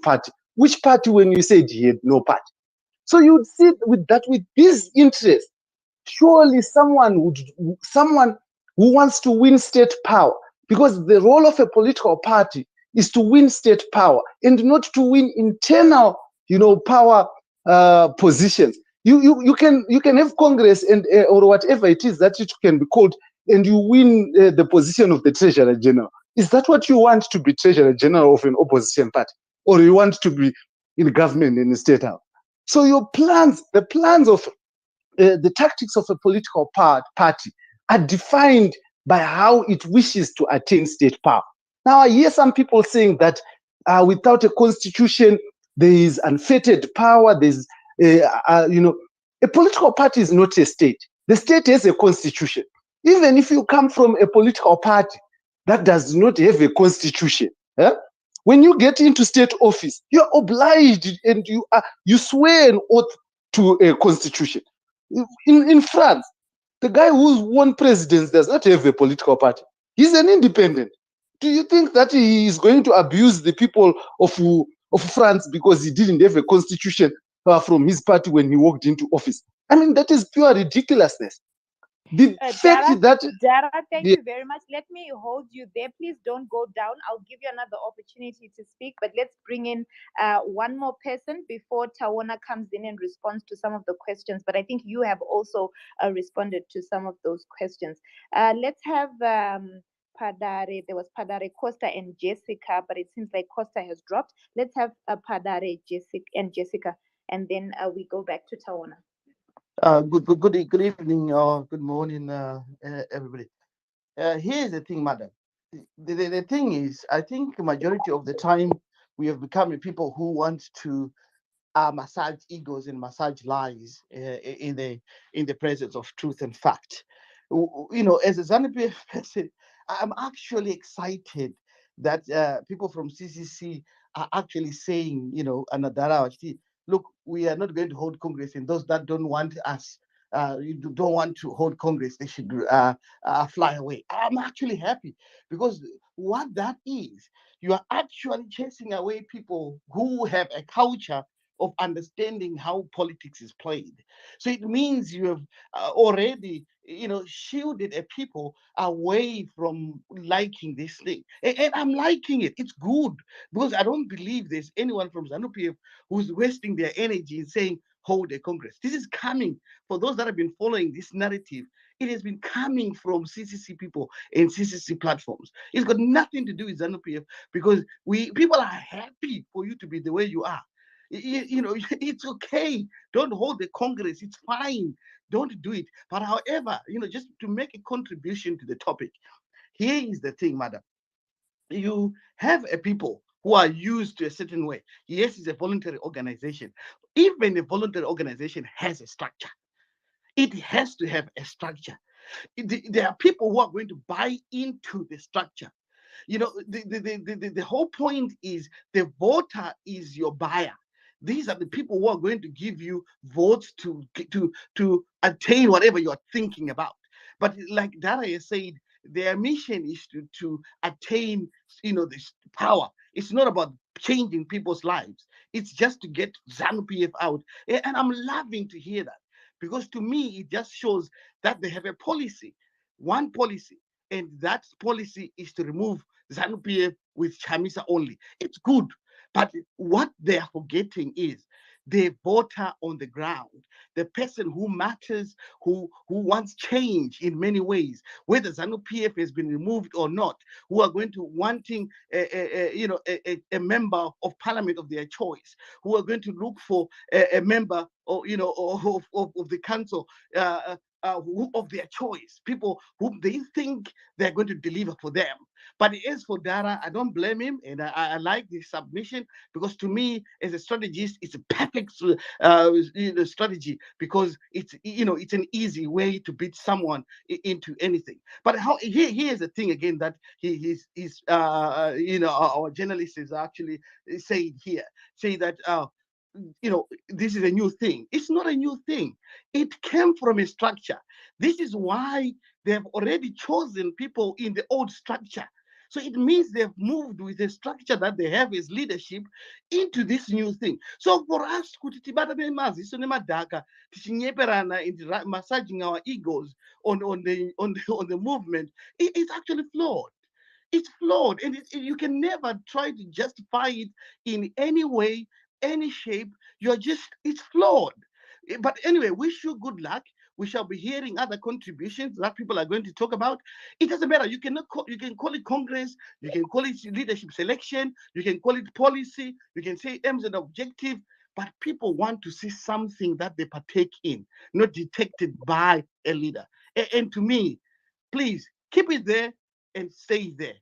party. Which party when you said he had no party? So you'd see with that, with this interest, surely someone who wants to win state power, because the role of a political party is to win state power and not to win internal, power positions. You can have Congress and or whatever it is that it can be called, and you win the position of the Treasurer General. Is that what you want, to be Treasurer General of an opposition party, or you want to be in government in the state house? So the plans of the tactics of a political party are defined by how it wishes to attain state power. Now, I hear some people saying that without a constitution, there is unfettered power. A political party is not a state. The state has a constitution. Even if you come from a political party that does not have a constitution, when you get into state office, you're obliged and you swear an oath to a constitution. In France, the guy who's won presidents does not have a political party. He's an independent. Do you think that he is going to abuse the people of France because he didn't have a constitution from his party when he walked into office? I mean, that is pure ridiculousness. The fact that Dara, thank you very much. Let me hold you there. Please don't go down. I'll give you another opportunity to speak, but let's bring in one more person before Tawona comes in and responds to some of the questions. But I think you have also responded to some of those questions. Let's have Padare. There was Padare, Costa, and Jessica, but it seems like Costa has dropped. Let's have Padare, Jessica, and then we go back to Tawona. Good evening or good morning, everybody. Here's the thing, madam. The thing is, I think majority of the time we have become a people who want to massage egos and massage lies in the presence of truth and fact. As a ZANU-PF person, I'm actually excited that people from CCC are actually saying, Anadara, look, we are not going to hold Congress, and those that don't want us, don't want to hold Congress, they should fly away. I'm actually happy because what that is, you are actually chasing away people who have a culture of understanding how politics is played. So it means you have already, shielded a people away from liking this thing. And I'm liking it. It's good because I don't believe there's anyone from ZANU-PF who's wasting their energy in saying, hold a Congress. This is coming, for those that have been following this narrative, it has been coming from CCC people and CCC platforms. It's got nothing to do with ZANU-PF because people are happy for you to be the way you are. It's okay. Don't hold the Congress. It's fine. Don't do it. But however, just to make a contribution to the topic, here is the thing, madam. You have a people who are used to a certain way. Yes, it's a voluntary organization. Even a voluntary organization has a structure. It has to have a structure. There are people who are going to buy into the structure. The whole point is the voter is your buyer. These are the people who are going to give you votes to attain whatever you're thinking about. But like Dara has said, their mission is to attain, this power. It's not about changing people's lives. It's just to get ZANU-PF out. And I'm loving to hear that because to me, it just shows that they have a policy, one policy, and that policy is to remove ZANU-PF with Chamisa only. It's good. But what they are forgetting is the voter on the ground, the person who matters, who wants change in many ways, whether ZANU-PF has been removed or not, who are going to wanting a member of parliament of their choice, who are going to look for a member of the council of their choice, people whom they think they're going to deliver for them. But as for Dara, I don't blame him, and I like the submission because to me, as a strategist, it's a perfect strategy because it's an easy way to beat someone into anything. But here's the thing again that our journalist is actually saying here, say that. This is a new thing. It's not a new thing. It came from a structure. This is why they've already chosen people in the old structure. So it means they've moved with the structure that they have as leadership into this new thing. So for us, kuti tibatane maziso nemadhaka, tichinyeperana and massaging our egos on the movement, it's actually flawed. It's flawed, and you can never try to justify it in any way, any shape. It's flawed. But anyway, wish you good luck. We shall be hearing other contributions that people are going to talk about. It doesn't matter. You can call it Congress, you can call it leadership selection, you can call it policy, you can say aims and objective, but people want to see something that they partake in, not detected by a leader. And to me, please keep it there and stay there.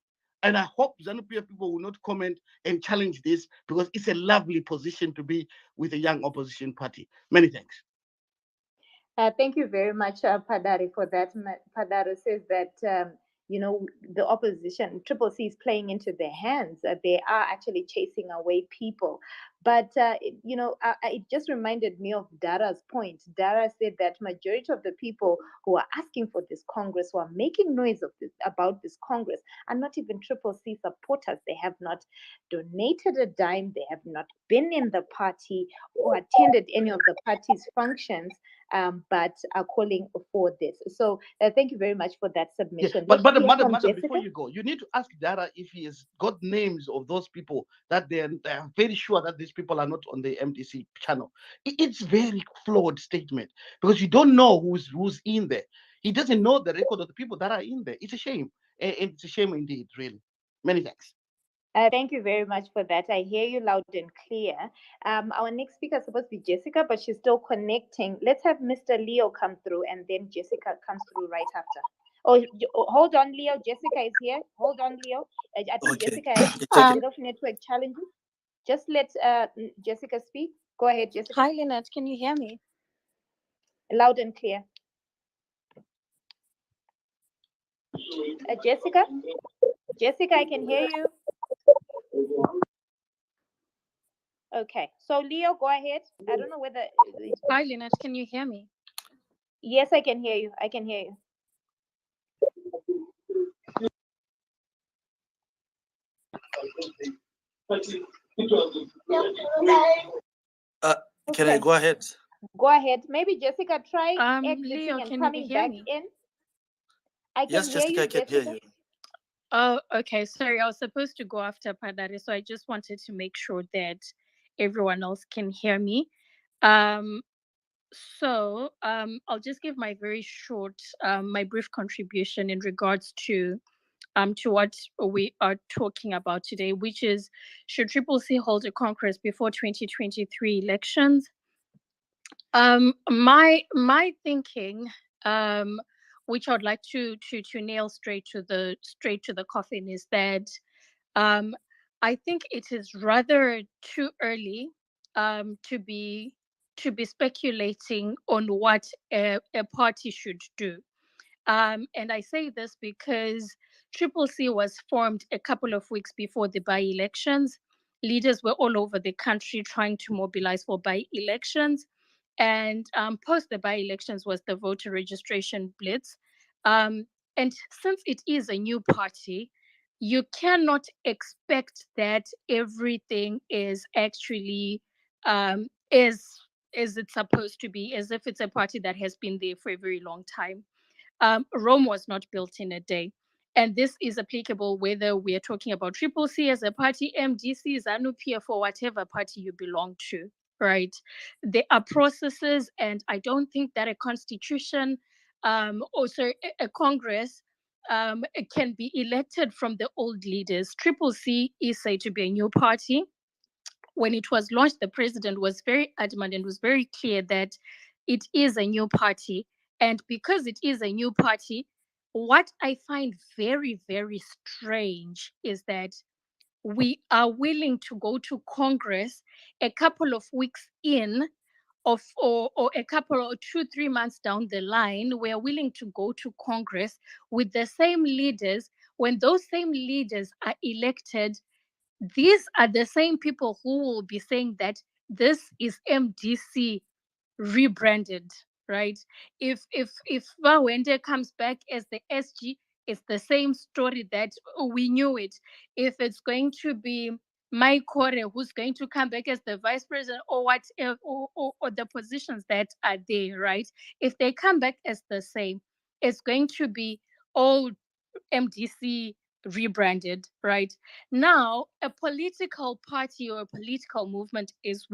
And I hope ZANU-PF people will not comment and challenge this, because it's a lovely position to be with a young opposition party. Many thanks. Thank you very much, Padari, for that. Padari says that, the opposition, Triple C, is playing into their hands. They are actually chasing away people. But, it just reminded me of Dara's point. Dara said that majority of the people who are asking for this Congress, who are making noise about this Congress, are not even Triple C supporters. They have not donated a dime. They have not been in the party or attended any of the party's functions. But are calling for this. So thank you very much for that Yeah, submission. but madam, Jessica. before you go, you need to ask Dara if he has got names of those people that they are very sure that these people are not on the MDC channel. It's very flawed statement, because you don't know who's in there. He doesn't know the record of the people that are in there. It's a shame, and it's a shame indeed, really. Many thanks. Thank you very much for that. I hear you loud and clear. Our next speaker is supposed to be Jessica, but she's still connecting. Let's have Mr. Leo come through, and then Jessica comes through right after. Hold on, Leo. Jessica is here. Hold on, Leo. I think Okay. Jessica has a bit of network challenges. Just let Jessica speak. Go ahead, Jessica. Hi, Lynette. Can you hear me? Loud and clear. Jessica? Jessica, I can hear you. Okay, so Leo, go ahead. I don't know whether. Hi, Lynette. Can you hear me? Yes, I can hear you. I can hear you. Can I go ahead? Go ahead. Maybe Jessica, try exiting Leo, and can coming you hear back me? in. I can Yes, hear Jessica, you, I can Jessica. hear you. Oh, okay. Sorry, I was supposed to go after Padari, so I just wanted to make sure that everyone else can hear me. I'll just give my very short, my brief contribution in regards to what we are talking about today, which is, should Triple C hold a Congress before 2023 elections? My thinking, which I'd like to nail straight to the coffin, is that I think it is rather too early to be speculating on what a party should do. And I say this because Triple C was formed a couple of weeks before the by-elections. Leaders were all over the country trying to mobilize for by-elections. And post the by-elections was the voter registration blitz. And since it is a new party, you cannot expect that everything is actually as it's supposed to be, as if it's a party that has been there for a very long time. Rome was not built in a day. And this is applicable whether we are talking about Triple C as a party, MDC, ZANU-PF, or whatever party you belong to, right? There are processes, and I don't think that a constitution, also a Congress, can be elected from the old leaders. Triple C is said to be a new party. When it was launched, the president was very adamant and was very clear that it is a new party. And because it is a new party, what I find very, very strange is that we are willing to go to Congress a couple of weeks in or a couple or 2-3 months down the line. We're willing to go to Congress with the same leaders. When those same leaders are elected, these are the same people who will be saying that this is MDC rebranded, right? If Wawende comes back as the SG, it's the same story that we knew it. If it's going to be Mike Kore who's going to come back as the vice president or whatever, or the positions that are there, right? If they come back as the same, it's going to be all MDC rebranded, right? Now, a political party or a political movement, as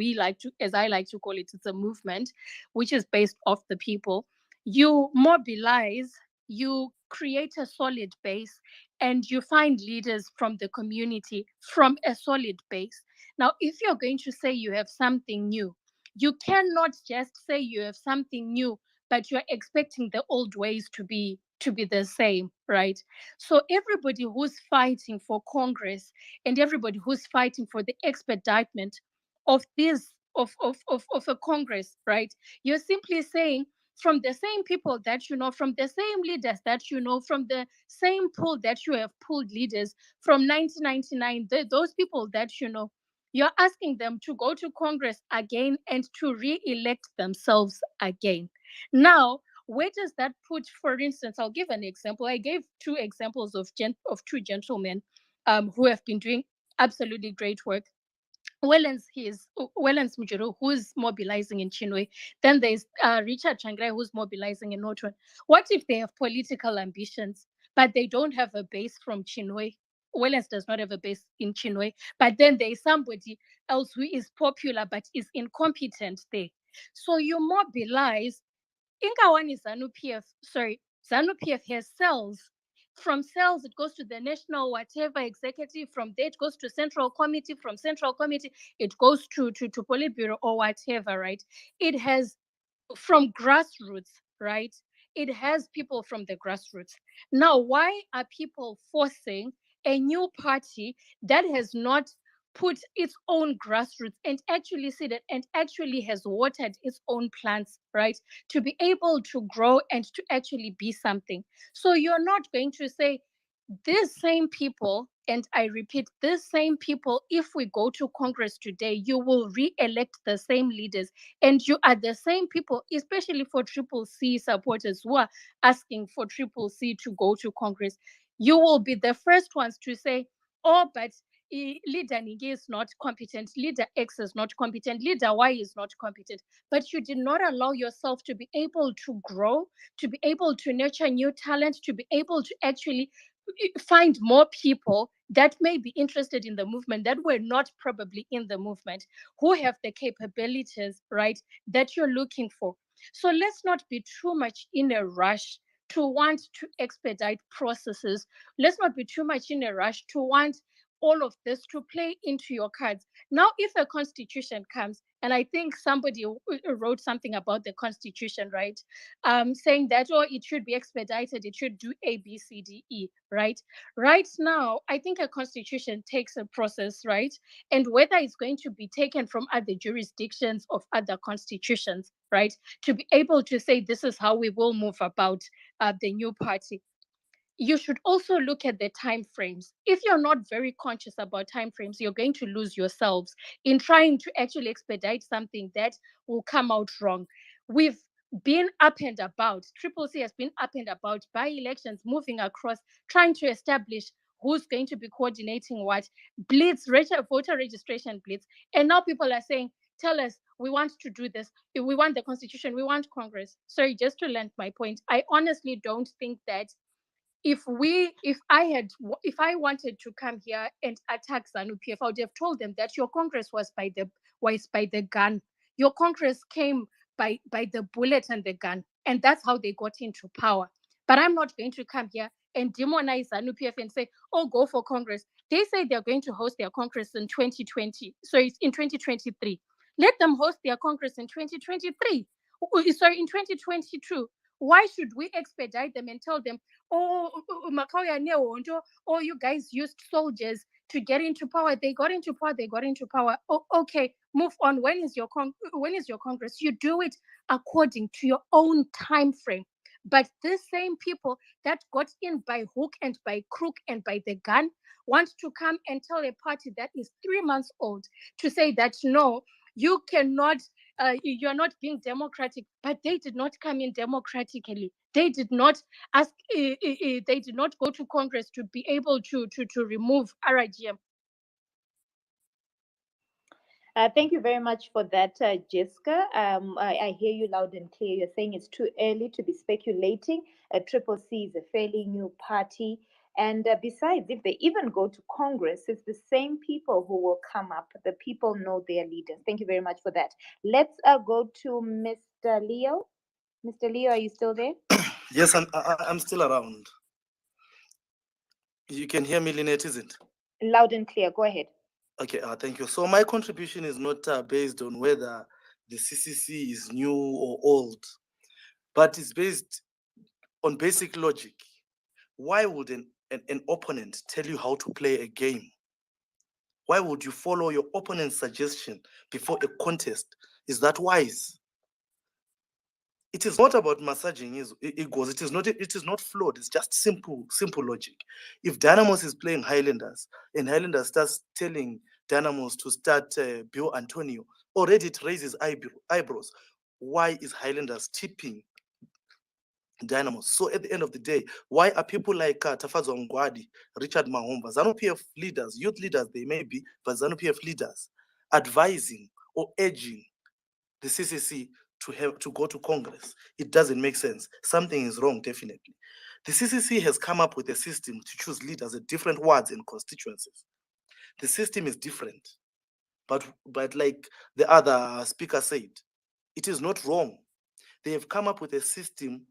I like to call it, it's a movement which is based off the people. You mobilize, you create a solid base, and you find leaders from the community from a solid base. Now, if you're going to say you have something new, you cannot just say you have something new, but you're expecting the old ways to be the same, right? So everybody who's fighting for Congress and everybody who's fighting for the expeditment of this of a Congress, right? You're simply saying from the same people that you know, from the same leaders that you know, from the same pool that you have pulled leaders from 1999, those people that you know, you're asking them to go to Congress again and to re-elect themselves again. Now, where does that put, for instance, I'll give an example. I gave two examples of two gentlemen who have been doing absolutely great work. Wellens Mujuru, who's mobilizing in Chinwe. Then there's Richard Changrai, who's mobilizing in Northern. What if they have political ambitions, but they don't have a base from Chinwe? Wellens does not have a base in Chinwe, but then there's somebody else who is popular but is incompetent there. So you mobilize. Ingawani ZANU-PF, sorry, ZANU-PF has cells. From cells, it goes to the national whatever executive. From there, it goes to central committee. From central committee, it goes to Politburo or whatever, right? It has from grassroots, right? It has people from the grassroots. Now, why are people forcing a new party that has not put its own grassroots and actually seeded and actually has watered its own plants, right? To be able to grow and to actually be something. So you're not going to say, these same people, and I repeat, these same people, if we go to Congress today, you will re-elect the same leaders. And you are the same people, especially for Triple C supporters who are asking for Triple C to go to Congress. You will be the first ones to say, oh, but leader Nige is not competent, leader X is not competent, leader Y is not competent. But you did not allow yourself to be able to grow, to be able to nurture new talent, to be able to actually find more people that may be interested in the movement that were not probably in the movement, who have the capabilities, right, that you're looking for. So let's not be too much in a rush to want to expedite processes. Let's not be too much in a rush to want all of this to play into your cards. Now, if a constitution comes, and I think somebody wrote something about the constitution, right? Saying that, oh, it should be expedited, it should do A, B, C, D, E, right? Right now, I think a constitution takes a process, right? And whether it's going to be taken from other jurisdictions of other constitutions, right? To be able to say, this is how we will move about the new party. You should also look at the time frames. If you're not very conscious about time frames, you're going to lose yourselves in trying to actually expedite something that will come out wrong. We've been up and about. Triple C has been up and about by elections, moving across, trying to establish who's going to be coordinating what, blitz, voter registration blitz. And now people are saying, tell us, we want to do this. We want the constitution, we want Congress. Sorry, just to land my point, I honestly don't think that if I wanted to come here and attack ZANU-PF, I would have told them that your Congress was by the gun. Your Congress came by the bullet and the gun, and that's how they got into power. But I'm not going to come here and demonize ZANU-PF and say, oh, go for Congress. They say they're going to host their Congress in 2020. So it's in 2023. Let them host their Congress in 2023. Sorry, in 2022. Why should we expedite them and tell them, oh, oh, you guys used soldiers to get into power. They got into power. Oh, okay, move on. When is your Congress? You do it according to your own time frame. But these same people that got in by hook and by crook and by the gun want to come and tell a party that is 3 months old to say that no, you cannot you're not being democratic. But they did not come in democratically. They did not ask. They did not go to Congress to be able to remove RIGM. Thank you very much for that, Jessica. I hear you loud and clear. You're saying it's too early to be speculating. Triple C is a fairly new party. And besides, if they even go to Congress, it's the same people who will come up. The people know their leaders. Thank you very much for that. Let's go to Mr. Leo. Mr. Leo, are you still there? Yes, I'm still around. You can hear me, Lynette, isn't it? Loud and clear. Go ahead. Okay, thank you. So my contribution is not based on whether the CCC is new or old, but it's based on basic logic. Why would an opponent tell you how to play a game? Why would you follow your opponent's suggestion before a contest? Is that wise? It is not about massaging his egos. It is not flawed. It's just simple logic. If Dynamos is playing Highlanders and Highlanders starts telling Dynamos to start Bill Antonio, already it raises eyebrows. Why is Highlanders tipping Dynamos? So at the end of the day, why are people like Tafazo Ngwadi, Richard Mahomba, ZANU-PF leaders, youth leaders they may be, but ZANU-PF leaders advising or urging the CCC to go to Congress? It doesn't make sense. Something is wrong, definitely. The CCC has come up with a system to choose leaders at different wards and constituencies. The system is different, but like the other speaker said, it is not wrong. They have come up with a system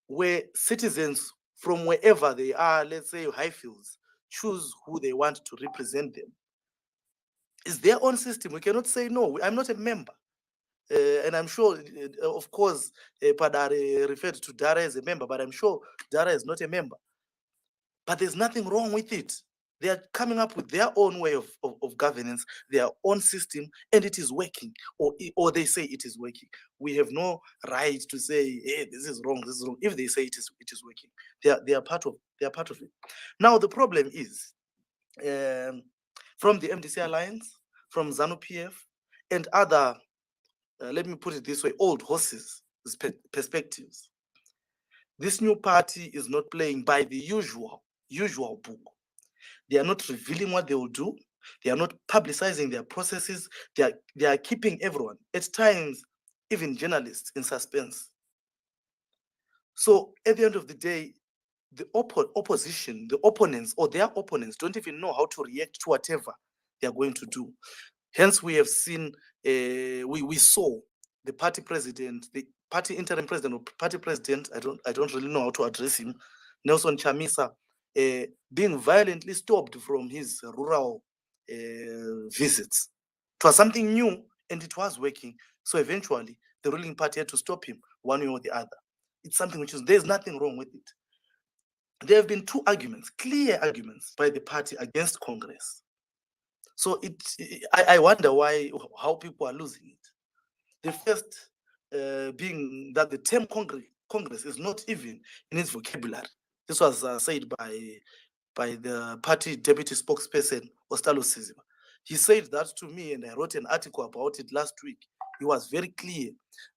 where citizens from wherever they are, let's say Highfields, choose who they want to represent them. It's their own system. We cannot say, no, I'm not a member. And I'm sure, of course, Padare referred to Dara as a member, but I'm sure Dara is not a member. But there's nothing wrong with it. They are coming up with their own way of governance, their own system, and it is working, or they say it is working. We have no right to say, hey, this is wrong, this is wrong. If they say it is working, they are part of it. Now the problem is from the MDC Alliance, from ZANU-PF, and other. Let me put it this way, old horses perspectives. This new party is not playing by the usual book. They are not revealing what they will do. They are not publicizing their processes. They are keeping everyone, at times, even journalists, in suspense. So at the end of the day, the opposition, the opponents or their opponents don't even know how to react to whatever they are going to do. Hence, we have seen, we saw the party president, the party interim president or party president, I don't really know how to address him, Nelson Chamisa, being violently stopped from his rural visits. It was something new and it was working. So eventually, the ruling party had to stop him one way or the other. It's something which there's nothing wrong with it. There have been two arguments, clear arguments by the party against Congress. So I wonder how people are losing it. The first being that the term Congress is not even in its vocabulary. This was said by the party deputy spokesperson, Ostalo Sizima. He said that to me, and I wrote an article about it last week. He was very clear.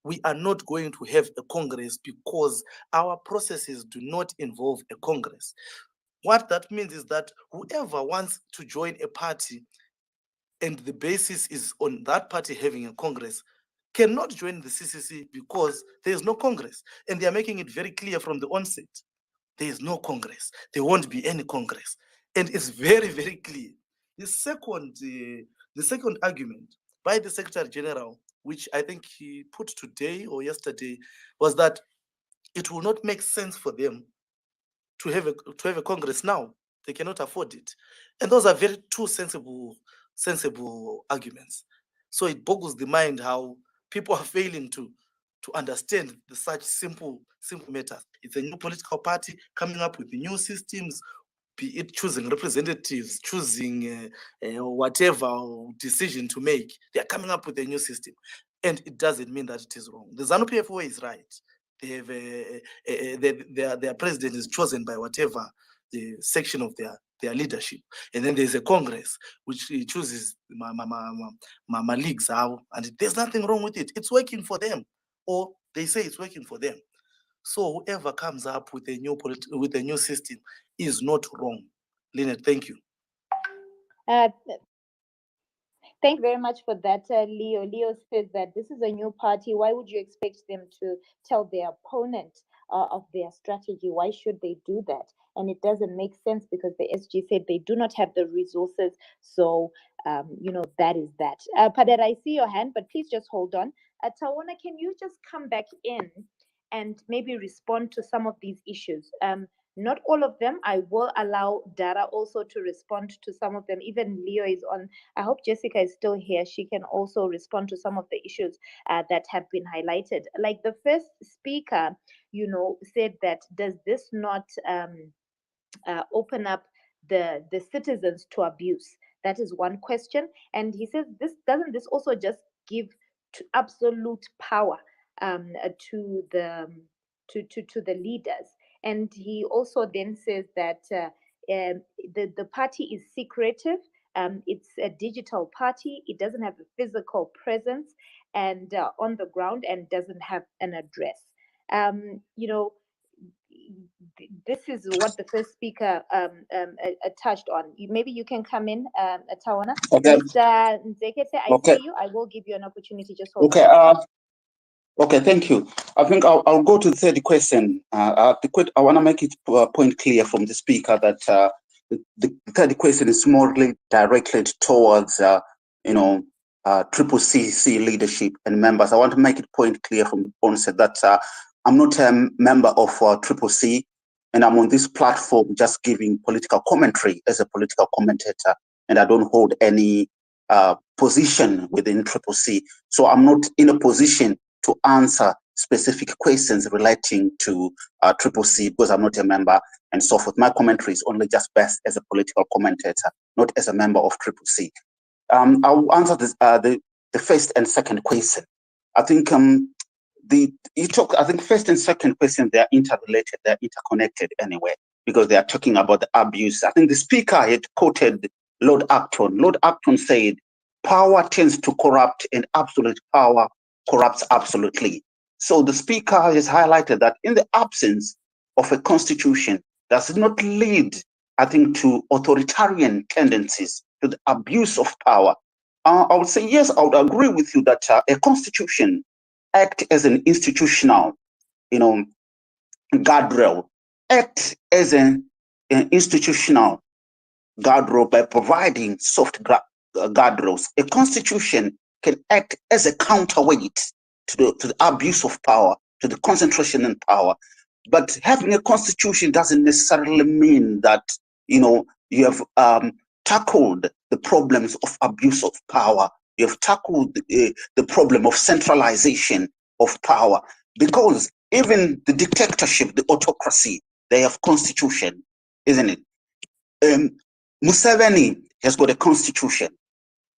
We are not going to have a Congress because our processes do not involve a Congress. What that means is that whoever wants to join a party and the basis is on that party having a Congress cannot join the CCC because there is no Congress. And they are making it very clear from the onset. There is no Congress. There won't be any Congress. And it's very, very clear. The second argument by the Secretary General, which I think he put today or yesterday, was that it will not make sense for them to have a Congress now. They cannot afford it. And those are very two sensible arguments. So it boggles the mind how people are failing to understand such simple matters. It's a new political party coming up with new systems, be it choosing representatives, choosing whatever decision to make. They are coming up with a new system. And it doesn't mean that it is wrong. The ZANU-PF way is right. They have their president is chosen by whatever the section of their their leadership. And then there's a Congress which chooses my leagues out, and there's nothing wrong with it. It's working for them, or they say it's working for them. So whoever comes up with a new system is not wrong. Lynette, thank you. Thank you very much for that, Leo. Leo says that this is a new party. Why would you expect them to tell their opponent of their strategy? Why should they do that? And it doesn't make sense because the SG said they do not have the resources. So, that is that. Padar, I see your hand, but please just hold on. Tawana, can you just come back in and maybe respond to some of these issues? Not all of them. I will allow Dara also to respond to some of them. Even Leo is on. I hope Jessica is still here. She can also respond to some of the issues that have been highlighted. Like the first speaker, said that does this not open up the citizens to abuse? That is one question. And he says, this also just give absolute power to the leaders? And he also then says that the party is secretive. It's a digital party. It doesn't have a physical presence and on the ground, and doesn't have an address. This is what the first speaker touched on. Maybe you can come in, Tawana. Okay. Mr. Nzekete, I see you. I will give you an opportunity. Just hold okay. on. Okay, thank you. I think I'll go to the third question. I want to make it point clear from the speaker that the third question is more directed towards Triple CC leadership and members. I want to make it point clear from the onset that I'm not a member of Triple C, and I'm on this platform just giving political commentary as a political commentator, and I don't hold any position within Triple C. So I'm not in a position to answer specific questions relating to Triple C because I'm not a member and so forth. My commentary is only just best as a political commentator, not as a member of Triple C. I'll answer this, the first and second question. I think I think first and second question, they're interrelated, they're interconnected anyway, because they are talking about the abuse. I think the speaker had quoted Lord Acton. Lord Acton said, power tends to corrupt and absolute power corrupts absolutely. So the speaker has highlighted that in the absence of a constitution, does not lead, I think, to authoritarian tendencies, to the abuse of power. I would say, yes, I would agree with you that a constitution act as an institutional, guardrail, act as an institutional guardrail by providing soft guardrails. A constitution can act as a counterweight to the abuse of power, to the concentration in power. But having a constitution doesn't necessarily mean that you have tackled the problems of abuse of power. You have tackled the problem of centralization of power, because even the dictatorship, the autocracy, they have constitution, isn't it? Museveni has got a constitution.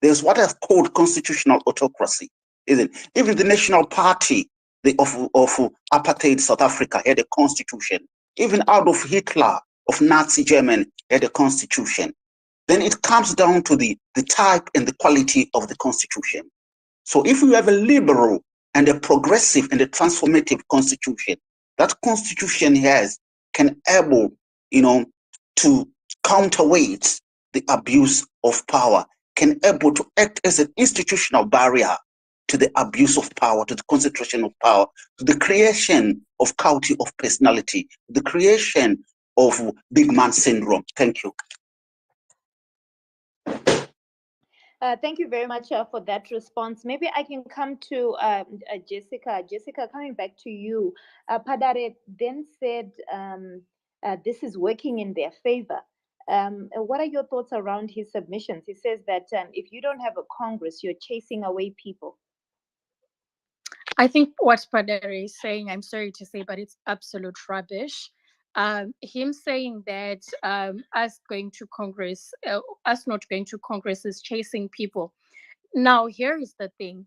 There's what is called constitutional autocracy, isn't it? Even the National Party of apartheid South Africa had a constitution. Even Adolf Hitler of Nazi Germany had a constitution. Then it comes down to the type and the quality of the constitution. So if you have a liberal and a progressive and a transformative constitution, that constitution can able, to counterweight the abuse of power, can able to act as an institutional barrier to the abuse of power, to the concentration of power, to the creation of culture of personality, the creation of big man syndrome. Thank you. Thank you very much for that response. Maybe I can come to Jessica. Jessica, coming back to you. Padare then said this is working in their favor. What are your thoughts around his submissions? He says that if you don't have a Congress, you're chasing away people. I think what Padare is saying, I'm sorry to say, but it's absolute rubbish. Him saying that us going to Congress, us not going to Congress is chasing people. Now, here is the thing.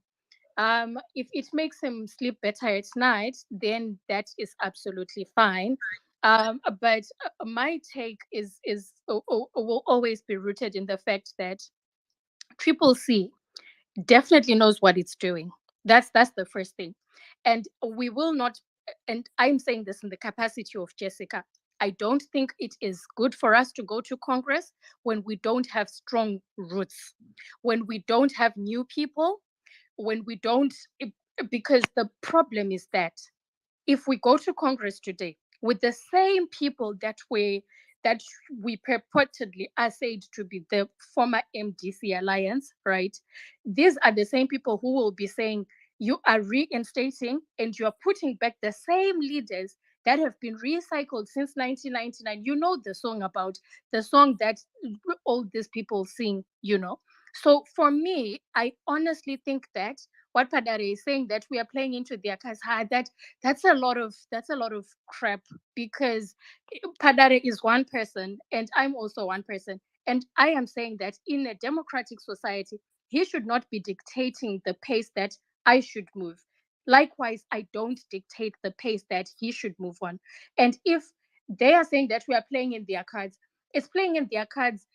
If it makes him sleep better at night, then that is absolutely fine. But my take will always be rooted in the fact that Triple C definitely knows what it's doing. That's the first thing. And we will not, and I'm saying this in the capacity of Jessica, I don't think it is good for us to go to Congress when we don't have strong roots, when we don't have new people, when we don't, because the problem is that if we go to Congress today with the same people that we purportedly are said to be the former MDC alliance, right? These are the same people who will be saying you are reinstating and you are putting back the same leaders that have been recycled since 1999. You know the song that all these people sing, you know. So for me, I honestly think that what Padare is saying, that we are playing into their cards, that's a lot of crap, because Padare is one person and I'm also one person, and I am saying that in a democratic society he should not be dictating the pace that I should move. Likewise, I don't dictate the pace that he should move on. And if they are saying that we are playing in their cards, it's playing in their cards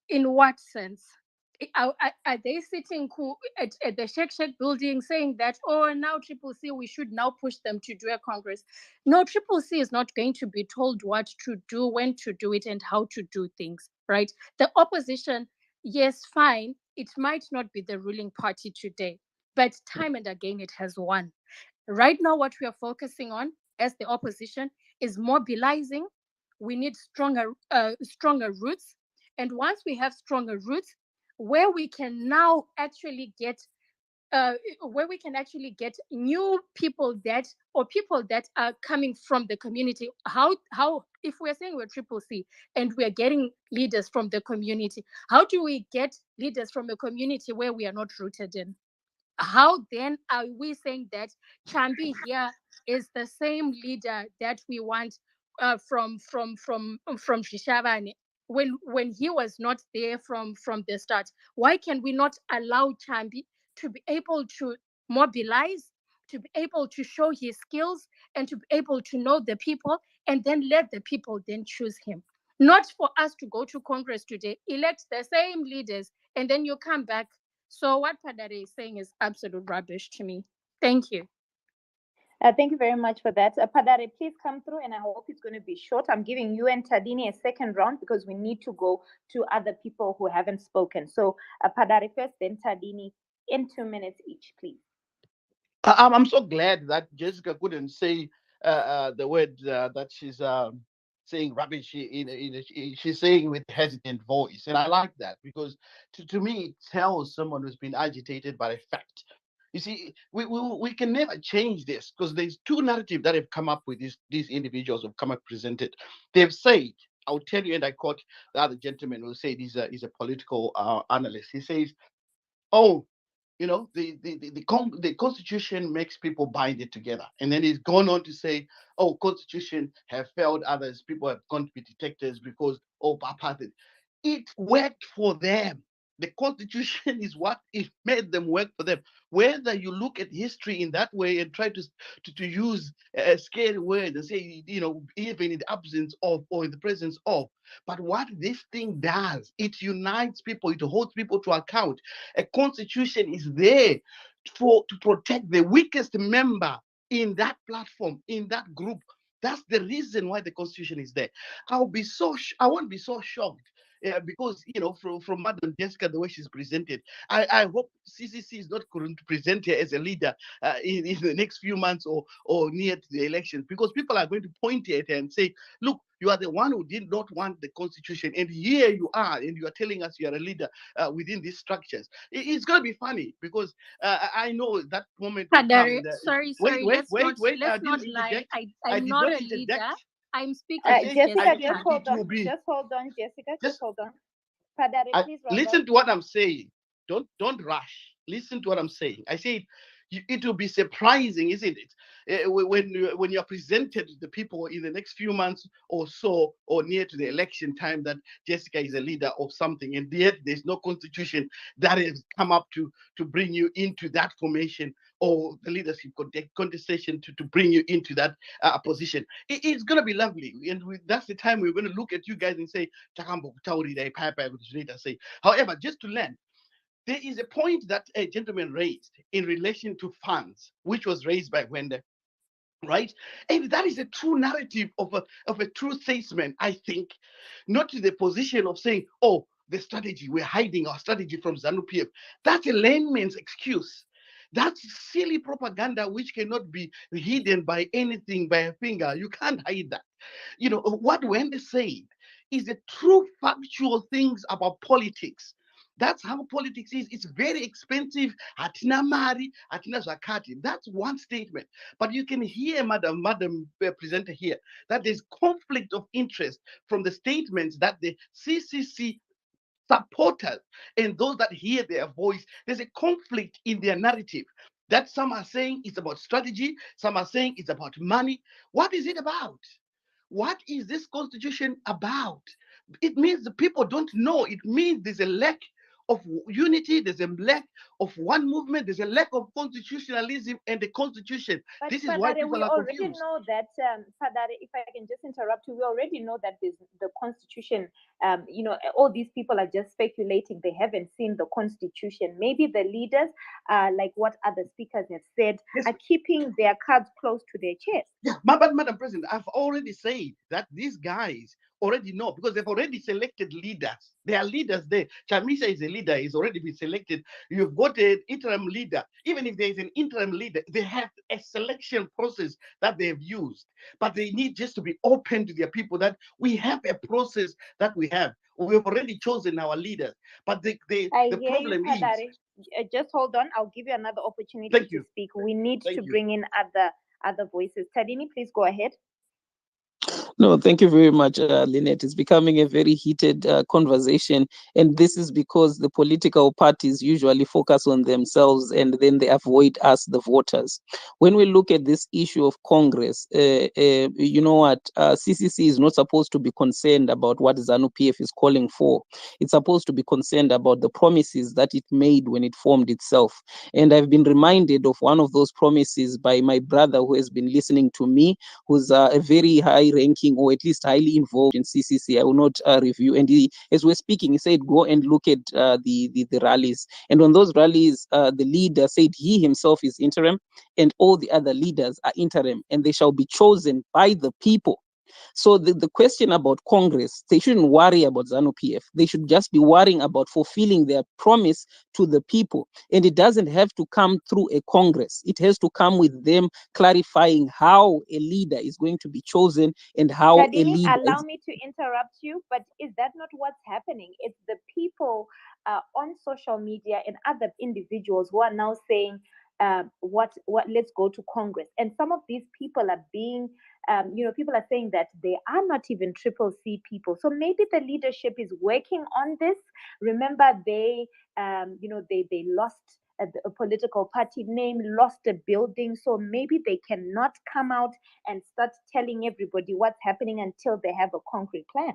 in what sense? Are they sitting at the Shek building saying that, oh, now Triple C, we should now push them to do a Congress? No, Triple C is not going to be told what to do, when to do it, and how to do things, right? The opposition, yes, fine, it might not be the ruling party today, but time and again it has won. Right now, what we are focusing on as the opposition is mobilizing. We need stronger roots, and once we have stronger roots, where we can now actually get new people, that or people that are coming from the community. How if we're saying we're Triple C and we're getting leaders from the community, how do we get leaders from a community where we are not rooted in? How then are we saying that Chambi here is the same leader that we want from Shishavane, when he was not there from the start? Why can we not allow Chambi to be able to mobilize, to be able to show his skills, and to be able to know the people, and then let the people then choose him? Not for us to go to Congress today, elect the same leaders, and then you come back. So what Padare is saying is absolute rubbish to me. Thank you. Thank you very much for that. Padare, please come through, and I hope it's going to be short. I'm giving you and Tadini a second round because we need to go to other people who haven't spoken. So Padare first, then Tadini, in 2 minutes each, please. I'm so glad that Jessica couldn't say the word that she's saying rubbish. She's saying with hesitant voice, and I like that, because to me it tells someone who's been agitated by a fact. You see, we can never change this, because there's two narratives that have come up with these individuals who've come up presented. They've said, I'll tell you, and I quote the other gentleman who said he's a political analyst. He says, oh, the constitution makes people bind it together. And then he's gone on to say, oh, constitution have failed others, people have gone to be dictators because, oh, apartheid. It worked for them. The constitution is what it made them work for them. Whether you look at history in that way and try to use a scary word and say, even in the absence of or in the presence of, but what this thing does, it unites people, it holds people to account. A constitution is there to protect the weakest member in that platform, in that group. That's the reason why the constitution is there. I won't be so shocked. Because from Madam Jessica, the way she's presented, I hope CCC is not going to present her as a leader in the next few months or near to the elections, because people are going to point at her and say, look, you are the one who did not want the constitution, and here you are, and you are telling us you are a leader within these structures. It's going to be funny, because I know that moment will come. Padare, sorry, Wait, let's not lie. I'm not a leader. I'm speaking as Jessica, Jessica. just hold on, Jessica, just hold on. Padare, please listen to what I'm saying. Don't rush. Listen to what I'm saying. I said it will be surprising, isn't it, when you're presented to the people in the next few months or so, or near to the election time, that Jessica is a leader of something, and yet there's no constitution that has come up to bring you into that formation, or the leadership contestation to bring you into that position. It's going to be lovely, and that's the time we're going to look at you guys and say, "Takambo, Tauri, they papa," say. However, just to learn, there is a point that a gentleman raised in relation to funds, which was raised by Wende, right? And that is a true narrative of a true statesman, I think, not to the position of saying, oh, the strategy, we're hiding our strategy from ZANU-PF. That's a layman's excuse. That's silly propaganda which cannot be hidden by anything, by a finger. You can't hide that. You know, what Wende said is the true factual things about politics. That's how politics is. It's very expensive. Hatina mari, hatina zakati. That's one statement. But you can hear, Madam Presenter here, that there's conflict of interest from the statements that the CCC supporters and those that hear their voice. There's a conflict in their narrative. That some are saying it's about strategy, some are saying it's about money. What is it about? What is this constitution about? It means the people don't know. It means there's a lack of unity, there's a lack of one movement, there's a lack of constitutionalism and the constitution. But this is why Fadare, people we are already confused. know that, Fadare, if I can just interrupt you, we already know that the constitution, you know, all these people are just speculating. They haven't seen the constitution. Maybe the leaders, like what other speakers have said, Yes. are keeping their cards close to their chest. Yeah, but Madam President, I've already said that these guys already know, because they've already selected leaders. There are leaders there. Chamisa is a leader, he's already been selected. You've got an interim leader. Even if there is an interim leader, they have a selection process that they've used. But they need just to be open to their people, that we have a process that we have. We've already chosen our leaders. But the problem is. Just hold on. I'll give you another opportunity Thank to you. speak. We need Thank to you. bring in other voices. Tadini, please go ahead. No, thank you very much, Lynette. It's becoming a very heated conversation, and this is because the political parties usually focus on themselves and then they avoid us, the voters. When we look at this issue of Congress, you know what, CCC is not supposed to be concerned about what ZANU-PF is calling for. It's supposed to be concerned about the promises that it made when it formed itself. And I've been reminded of one of those promises by my brother who has been listening to me, who's a very high-ranking or at least highly involved in CCC. I will not review. And he, as we're speaking, he said, go and look at the rallies. And on those rallies, the leader said he himself is interim and all the other leaders are interim, and they shall be chosen by the people. So the question about Congress, they shouldn't worry about ZANU-PF. They should just be worrying about fulfilling their promise to the people. And it doesn't have to come through a Congress. It has to come with them clarifying how a leader is going to be chosen and how Tadini, a leader allow me to interrupt you, but is that not what's happening? It's the people on social media and other individuals who are now saying, what let's go to Congress. And some of these people are being, you know, people are saying that they are not even triple C people. So maybe the leadership is working on this. Remember, they, you know, they lost a political party name, lost a building. So maybe they cannot come out and start telling everybody what's happening until they have a concrete plan.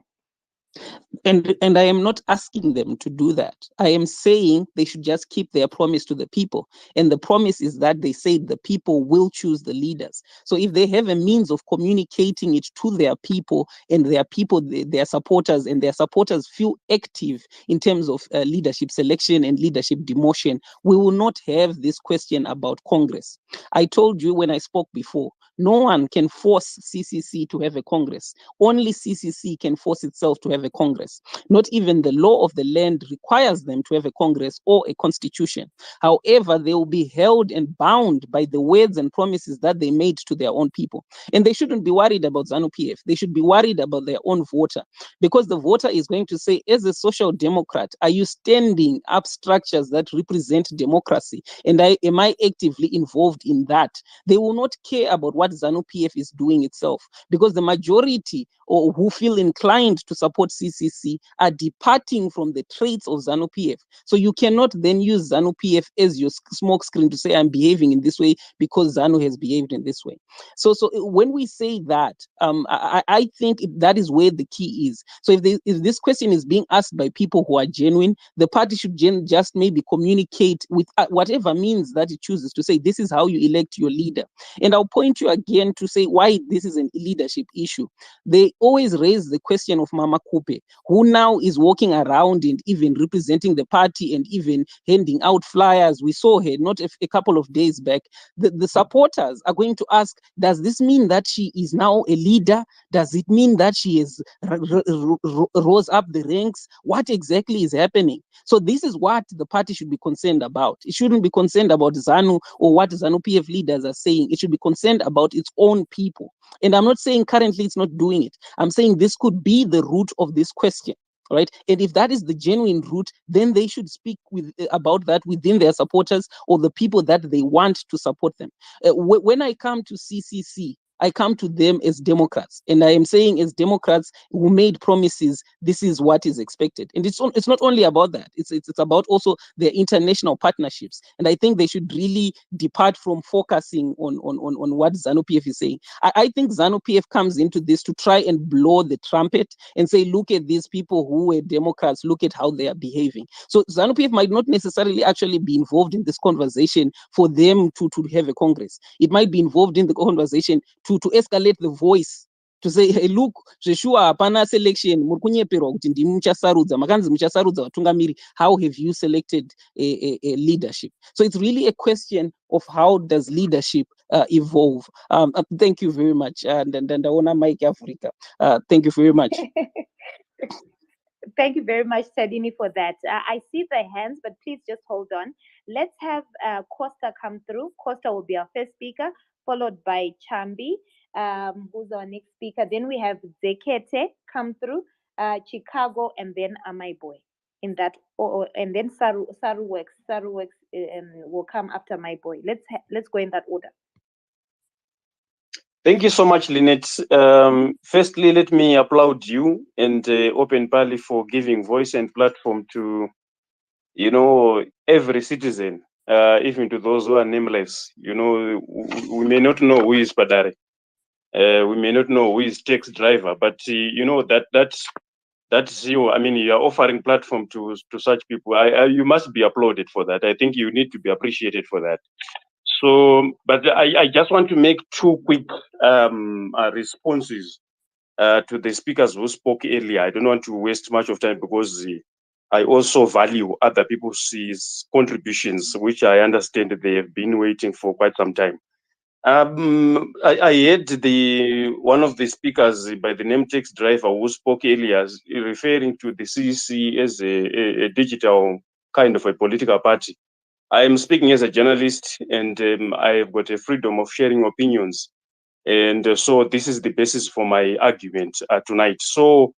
And I am not asking them to do that. I am saying they should just keep their promise to the people. And the promise is that they say the people will choose the leaders. So if they have a means of communicating it to their people, and their people, their supporters, and their supporters feel active in terms of leadership selection and leadership demotion, we will not have this question about Congress. I told you when I spoke before, no one can force CCC to have a Congress. Only CCC can force itself to have a Congress. Not even the law of the land requires them to have a Congress or a constitution. However, they will be held and bound by the words and promises that they made to their own people. And they shouldn't be worried about ZANU-PF. They should be worried about their own voter, because the voter is going to say, as a social democrat, are you standing up structures that represent democracy? And am I actively involved in that? They will not care about what ZANU-PF is doing itself, because the majority or who feel inclined to support CCC are departing from the traits of ZANU-PF. So you cannot then use ZANU-PF as your smoke screen to say I'm behaving in this way because ZANU has behaved in this way. So when we say that, I think that is where the key is. So if this question is being asked by people who are genuine, the party should just maybe communicate with whatever means that it chooses to say this is how you elect your leader. And I'll point you again to say why this is a leadership issue. They always raise the question of Mama Kupe, who now is walking around and even representing the party and even handing out flyers. We saw her not a couple of days back. The supporters are going to ask, does this mean that she is now a leader? Does it mean that she has rose up the ranks? What exactly is happening? So this is what the party should be concerned about. It shouldn't be concerned about ZANU or what ZANU-PF leaders are saying. It should be concerned about its own people. And I'm not saying currently it's not doing it. I'm saying this could be the root of this question. Right, and if that is the genuine root, then they should speak about that within their supporters or the people that they want to support them. When I come to CCC, I come to them as Democrats, and I am saying as Democrats who made promises, this is what is expected. And it's not only about that, it's about also their international partnerships. And I think they should really depart from focusing on what ZANU-PF is saying. I think ZANU-PF comes into this to try and blow the trumpet and say, look at these people who were Democrats, look at how they are behaving. So ZANU-PF might not necessarily actually be involved in this conversation for them to have a Congress. It might be involved in the conversation to escalate the voice, to say, hey, look, Joshua, hapana selection, murikunyeperwa kuti ndimi muchasarudza, makanzi muchasarudza vatungamiri. How have you selected a leadership? So it's really a question of how does leadership evolve. Thank you very much. And Ndaona Mike Africa. Thank you very much. Thank you very much, Sadini, for that. I see the hands, but please just hold on. Let's have Costa come through. Costa will be our first speaker, followed by Chambi, who's our next speaker. Then we have Zekete come through, Chicago, and then Amai Boy. In that, and then Saru works will come after my boy. Let's go in that order. Thank you so much, Lynette. Firstly, let me applaud you and Open Pali for giving voice and platform to, every citizen, even to those who are nameless. We may not know who is Padare. We may not know who is taxi driver, but that's you. I mean, you are offering platform to such people. You must be applauded for that. I think you need to be appreciated for that. So, but I just want to make two quick responses to the speakers who spoke earlier. I don't want to waste much of time because I also value other people's contributions, which I understand they have been waiting for quite some time. I heard one of the speakers by the name Tax Driver who spoke earlier referring to the CCC as a digital kind of a political party. I am speaking as a journalist, and I have got a freedom of sharing opinions. And so this is the basis for my argument tonight. So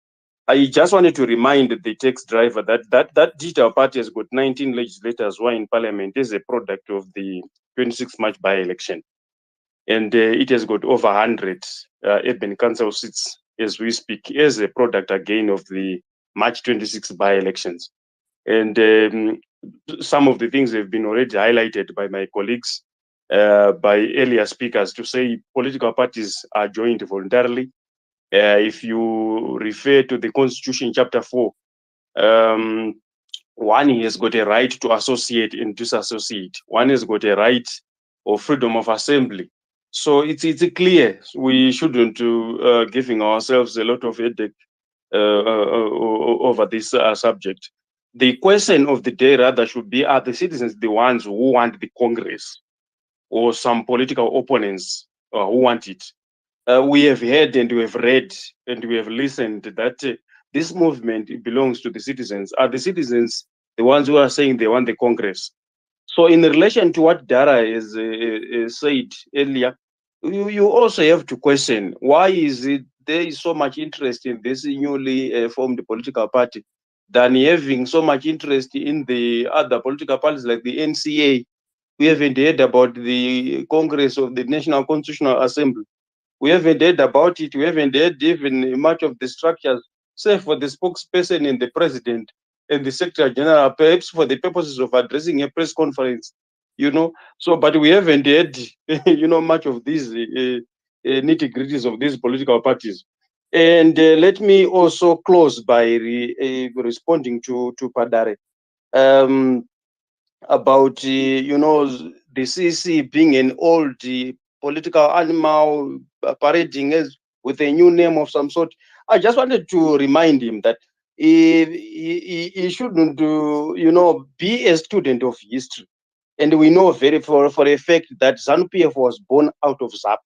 I just wanted to remind the Tax Driver that digital party has got 19 legislators who are in parliament as a product of the 26 March by-election. And it has got over 100 urban council seats as we speak, as a product again of the March 26 by-elections. And some of the things have been already highlighted by my colleagues, by earlier speakers, to say political parties are joined voluntarily. If you refer to the Constitution, Chapter 4, one has got a right to associate and disassociate. One has got a right of freedom of assembly. So it's clear we shouldn't giving ourselves a lot of headache over this subject. The question of the day rather should be, are the citizens the ones who want the Congress or some political opponents who want it? We have heard and we have read and we have listened that this movement belongs to the citizens. Are the citizens the ones who are saying they want the Congress? So in relation to what Dara has said earlier, you also have to question, why is it there is so much interest in this newly formed political party than having so much interest in the other political parties like the NCA? We haven't heard about the Congress of the National Constitutional Assembly. We haven't heard about it. We haven't heard even much of the structures, save for the spokesperson and the president and the secretary general, perhaps for the purposes of addressing a press conference, So, but we haven't heard, much of these nitty-gritties of these political parties. And let me also close by responding to Padare. About the CC being an old political animal parading as with a new name of some sort. I just wanted to remind him that he shouldn't be a student of history. And we know very for a fact that ZANU-PF was born out of ZAP.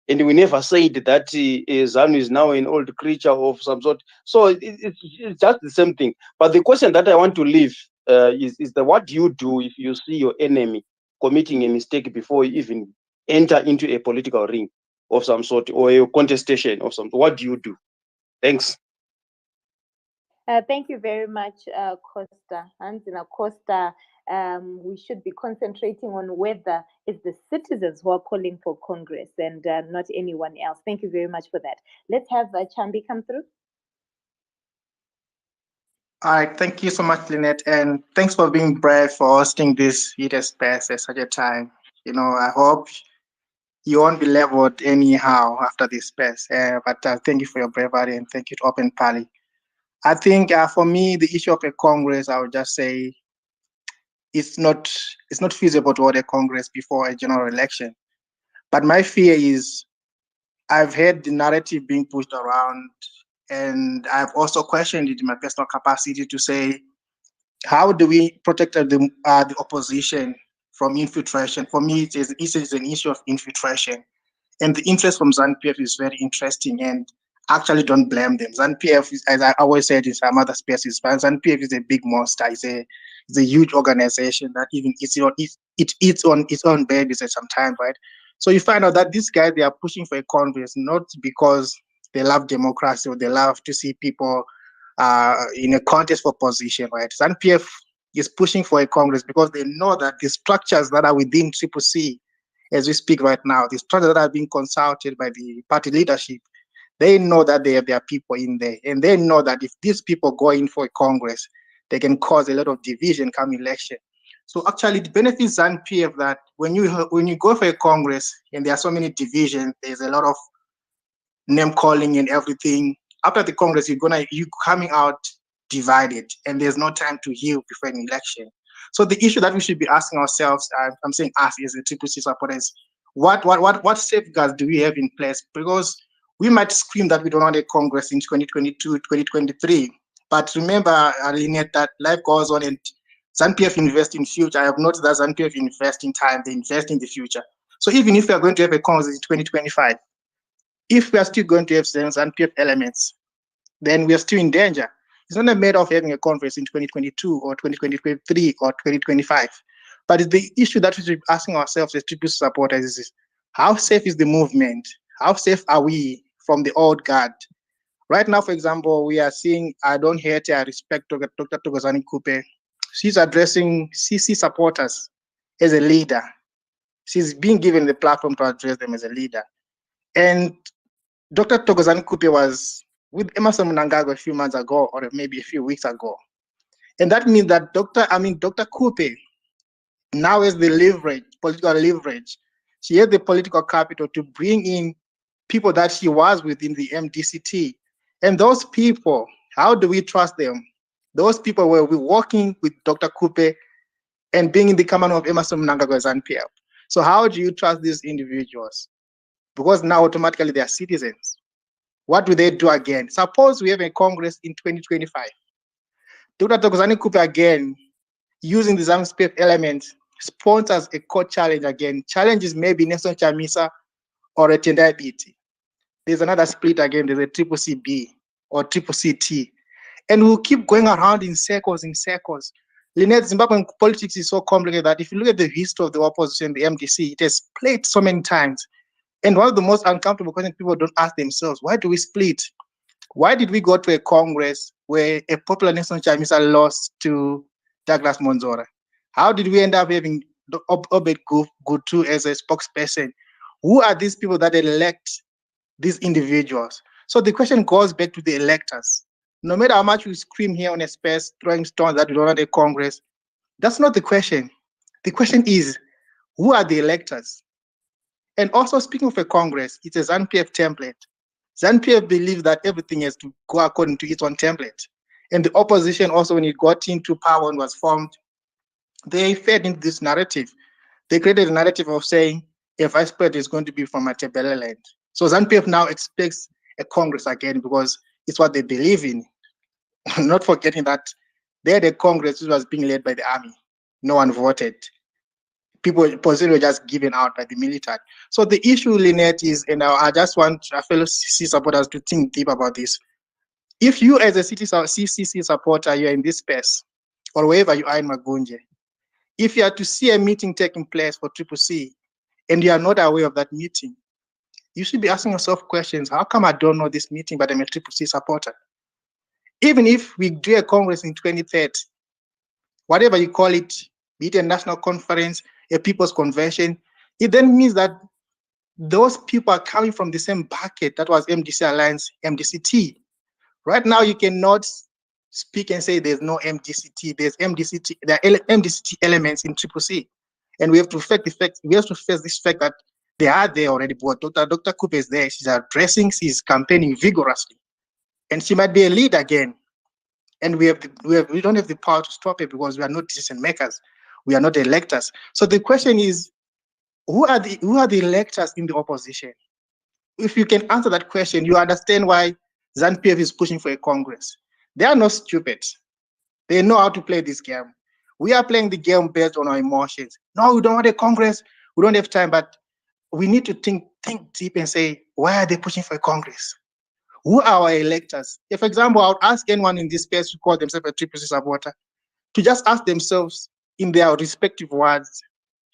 And we never said that ZANU is now an old creature of some sort. So it's just the same thing. But the question that I want to leave is that what do you do if you see your enemy committing a mistake before you even enter into a political ring of some sort or a contestation of some sort? What do you do? Thanks. Thank you very much, Costa. Anzina Costa, we should be concentrating on whether it's the citizens who are calling for Congress and not anyone else. Thank you very much for that. Let's have Chambi come through. All right, thank you so much, Lynette, and thanks for being brave for hosting this heated space at such a time. I hope you won't be leveled anyhow after this space, but thank you for your bravery and thank you to Open Pally. I think for me, the issue of a Congress, I would just say it's not feasible to hold a Congress before a general election. But my fear is I've heard the narrative being pushed around, and I've also questioned it in my personal capacity to say, how do we protect the opposition from infiltration? For me, it is an issue of infiltration. And the interest from ZANU-PF is very interesting, and actually don't blame them. ZANU-PF, as I always said in some other spaces, ZANU-PF is a big monster. It's a huge organization that even it eats on its own babies at some time, right? So you find out that these guys, they are pushing for a Congress, not because they love democracy or they love to see people in a contest for position, right? ZANU-PF is pushing for a Congress because they know that the structures that are within CCC, as we speak right now, the structures that are being consulted by the party leadership, they know that they have their people in there. And they know that if these people go in for a Congress, they can cause a lot of division come election. So actually, it benefits ZANU-PF that when you go for a Congress and there are so many divisions, there's a lot of name calling and everything. After the Congress, you're coming out divided, and there's no time to heal before an election. So the issue that we should be asking ourselves, I'm saying us as the CCC supporters, what safeguards do we have in place? Because we might scream that we don't want a Congress in 2022, 2023, but remember, Lynette, that life goes on and ZANU-PF invest in future. I have noticed that ZANU-PF invest in time, they invest in the future. So even if we are going to have a Congress in 2025, if we are still going to have ZANU-PF elements, then we are still in danger. It's not a matter of having a conference in 2022 or 2023 or 2025, but it's the issue that we should be asking ourselves as people supporters is how safe is the movement? How safe are we from the old guard? Right now, for example, we are seeing, I don't hate, I respect Dr. Thokozani Kupe. She's addressing CC supporters as a leader. She's being given the platform to address them as a leader. And Dr. Thokozani Kupe was with Emerson Mnangagwa a few months ago, or maybe a few weeks ago. And that means that Dr. Kupe now has the leverage, political leverage. She has the political capital to bring in people that she was within the MDCT. And those people, how do we trust them? Those people were working with Dr. Kupe and being in the command of Emerson Mnangagwa as NPL. So how do you trust these individuals? Because now automatically they are citizens. What do they do again? Suppose we have a Congress in 2025. Dr. Thokozani Kupe again, using the ZANU-PF elements, sponsors a court challenge again. Challenges maybe Nelson Chamisa or a Tendai BT. There's another split again, there's a CCCB or CCCT. And we'll keep going around in circles, in circles. Lynette, Zimbabwean politics is so complicated that if you look at the history of the opposition, the MDC, it has split so many times. And one of the most uncomfortable questions people don't ask themselves, why do we split? Why did we go to a Congress where a popular Nelson Chamisa lost to Douglas Monzora? How did we end up having Obed Gutu as a spokesperson? Who are these people that elect these individuals. So the question goes back to the electors. No matter how much we scream here on a space, throwing stones that we don't want a Congress, that's not the question. The question is, who are the electors? And also, speaking of a Congress, it's a ZANU-PF template. ZANU-PF believes that everything has to go according to its own template. And the opposition also, when it got into power and was formed, they fed into this narrative. They created a narrative of saying a vice president is going to be from Matebele land. So ZANU-PF now expects a Congress again because it's what they believe in. Not forgetting that they had a Congress which was being led by the army. No one voted. People positions were just given out by the military. So the issue, Lynette, is, and I just want our fellow CCC supporters to think deep about this. If you as a CCC supporter, you're in this space, or wherever you are in Magunje, if you are to see a meeting taking place for CCC, and you are not aware of that meeting, you should be asking yourself questions. How come I don't know this meeting, but I'm a CCC supporter? Even if we do a Congress in 2030, whatever you call it, be it a national conference, a people's convention, it then means that those people are coming from the same bucket that was MDC Alliance, MDCT. Right now, you cannot speak and say there's no MDCT. There's MDCT. There are MDCT elements in CCC, and we have to face the fact. We have to face this fact that they are there already. But Dr. Cooper is there. She's addressing. She's campaigning vigorously, and she might be a lead again. And we don't have the power to stop it because we are not decision makers. We are not electors. So the question is, who are the electors in the opposition? If you can answer that question, you understand why ZANU-PF is pushing for a Congress. They are not stupid. They know how to play this game. We are playing the game based on our emotions. No, we don't want a Congress. We don't have time, but we need to think deep and say, why are they pushing for a Congress? Who are our electors? If, for example, I would ask anyone in this space who call themselves a CCC supporter to just ask themselves in their respective words,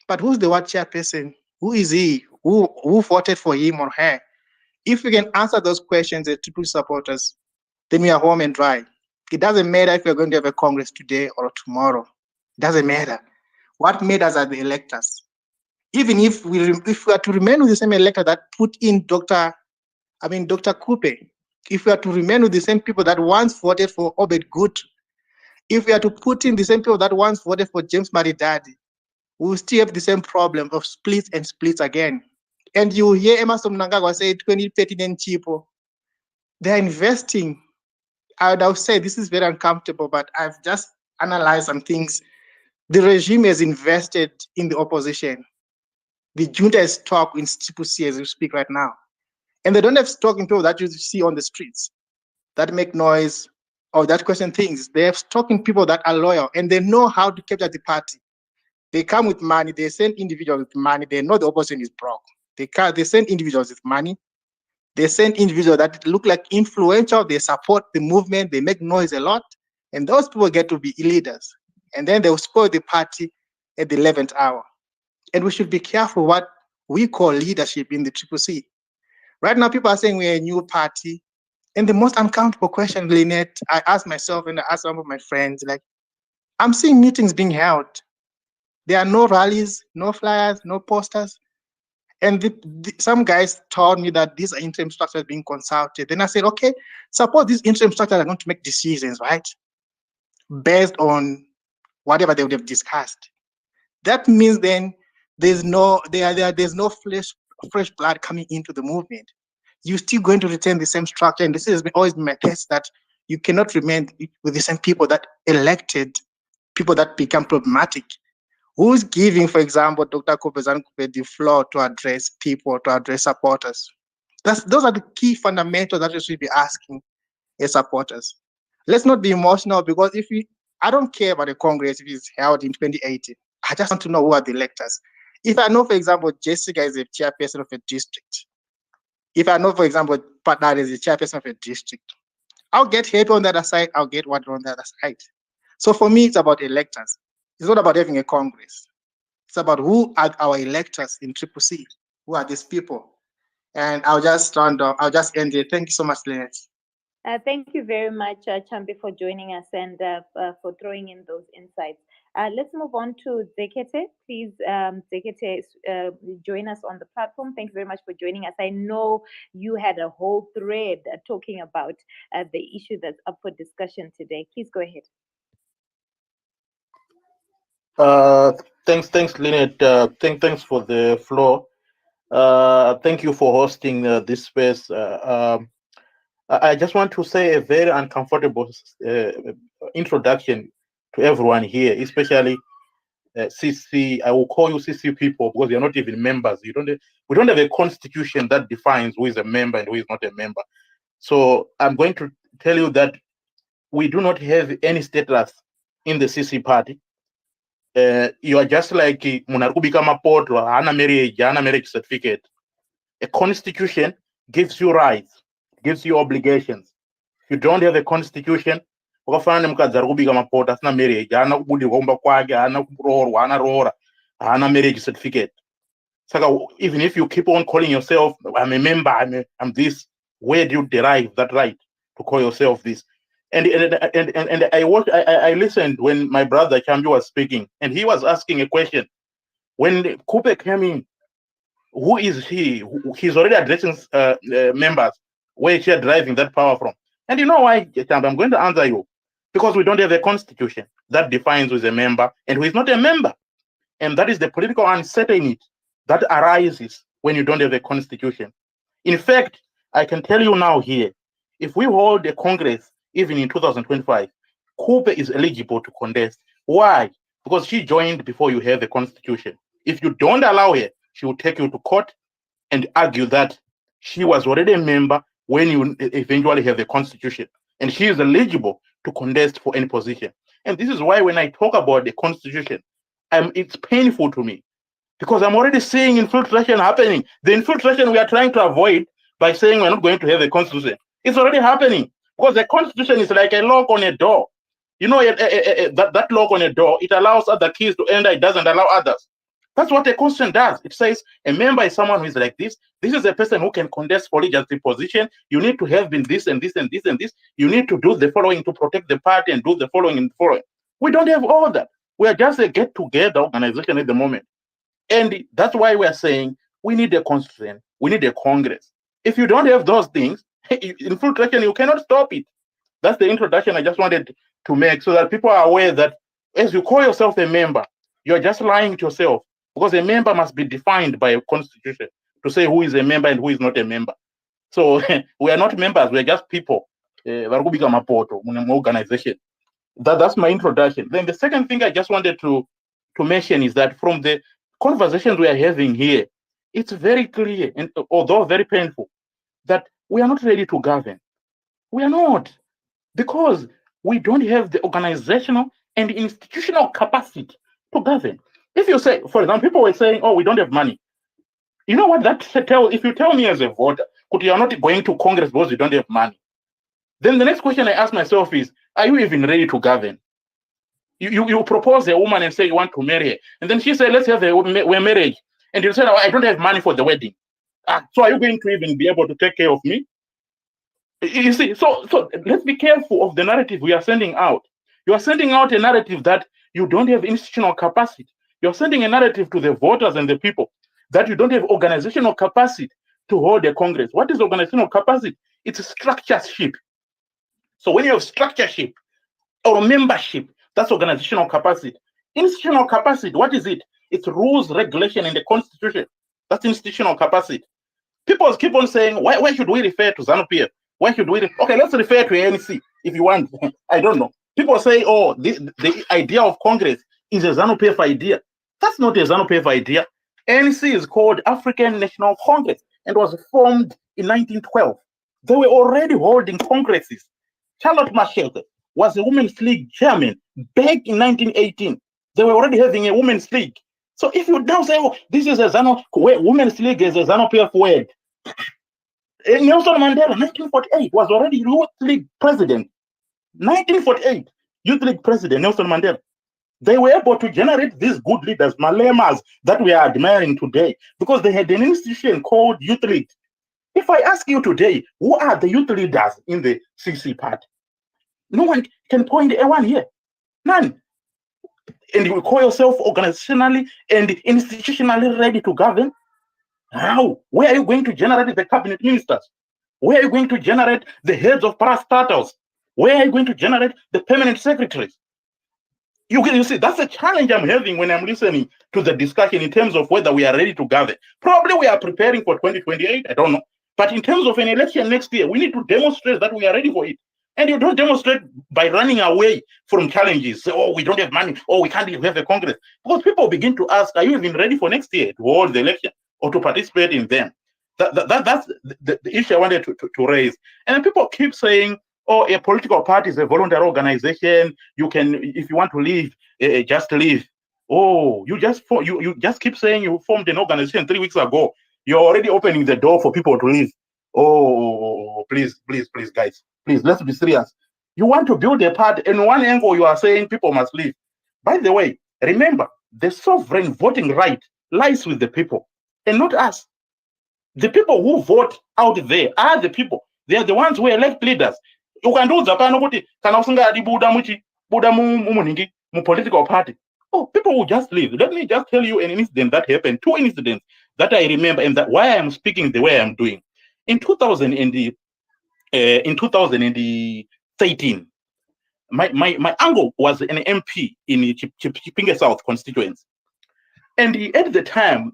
but who's the ward chairperson? Who is he? Who voted for him or her? If we can answer those questions as CCC supporters, then we are home and dry. It doesn't matter if we're going to have a Congress today or tomorrow. It doesn't matter. What matters are the electors. Even if we are to remain with the same elector that put in Dr. Kupe, if we are to remain with the same people that once voted for Obed Good, if we are to put in the same people that once voted for James Maridadi, we will still have the same problem of splits and splits again. And you hear Emerson Mnangagwa say 2013 and cheapo. They're investing. I would say this is very uncomfortable, but I've just analyzed some things. The regime has invested in the opposition. The junta is stock in CCC as we speak right now. And they don't have stock in people that you see on the streets that make noise or that question things. They have stock in people that are loyal and they know how to capture the party. They come with money, they send individuals with money, they know the opposition is broke. They send individuals with money, they send individuals that look like influential, they support the movement, they make noise a lot, and those people get to be leaders. And then they'll spoil the party at the 11th hour. And we should be careful what we call leadership in the CCC. Right now, people are saying we're a new party. And the most uncomfortable question, Lynette, I ask myself and I ask some of my friends, like, I'm seeing meetings being held. There are no rallies, no flyers, no posters. And some guys told me that these are interim structures being consulted. Then I said, okay, suppose these interim structures are going to make decisions, right? Based on whatever they would have discussed. That means then there's no fresh blood coming into the movement. You're still going to retain the same structure. And this has always been my case that you cannot remain with the same people that elected, people that become problematic. Who's giving, for example, Dr. Kopezan the floor to address people, to address supporters? Those are the key fundamentals that you should be asking as supporters. Let's not be emotional because I don't care about the Congress if it's held in 2018. I just want to know who are the electors. If I know, for example, Jessica is a chairperson of a district, if I know, for example, Patna is a chairperson of a district, I'll get happy on the other side, I'll get what on the other side. So for me, it's about electors. It's not about having a Congress. It's about who are our electors in CCC. Who are these people? And I'll just end here. Thank you so much, Lynette. Thank you very much, Chambi, for joining us and for throwing in those insights. Let's move on to Zekete. Please, Zekete, join us on the platform. Thank you very much for joining us. I know you had a whole thread talking about the issue that's up for discussion today. Please go ahead. Thanks, Lynette. Thanks for the floor. Thank you for hosting this space. I just want to say a very uncomfortable introduction to everyone here, especially CC. I will call you CC people because you're not even members. We don't have a constitution that defines who is a member and who is not a member. So I'm going to tell you that we do not have any status in the CC party. You are just like munarikubika mapoto, hana marriage certificate. A constitution gives you rights, gives you obligations. If you don't have a constitution, wakafana nemukadzi ari kubika mapoto asina marriage, hana kubudirwa kumba kwake, hana kuroorwa, hana roora, hana marriage certificate. So even if you keep on calling yourself, I'm a member, I'm this, where do you derive that right to call yourself this? And I listened when my brother Chambi was speaking, and he was asking a question. When Kupe came in, who is he? He's already addressing members. Where is he deriving that power from? And you know why, Chambi? I'm going to answer you. Because we don't have a constitution that defines who is a member and who is not a member. And that is the political uncertainty that arises when you don't have a constitution. In fact, I can tell you now here, if we hold a Congress, even in 2025, Kupe is eligible to contest. Why? Because she joined before you have a constitution. If you don't allow her, she will take you to court and argue that she was already a member when you eventually have a constitution. And she is eligible to contest for any position. And this is why when I talk about the constitution, it's painful to me because I'm already seeing infiltration happening. The infiltration we are trying to avoid by saying we're not going to have a constitution, it's already happening because the constitution is like a lock on a door. You know, that lock on a door, it allows other keys to enter, it doesn't allow others. That's what a constitution does. It says a member is someone who is like this. This is a person who can contest for legislative position. You need to have been this and this and this and this. You need to do the following to protect the party and do the following and the following. We don't have all that. We are just a get-together organization at the moment. And that's why we are saying we need a constitution, we need a Congress. If you don't have those things, infiltration, you cannot stop it. That's the introduction I just wanted to make so that people are aware that as you call yourself a member, you're just lying to yourself because a member must be defined by a constitution to say who is a member and who is not a member. So we are not members, we're just people. Organization. That's my introduction. Then the second thing I just wanted to mention is that from the conversations we are having here, it's very clear, and although very painful, that we are not ready to govern. We are not, because we don't have the organizational and institutional capacity to govern. If you say, for example, people were saying, oh, we don't have money. You know what that tells? If you tell me as a voter, you are not going to Congress because you don't have money, then the next question I ask myself is, are you even ready to govern? You propose a woman and say you want to marry her, and then she said, let's have a marriage, and you say, oh, I don't have money for the wedding. So are you going to even be able to take care of me? You see, so let's be careful of the narrative we are sending out. You are sending out a narrative that you don't have institutional capacity. You're sending a narrative to the voters and the people that you don't have organizational capacity to hold a Congress. What is organizational capacity? It's a structureship. So when you have structureship or membership, that's organizational capacity. Institutional capacity, what is it? It's rules, regulation, and the constitution. That's institutional capacity. People keep on saying, why should we refer to ZANU-PF? Why should we? Okay, let's refer to ANC if you want. I don't know. People say, oh, the idea of Congress is a ZANU-PF idea. That's not a ZANU-PF idea. ANC is called African National Congress and was formed in 1912. They were already holding congresses. Charlotte Machete was a Women's League chairman back in 1918. They were already having a Women's League. So if you now say, oh, this is a ZANU, Women's League is a ZANU-PF word. Nelson Mandela, 1948, was already Youth League president. 1948, Youth League president, Nelson Mandela. They were able to generate these good leaders, Malemas, that we are admiring today, because they had an institution called Youth League. If I ask you today, who are the youth leaders in the CC party? No one can point a one here. None. and you call yourself organizationally and institutionally ready to govern? How? Where are you going to generate the cabinet ministers? Where are you going to generate the heads of parastatals? Where are you going to generate the permanent secretaries? You see, that's a challenge I'm having when I'm listening to the discussion in terms of whether we are ready to gather. Probably we are preparing for 2028, I don't know. But in terms of an election next year, we need to demonstrate that we are ready for it. And you don't demonstrate by running away from challenges. Say, oh, we don't have money. Oh, we can't even have a Congress. Because people begin to ask, are you even ready for next year to hold the election or to participate in them? That's the issue I wanted to raise. And then people keep saying, oh, a political party is a voluntary organization. You can, if you want to leave, just leave. Oh, you just keep saying you formed an organization 3 weeks ago. You're already opening the door for people to leave. Oh, please, guys, please, let's be serious. You want to build a party, and one angle you are saying people must leave. By the way, remember, the sovereign voting right lies with the people and not us. The people who vote out there are the people. They are the ones who elect leaders. Ukandiudza pano kuti kana usingadi buda mu political party. Oh, people will just leave. Let me just tell you an incident that happened. 2 incidents that I remember, and that why I am speaking the way I'm doing. In 2013, my uncle was an MP in Chipinge South constituency. And at the time,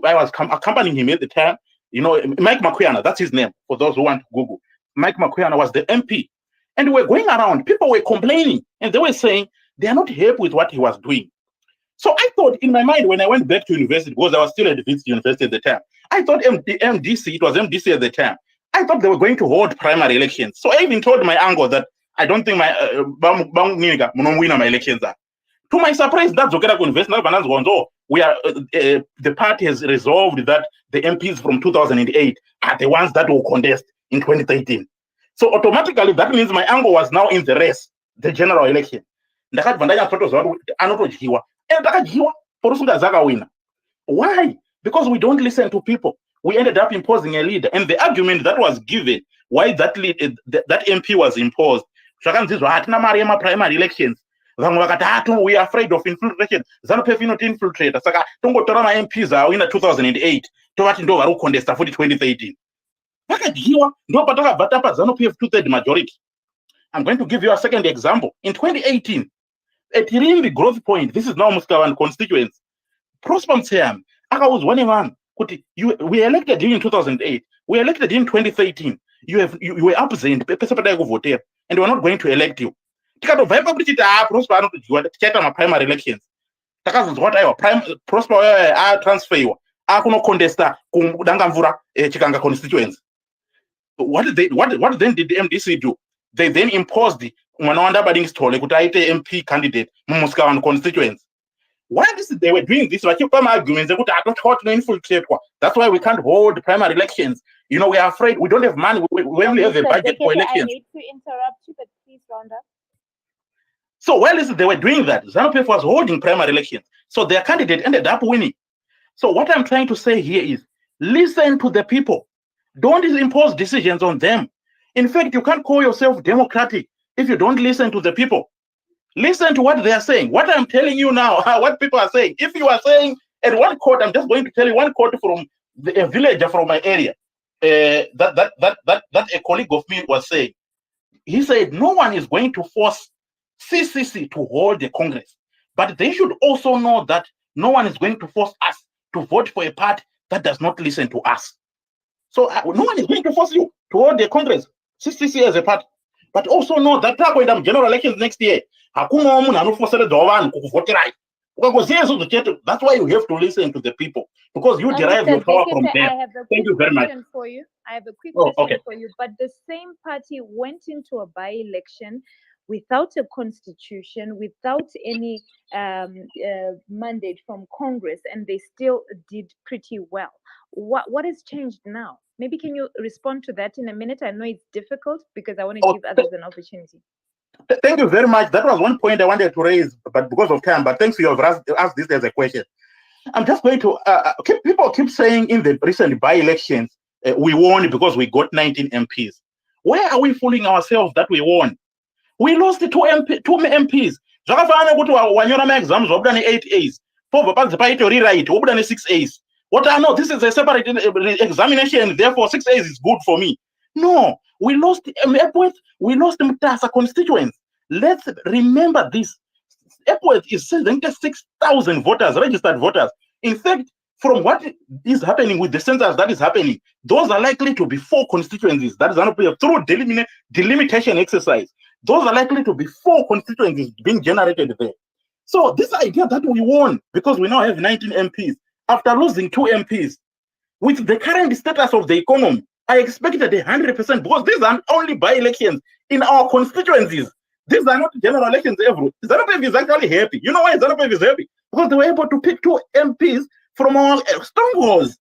I was accompanying him at the time. You know, Mike Makuyana, that's his name, for those who want to Google. Mike Makuyana was the MP. And we were going around, people were complaining, and they were saying they are not happy with what he was doing. So I thought in my mind, when I went back to university, because I was still at the university at the time, I thought MDC, it was MDC at the time, I thought they were going to hold primary elections. So I even told my uncle that I don't think my elections are. To my surprise, that's okay. We are the party has resolved that the MPs from 2008 are the ones that will contest in 2013. So automatically, that means my uncle was now in the race, the general election. Why? Because we don't listen to people. We ended up imposing a leader, and the argument that was given why that MP was imposed, primary elections. We are afraid of infiltration. ZANU-PF not infiltrate. Saka tongotora ma MPs are in 2008. Tovati ndo vari kucontesta for 2013. Vakadyiwa ndo patakabva pa ZANU-PF 2/3 majority. I'm going to give you a second example. In 2018, at Irimbi Growth Point, this is now Muscavan constituency, Prosper Mtseyam akauzwa nevanhu kuti we elected you in 2008, we elected in 2013. You were absent pese padai kuvhotera, and we're not going to elect you. Tikatobva ipapo tichiti Prosper anotodyiwa tichaita ma-primary elections. Takazonzwa kuti aiwa Prosper atransferiwa akunocontesta kudangamvura Chikanga constituency. What then did the MDC do? They then imposed mwana wandabading stole kuti aite MP candidate muMuscavan constituency. Why they were doing this? Arguments that infiltrate. That's why we can't hold primary elections. You know, we are afraid. We don't have money. We only have a budget for elections. I need to interrupt you, but please round up. So while they were doing that, ZANU-PF was holding primary elections. So their candidate ended up winning. So what I'm trying to say here is, listen to the people. Don't impose decisions on them. In fact, you can't call yourself democratic if you don't listen to the people. Listen to what they are saying. What I'm telling you now, what people are saying. If you are saying at one quote, I'm just going to tell you one quote from a villager from my area that a colleague of me was saying. He said, no one is going to force CCC to hold the Congress, but they should also know that no one is going to force us to vote for a party that does not listen to us. So no one is going to force you to hold the Congress, CCC as a party, but also know that general elections next year. That's why you have to listen to the people, because you derive your power from them. Thank you very much. For you. I have a quick question okay. for you. But the same party went into a by-election without a constitution, without any mandate from Congress, and they still did pretty well. What has changed now? Maybe can you respond to that in a minute? I know it's difficult because I want to give others an opportunity. Thank you very much. That was one point I wanted to raise, but because of time, but thanks for you have asked this as a question. I'm just going to, people keep saying in the recent by-elections, we won because we got 19 MPs. Where are we fooling ourselves that we won? We lost 2 MPs. zvakafanana nekuti wanyora maexams wabuda ne8 A's pobva panze paito rewrite wobuda ne6 A's. What I know, this is a separate examination, therefore 6 A's is good for me. No, we lost Epworth, we lost Mutasa constituents. Let's remember this. Epworth is 76,000 voters, registered voters. In fact, from what is happening with the census that is happening, those are likely to be 4 constituencies. That is through delimitation exercise. Those are likely to be 4 constituencies being generated there. So this idea that we won because we now have 19 MPs after losing 2 MPs, with the current status of the economy, I expected 100% because these are only by-elections in our constituencies. These are not general elections ever. ZANU-PF is actually happy. You know why ZANU-PF is happy? Because they were able to pick 2 MPs from our strongholds.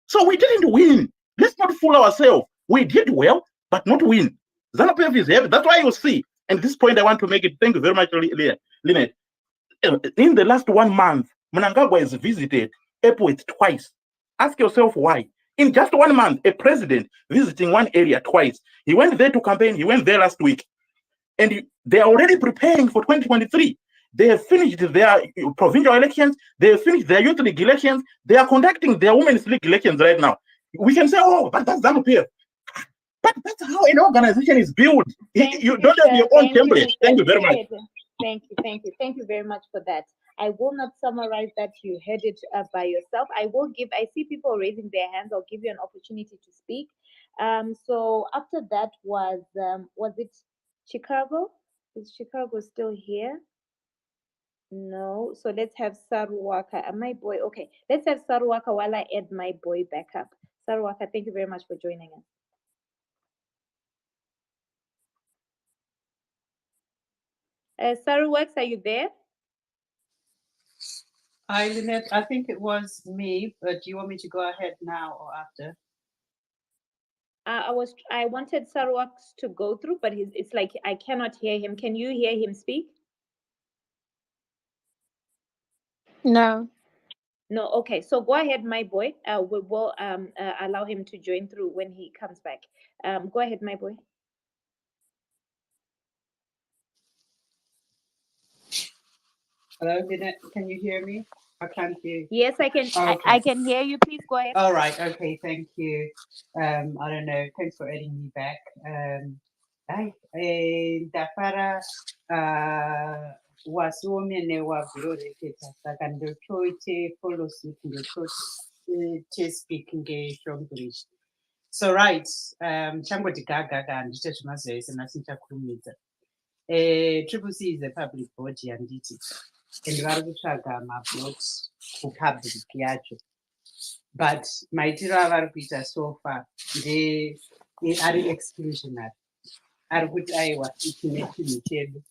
So we didn't win. Let's not fool ourselves. We did well, but not win. ZANU-PF is happy. That's why you see. And this point I want to make it. Thank you very much, Lynette. In the last 1 month, Mnangagwa has visited Epworth twice. Ask yourself why. In just 1 month, a president visiting one area twice. He went there to campaign. He went there last week. And they are already preparing for 2023. They have finished their provincial elections. They have finished their youth league elections. They are conducting their women's league elections right now. We can say, oh, but that's ZANU-PF. But that's how an organization is built. You don't have your own template. Thank you very much. Thank you very much for that. I will not summarize that. You heard it by yourself. I see people raising their hands. I'll give you an opportunity to speak. So after that was it Chicago? Is Chicago still here? No. So let's have Saruwaka. My boy. Okay. Let's have Saruwaka while I add my boy back up. Saruwaka, thank you very much for joining us. Saruwaka, are you there? Hi, Lynette. I think it was me, but do you want me to go ahead now or after? I wanted Saruwaka to go through, but it's like I cannot hear him. Can you hear him speak? No. No. Okay. So go ahead, my boy. We will allow him to join through when he comes back. Go ahead, my boy. Hello, Lynette. Can you hear me? I can't hear you. Yes, I can. Okay. I can hear you. Please go ahead. All right. Okay. Thank you. I don't know. Thanks for adding me back. Hi. Dafara wasiomene wabhuroreketa saka ndochoite fellowship ndochoite speak ngeShongrish. So right, changoti gaga handite zvemazuva ese nasi ndichakurumidza. Triple C is a public body handiti, and vari kutsvaga mavhoti kupublic yacho, but maitiro avari kuita so far ari exclusionary. Ari kuti aiwa tine chinhu chedu.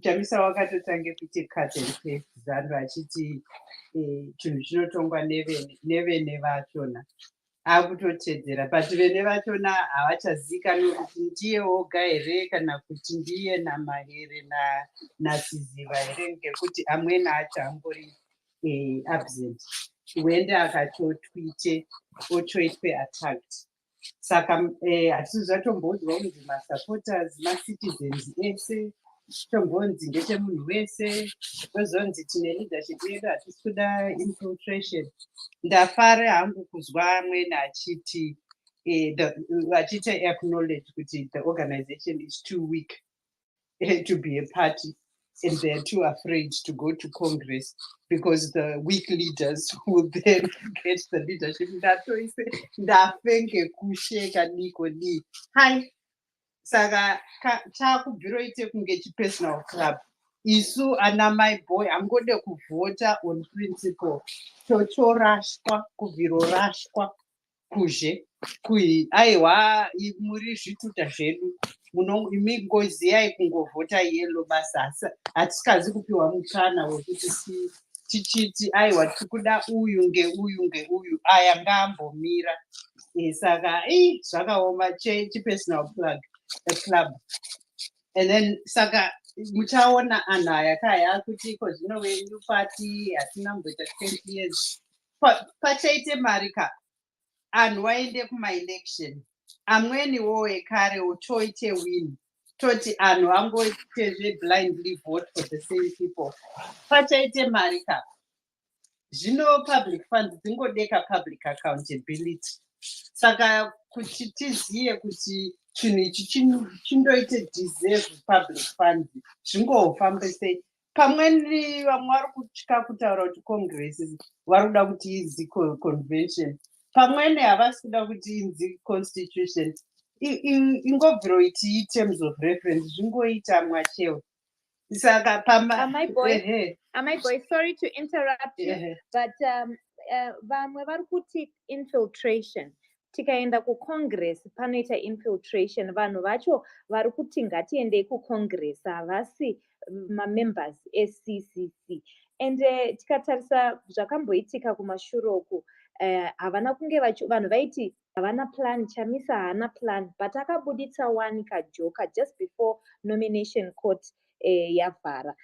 Chamisa wakatotange kuti cut and paste ZANU achiti chinhu chinotongwa nevene vachona. Akutotedzera, but vene vachona havachazikanwi kuti ndiye oga here kana kuti ndiye nama here nasiziva here, ngekuti amweni acho angori absent. Huenda akatotwite ochoitwe attacked. Saka hatisi zvatombodzwa kunzi masupporters macitizens ese tombonzi ndechemunhu wese, kwezonzi tine leadership yedu hatisi kuda infiltration. Ndafare hangu kuzwa amweni achiti acknowledge kuti the organization is too weak to be a party, and they're too afraid to go to Congress because the weak leaders will then get the leadership. Ndafenge kusheka niko ni. Hi. Saka chakubhiroite kunge chipersonal club. Isu ana my boy angode kuvhota on principle. Chochorashwa kubhirorashwa kuzhe kui aiwa muri zvituta zvedu imi ngoziyai kungovhota yellow basa, hatisikazi kupiwa mukana wekuti tichiti aiwa tikuda uyu ngeuyu aya ngaambomira. Saka zvakaoma chipersonal club. And then saka muchaona anhu aya kaya kuti ko zvino wenyu party hatina kumboita 20 years pachaite mari ka anhu waende kuma-election, amweni wowe kare uchoite win toti anhu angoitezve blindly vote for the same people pachaite mari kapa. Zvino public funds dzingodeka public accountability. Saka kuti tiziye kuti chinhu ichi chindoite deserve public funds zvingofambe sei. Pamweni vamwe vari kutya kutaura kuti congress vari kuda kuti izi convention. Pamweni havasi kuda kuti inzi constitution. Ingobviro iti terms of reference zvingoita mwachewe. Saka my boy, sorry to interrupt you, but vamwe vari kuti infiltration. Tikaenda kucongress panoita infiltration. Vanhu vacho vari kuti ngatiendei kucongress havasi mamembers eCCC. And tikatarisa zvakamboitika kumashure uku, havana kunge vanhu vaiti havana plan, Chamisa haana plan, but akabuditsa one kajoka just before nomination court yavhara.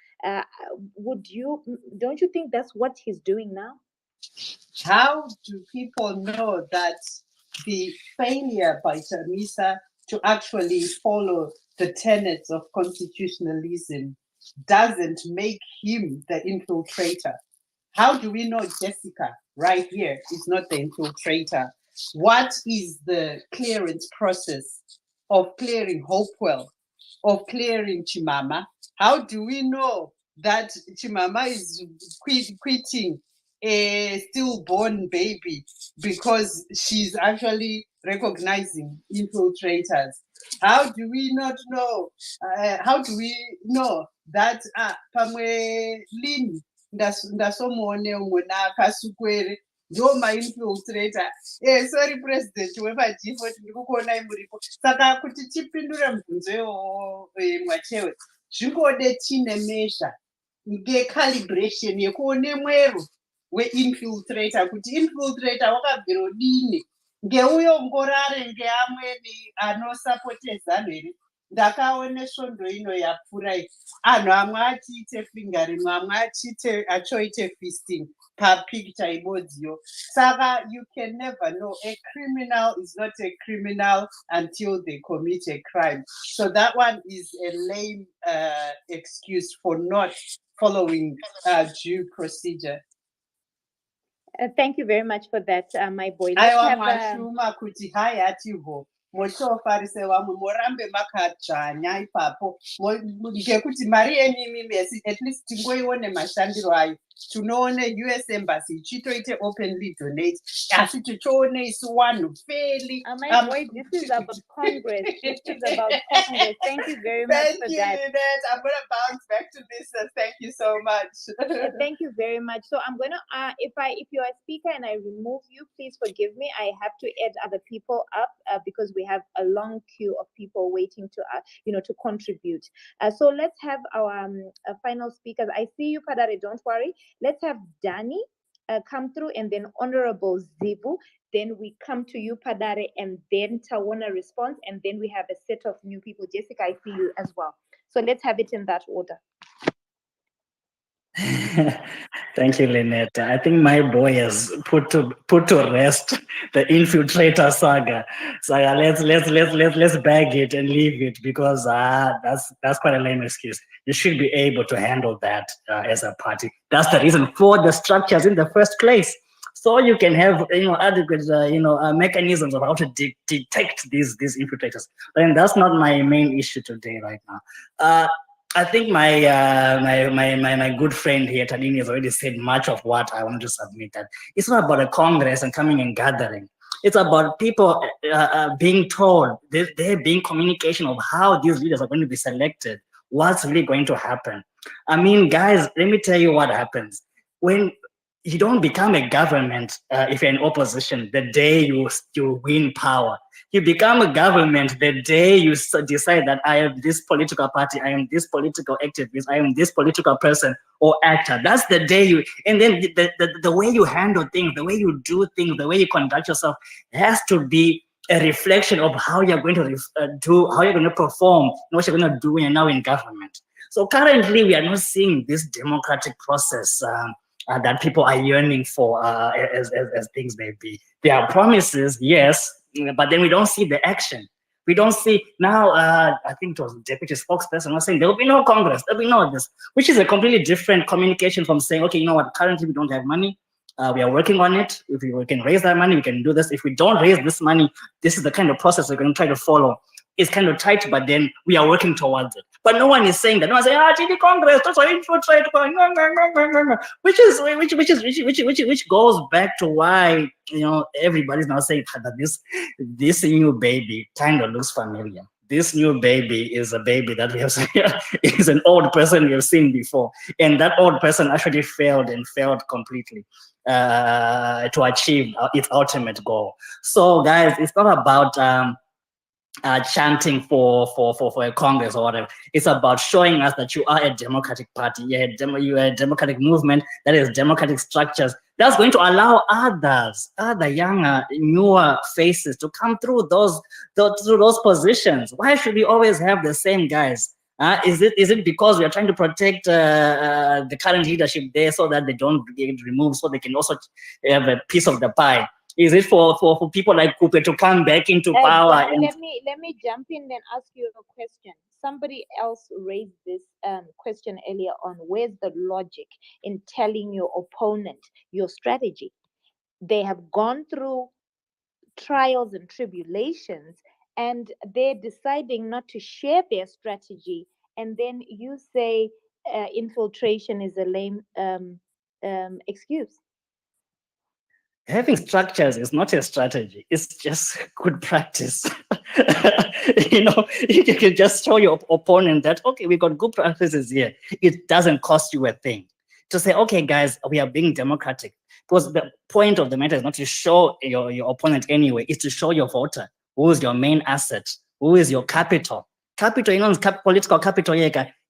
Don't you think that's what he's doing now? How do people know that the failure by Chamisa to actually follow the tenets of constitutionalism doesn't make him the infiltrator? How do we know Jessica right here is not the infiltrator? What is the clearance process of clearing Hopewell, of clearing Chimama? How do we know that Chimama is quitting a stillborn baby because she's actually recognizing infiltrators? How do we not know? How do we know that pamwe lini ndasomone umwe akasukwere ndo mainfiltrator? Sorry president wepadefault ndikukuonai muripo. Saka kuti tipindure mubvunzo iwowo mwachewe, zvingode tine measure ngecalibration yekuone mwero weinfiltrator, kuti infiltrator wakabviro dini, ngeuyo ngorare ngeamweni anosapote zano here. Ndakaone svondo ino yapfura iyi, anhu amwe achiite fingering, amwe achoite fisting papicture ibodziyo. Saka you can never know. A criminal is not a criminal until they commit a crime. So that one is a lame excuse for not following due procedure. Thank you very much for that, my boy. Aiwa mwashuma kuti hai atiho mochofarise vamwe morambe makadzvanya ipapo ngekuti mari yenyu mesi at least tingoione mashandiro ayo. Tunoone US Embassy ichitoite openly donate, asi tichoone isu wanhu fairly. My boy, this is about Congress. This is about Congress. Thank you very much for that. Thank you, Lynette. I'm going to bounce back to this. Thank you so much. Thank you very much. So I'm going to, if you're a speaker and I remove you, please forgive me. I have to add other people up because we have a long queue of people waiting to, to contribute. So let's have our final speakers. I see you, Padare, don't worry. Let's have Danny come through, and then Honorable Zibu. Then we come to you, Padare, and then Tawona response, and then we have a set of new people. Jessica, I see you as well. So let's have it in that order. Thank you, Lynette. I think my boy has put to rest the infiltrator saga. So let's bag it and leave it, because that's quite a lame excuse. You should be able to handle that as a party. That's the reason for the structures in the first place. So you can have adequate mechanisms of how to detect these infiltrators. And that's not my main issue today right now. I think my good friend here, Tadini, has already said much of what I want to submit. That it's not about a Congress and coming and gathering. It's about people being told, there being communication of how these leaders are going to be selected, what's really going to happen. I mean, guys, let me tell you what happens. When you don't become a government if you're in opposition the day you win power. You become a government the day you decide that I am this political party, I am this political activist, I am this political person or actor. That's the day you, and then the way you handle things, the way you do things, the way you conduct yourself has to be a reflection of how you're going to do, how you're going to perform, what you're going to do when you're now in government. So currently we are not seeing this democratic process that people are yearning for as things may be. There are promises, yes, but then we don't see the action. We don't see now, I think it was the deputy spokesperson was saying there will be no Congress, there will be no this, which is a completely different communication from saying, okay, you know what, currently we don't have money. We are working on it. If we can raise that money, we can do this. If we don't raise this money, this is the kind of process we're going to try to follow. It's kind of tight, but then we are working towards it. But no one is saying that. No one is saying, TD Congress, that's why infiltrate, which goes back to why, you know, everybody's now saying that this new baby kind of looks familiar. This new baby is a baby that we have seen, is an old person we have seen before. And that old person actually failed completely to achieve its ultimate goal. So guys, it's not about chanting for a Congress or whatever. It's about showing us that you are a democratic party, you are a democratic movement that is democratic structures. That's going to allow other younger, newer faces to come through those positions. Why should we always have the same guys? Is it because we are trying to protect the current leadership there so that they don't get removed, so they can also have a piece of the pie? Is it for people like Coupe to come back into power? Dan, let me jump in and ask you a question. Somebody else raised this question earlier on. Where's the logic in telling your opponent your strategy? They have gone through trials and tribulations, and they're deciding not to share their strategy. And then you say infiltration is a lame excuse. Having structures is not a strategy, it's just good practice. You know, you can just show your opponent that, okay, we got good practices here. It doesn't cost you a thing to say, okay, guys, we are being democratic. Because the point of the matter is not to show your opponent anyway, it's to show your voter who is your main asset, who is your capital. Capital, you know, political capital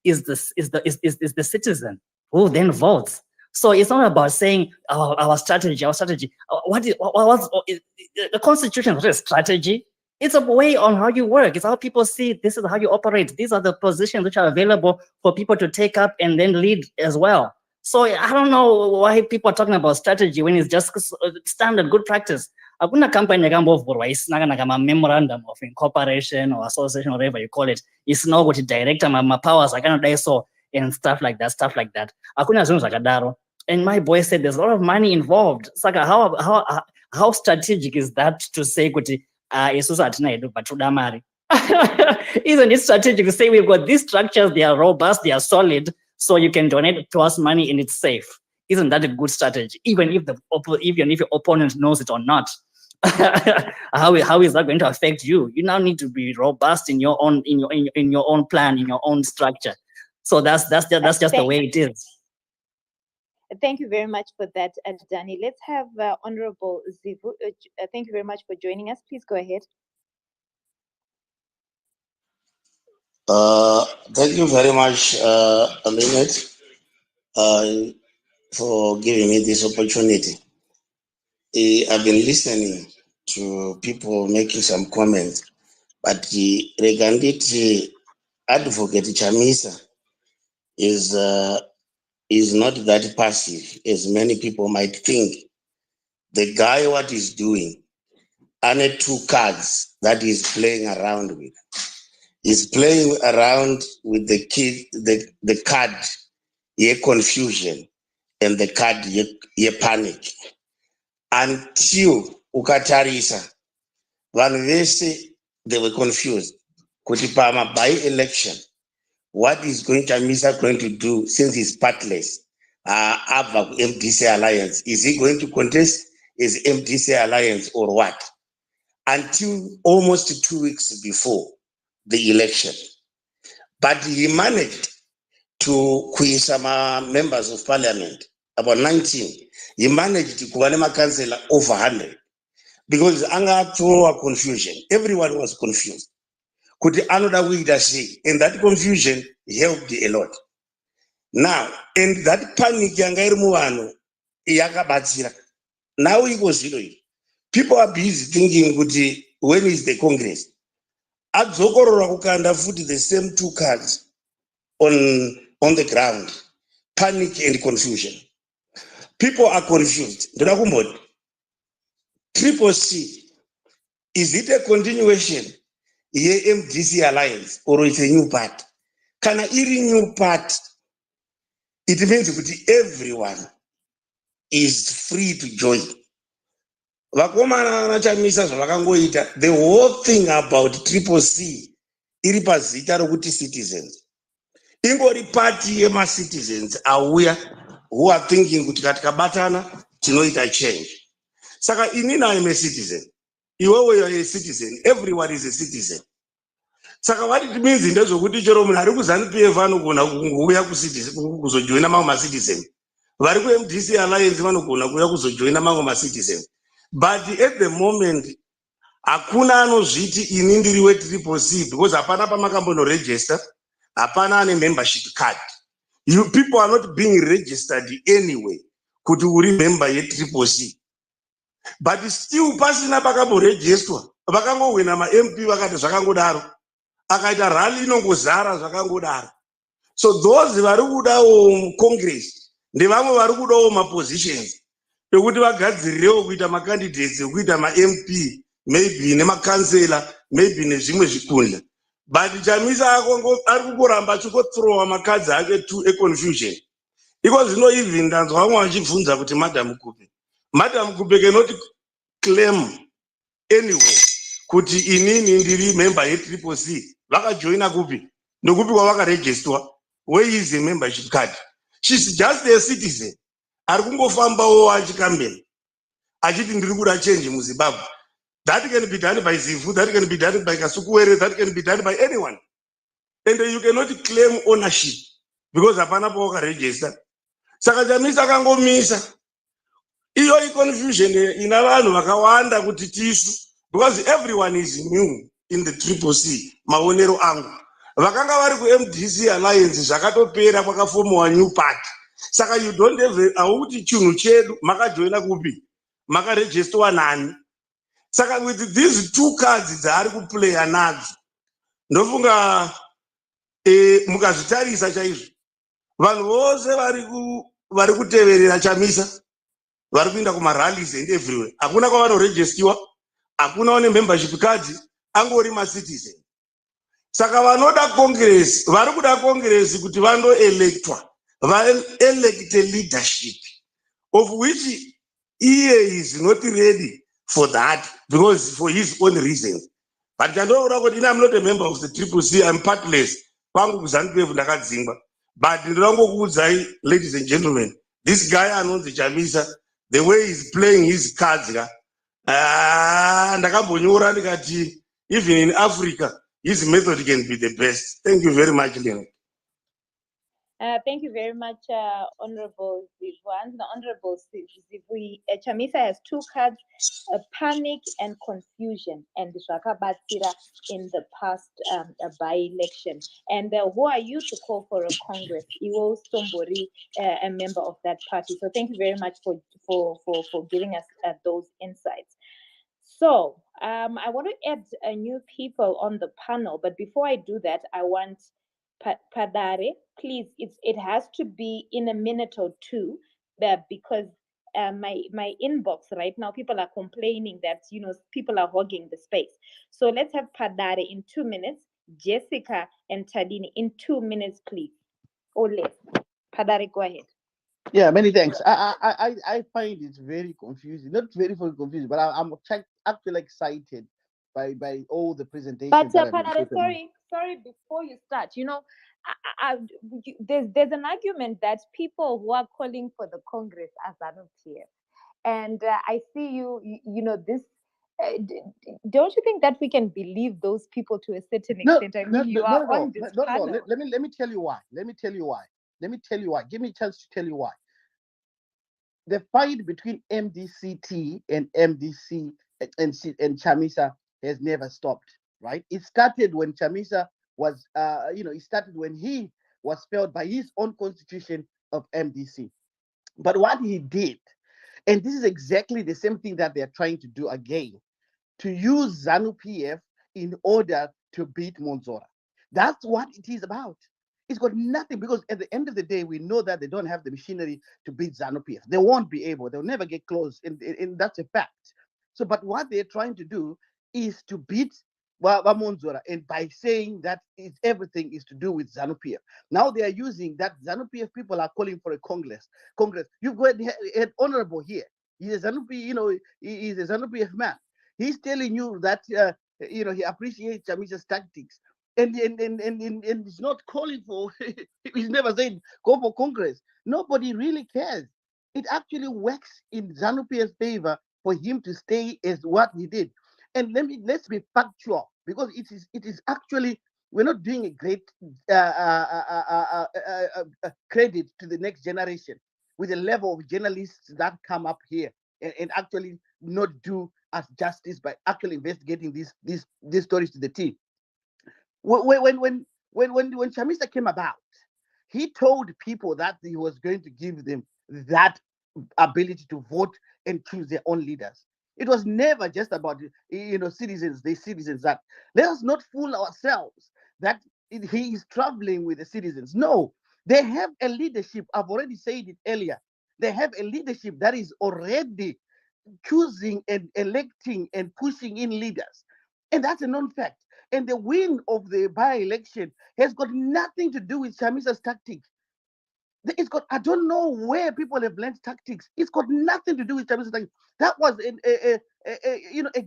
is the citizen who then votes. So it's not about saying our strategy. The Constitution is not a strategy. It's a way on how you work. It's how people see this is how you operate. These are the positions which are available for people to take up and then lead as well. So I don't know why people are talking about strategy when it's just standard good practice. Akuna company a memorandum of incorporation or association, whatever you call it. It's not what director my powers. I cannot die so and stuff like that. Akuna zungu zakadaro. And my boy said there's a lot of money involved. It's like how strategic is that to say isn't it strategic to say we've got these structures, they are robust, they are solid, so you can donate to us money and it's safe? Isn't that a good strategy? Even if your opponent knows it or not. How is that going to affect you? You now need to be robust in your own plan, in your own structure. So that's just the way it is. Thank you very much for that, Danny. Let's have Honorable Zivu. Thank you very much for joining us. Please go ahead. Thank you very much, Lynette, for giving me this opportunity. I've been listening to people making some comments, but Regandit Advocate Chamisa is not that passive as many people might think. The guy, what he's doing, and the two cards that he's playing around with. He's playing around with the card, confusion, and the card, panic. Until ukatarisa, they were confused. Kutipama by election. What is Chamisa going to do since he's partless? MDC Alliance. Is he going to contest his MDC Alliance or what? Until almost 2 weeks before the election. But he managed to quiz some members of parliament, about 19. He managed to Kuanema councillor over 100. Because anga through confusion, everyone was confused. Could another way to say, and that confusion helped a lot. Now, and that panic now it was people are busy thinking, when is the Congress? The same two cards on the ground, panic and confusion. People are confused. Triple C, is it a continuation ye-MDC alliance or it's a new party. Kana iri new party, it means that everyone is free to join. Vakomana Chamisa zvavakangoita, the whole thing about CCC iri pazita rokuti citizens. Ingori party yema-citizens auya who are thinking kuti katikabatana tinoita change. Saka inini I am a citizen. Iwewe you are a citizen. Everyone is a citizen. Saka what it means ndezvokuti chero munhu ari kuZANU-PF anogona kuuya kuzojoina mamwe ma-citizen. Vari ku-MDC alliance vanogona kuuya kuzojoina mamwe ma-citizen. But at the moment hakuna anozviti ini ndiri we-CCC because hapana pamakambonoregister, hapana ane membership card. You people are not being registered anyway kuti uri member ye-CCC. But still pasina pakamboregistwa, vakangowina ma-MP vakati zvakangodaro, akaita rally inongozara zvakangodaro. So those vari kudawo Congress ndevamwe vari kudawo ma-positions ekuti vagadzirirewo kuita ma-candidates ekuita ma-MP, maybe nema-councillor, maybe nezvimwe zvikundla. But Chamisa ari kungoramba achikothrowa makadzi ake to a confusion. Iko zvino even ndanzwa vamwe vachibvunza kuti Madam Kupe cannot claim anyway kuti inini ndiri member ye-CCC. Vakajoina kupi? Ndokupi kwavakaregistwa? Where is a membership card? She's just a citizen. Ari kungofambawo achikambeni achiti ndiri kuda change muZimbabwe. That can be done by Zivu, that can be done by Kasukuwere, that can be done by anyone. And you cannot claim ownership because hapana pawakaregister. Saka Chamisa akangomisa. Iyo confusion ina vanhu vakawanda kuti tisu because everyone is new in the CCC. Maonero angu. Vakanga vari ku-MDC alliance zvakatopera kwakafomowa new party. Saka you don't have auti chinhu chedu makajoina kupi? Makaregisterwa nani? Saka with these two cards dzari kuplaya nadzo, ndofunga mukazvitarisa chaizvo, vanhu vose vari kuteverera Chamisa, vari kuenda kuma-rallies and everywhere. Hakuna kwavanoregistiwa, hakuna one membership cards, angori ma-citizen. Saka vanoda Congress, vari kuda Congress kuti vandoelectwa, va-electe leadership, of which he is not ready for that because for his own reasons. But I'm not a member of the CCC, I'm partless. But ladies and gentlemen, this guy announced the Chamisa, the way he's playing his cards, even in Africa, his method can be the best. Thank you very much, Leonard. Thank you very much, Honorable Zivwan. The Honorable Zivui, Chamisa has two cards, panic and confusion, and Shakabatsira in the past by-election. And who are you to call for a Congress? Iwo Stombori, a member of that party. So thank you very much for giving us those insights. So I want to add new people on the panel, but before I do that, I want Padare, please, it has to be in a minute or two, because my inbox right now, people are complaining that, people are hogging the space. So let's have Padare in 2 minutes, Jessica and Tadini in 2 minutes, please. Or less. Padare, go ahead. Yeah, many thanks. I find it very confusing. Not very confusing, but I'm actually excited by all the presentations. But Padare, sorry, before you start, there's an argument that people who are calling for the Congress are ZANU-PF, and I see this. Don't you think that we can believe those people to a certain extent? Let me tell you why. Let me tell you why. Give me a chance to tell you why. The fight between MDCT and MDC and Chamisa has never stopped, right? It started when Chamisa was, it started when he was failed by his own constitution of MDC. But what he did, and this is exactly the same thing that they're trying to do again, to use ZANU-PF in order to beat Monzora. That's what it is about. It's got nothing, because at the end of the day, we know that they don't have the machinery to beat ZANU-PF. They won't be able. They'll never get close, and that's a fact. So, but what they're trying to do is to beat Bamonzora, and by saying that everything is to do with ZANU-PF. Now they are using that ZANU-PF people are calling for a Congress. You've got an honorable here. He's a ZANU-PF, he's a ZANU-PF man. He's telling you that he appreciates Chamisa's tactics. And he's not calling for he's never said go for Congress. Nobody really cares. It actually works in ZANU-PF's favor for him to stay as what he did. And let's be factual, because it is actually, we're not doing a great credit to the next generation with the level of journalists that come up here and actually not do us justice by actually investigating these stories to the T. When Chamisa came about, he told people that he was going to give them that ability to vote and choose their own leaders. It was never just about citizens. The citizens that, let us not fool ourselves that he is traveling with the citizens. No, they have a leadership. I've already said it earlier. They have a leadership that is already choosing and electing and pushing in leaders, and that's a known fact. And the win of the by-election has got nothing to do with Chamisa's tactics. It's got, I don't know where people have learned tactics. It's got nothing to do with Chamisa's tactics. That was a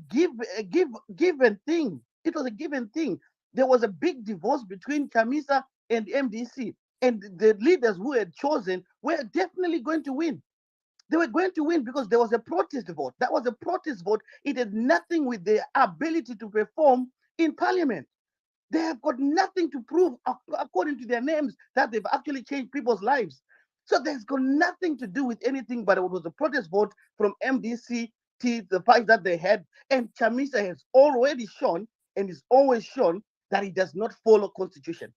given thing. It was a given thing. There was a big divorce between Chamisa and MDC, and the leaders who had chosen were definitely going to win. They were going to win because there was a protest vote. That was a protest vote. It had nothing with their ability to perform in parliament. They have got nothing to prove, according to their names, that they've actually changed people's lives. So there's got nothing to do with anything, but it was a protest vote from MDC, the fight that they had. And Chamisa has already shown, and is always shown, that he does not follow constitution.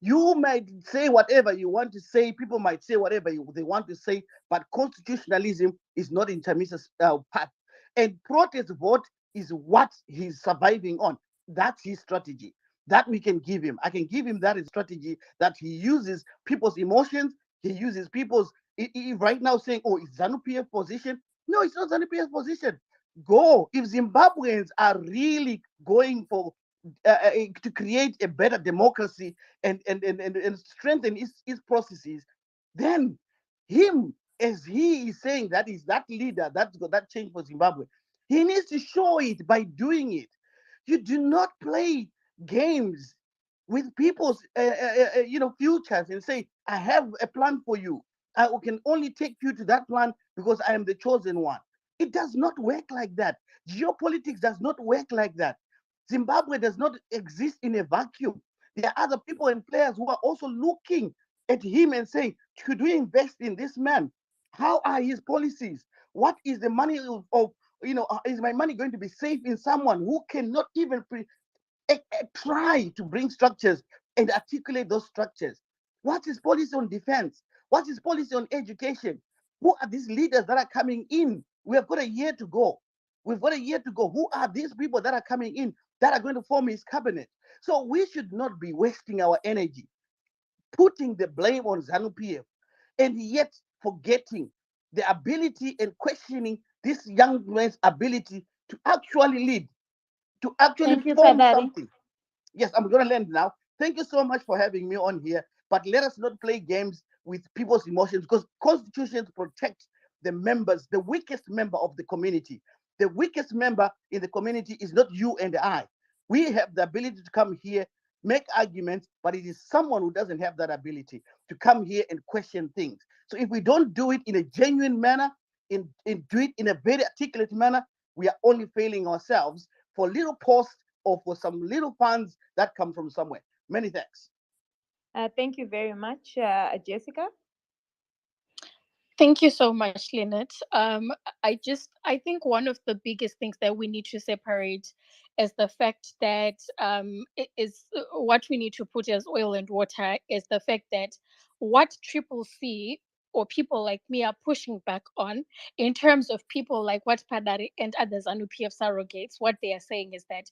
You might say whatever you want to say. People might say whatever they want to say, but constitutionalism is not in Chamisa's path. And protest vote is what he's surviving on. That's his strategy. That we can give him. I can give him that strategy, that he uses people's emotions. He uses people's, right now saying, oh, it's ZANU-PF position. No, it's not ZANU-PF position. Go. If Zimbabweans are really going for to create a better democracy and strengthen its processes, then him, as he is saying that is that leader that's got that change for Zimbabwe, he needs to show it by doing it. You do not play games with people's futures and say, I have a plan for you. I can only take you to that plan because I am the chosen one. It does not work like that. Geopolitics does not work like that. Zimbabwe does not exist in a vacuum. There are other people and players who are also looking at him and saying, should we invest in this man? How are his policies? What is the money of is my money going to be safe in someone who cannot even try to bring structures and articulate those structures? What is policy on defense? What is policy on education? Who are these leaders that are coming in? We have got a year to go. We've got a year to go. Who are these people that are coming in that are going to form his cabinet? So we should not be wasting our energy putting the blame on ZANU-PF and yet forgetting the ability and questioning this young man's ability to actually lead, to actually Thank you, form Kadari. something. Yes, I'm going to land now. Thank you so much for having me on here. But let us not play games with people's emotions, because constitutions protect the members, the weakest member of the community. The weakest member in the community is not you and I. We have the ability to come here, make arguments, but it is someone who doesn't have that ability to come here and question things. So if we don't do it in a genuine manner, do it in a very articulate manner, we are only failing ourselves for little posts or for some little funds that come from somewhere. Many thanks. Thank you very much, Jessica. Thank you so much, Lynette. I think one of the biggest things that we need to separate is the fact that it is what we need to put as oil and water is the fact that what Triple C or people like me are pushing back on, in terms of people like what Padari and others ZANU-PF surrogates, what they are saying is that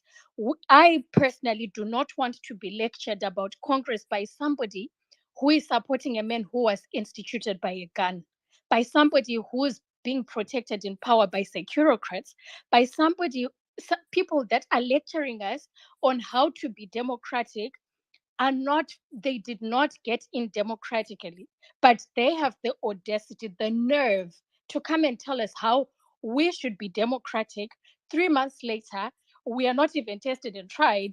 I personally do not want to be lectured about Congress by somebody who is supporting a man who was instituted by a gun, by somebody who is being protected in power by securocrats, by somebody people that are lecturing us on how to be democratic they did not get in democratically, but they have the audacity, the nerve to come and tell us how we should be democratic. 3 months later, we are not even tested and tried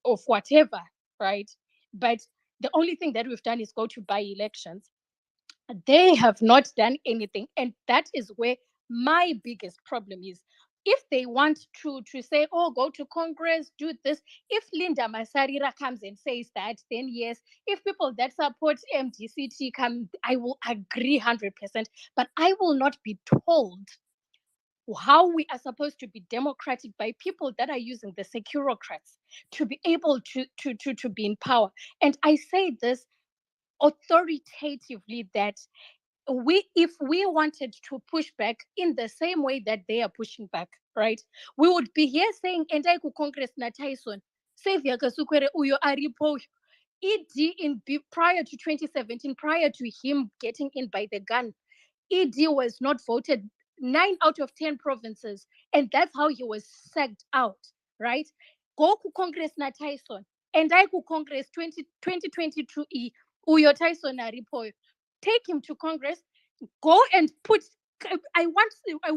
of whatever, right? But the only thing that we've done is go to by-elections. They have not done anything, and that is where my biggest problem is. If they want to say, oh, go to Congress, do this, if Linda Masarira comes and says that, then yes. If people that support MDCT come, I will agree 100%, but I will not be told how we are supposed to be democratic by people that are using the securocrats to be able to be in power. And I say this authoritatively, that if we wanted to push back in the same way that they are pushing back, right, we would be here saying endai ku Congress na Tyson Xavier Kasukwere uyo aripo. Prior to 2017, prior to him getting in by the gun, ED was not voted 9 out of 10 provinces, and that's how he was sacked out, right? Go to Congress na Tyson, and I go Congress 2022 uyo Tyson aripo. Take him to Congress, go and put.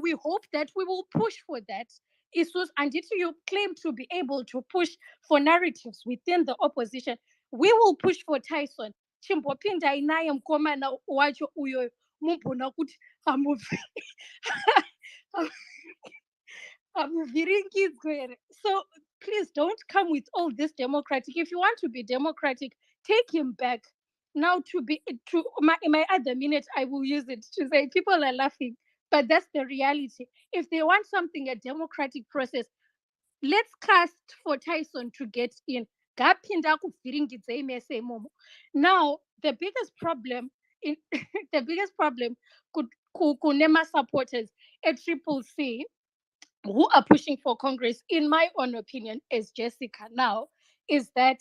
We hope that we will push for that. Issues, and if you claim to be able to push for narratives within the opposition, we will push for Tyson. Chimbopinda inaye mkomana wacho uyo mumbona kuti so please don't come with all this democratic. If you want to be democratic, take him back. Now to my other minute, I will use it to say people are laughing, but that's the reality. If they want something, a democratic process, let's cast for Tyson to get in. Now, the biggest problem in the biggest problem could Kunema supporters at Triple C who are pushing for Congress, in my own opinion, as Jessica now, is that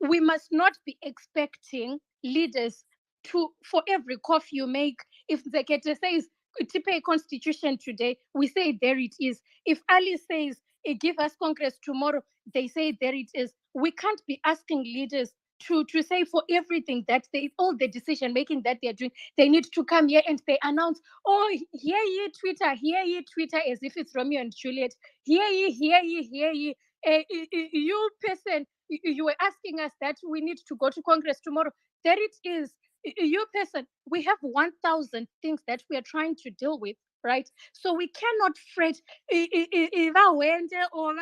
we must not be expecting leaders for every coffee you make. If the Kete says to pay constitution today, we say there it is. If Ali says give us Congress tomorrow, they say there it is. We can't be asking leaders to say for everything that all the decision making that they're doing, they need to come here and they announce, oh, hear ye Twitter, as if it's Romeo and Juliet. Hear ye. You person, you were asking us that we need to go to Congress tomorrow. There it is. You person, we have 1,000 things that we are trying to deal with, right? So we cannot fret. Or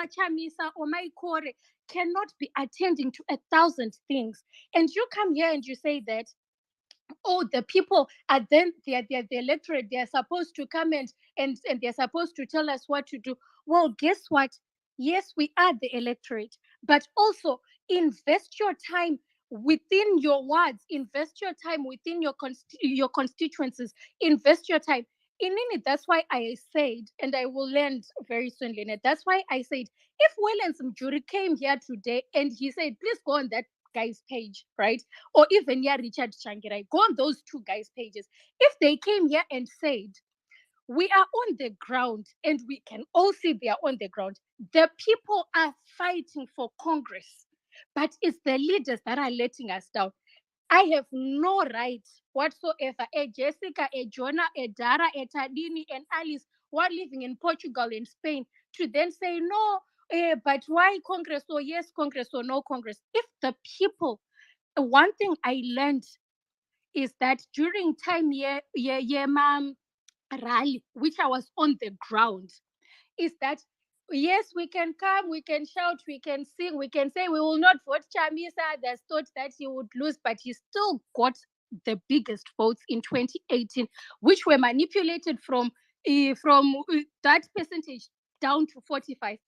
Chamisa or Maikore cannot be attending to 1,000 things. And you come here and you say that, oh, the people are then the electorate, they're supposed to come and they're supposed to tell us what to do. Well, guess what? Yes, we are the electorate, but also invest your time within your wards, invest your time within your constituencies, invest your time. In it, that's why I said, and I will land very soon, Lynette. That's why I said, if Wellens Mjuri came here today and he said, please go on that guy's page, right? Or even Richard Changirai, go on those two guys' pages. If they came here and said, we are on the ground, and we can all see they are on the ground, the people are fighting for Congress, but it's the leaders that are letting us down. I have no right whatsoever, a Jessica, a Jonah, a Dara, a Tadini, and Alice, who are living in Portugal and Spain, to then say, no, but why Congress, or yes Congress, or no Congress? If the people, one thing I learned is that during time rally, which I was on the ground, is that yes, we can come, we can shout, we can sing, we can say we will not vote Chamisa. There's thought that he would lose, but he still got the biggest votes in 2018, which were manipulated from that percentage down to 45%.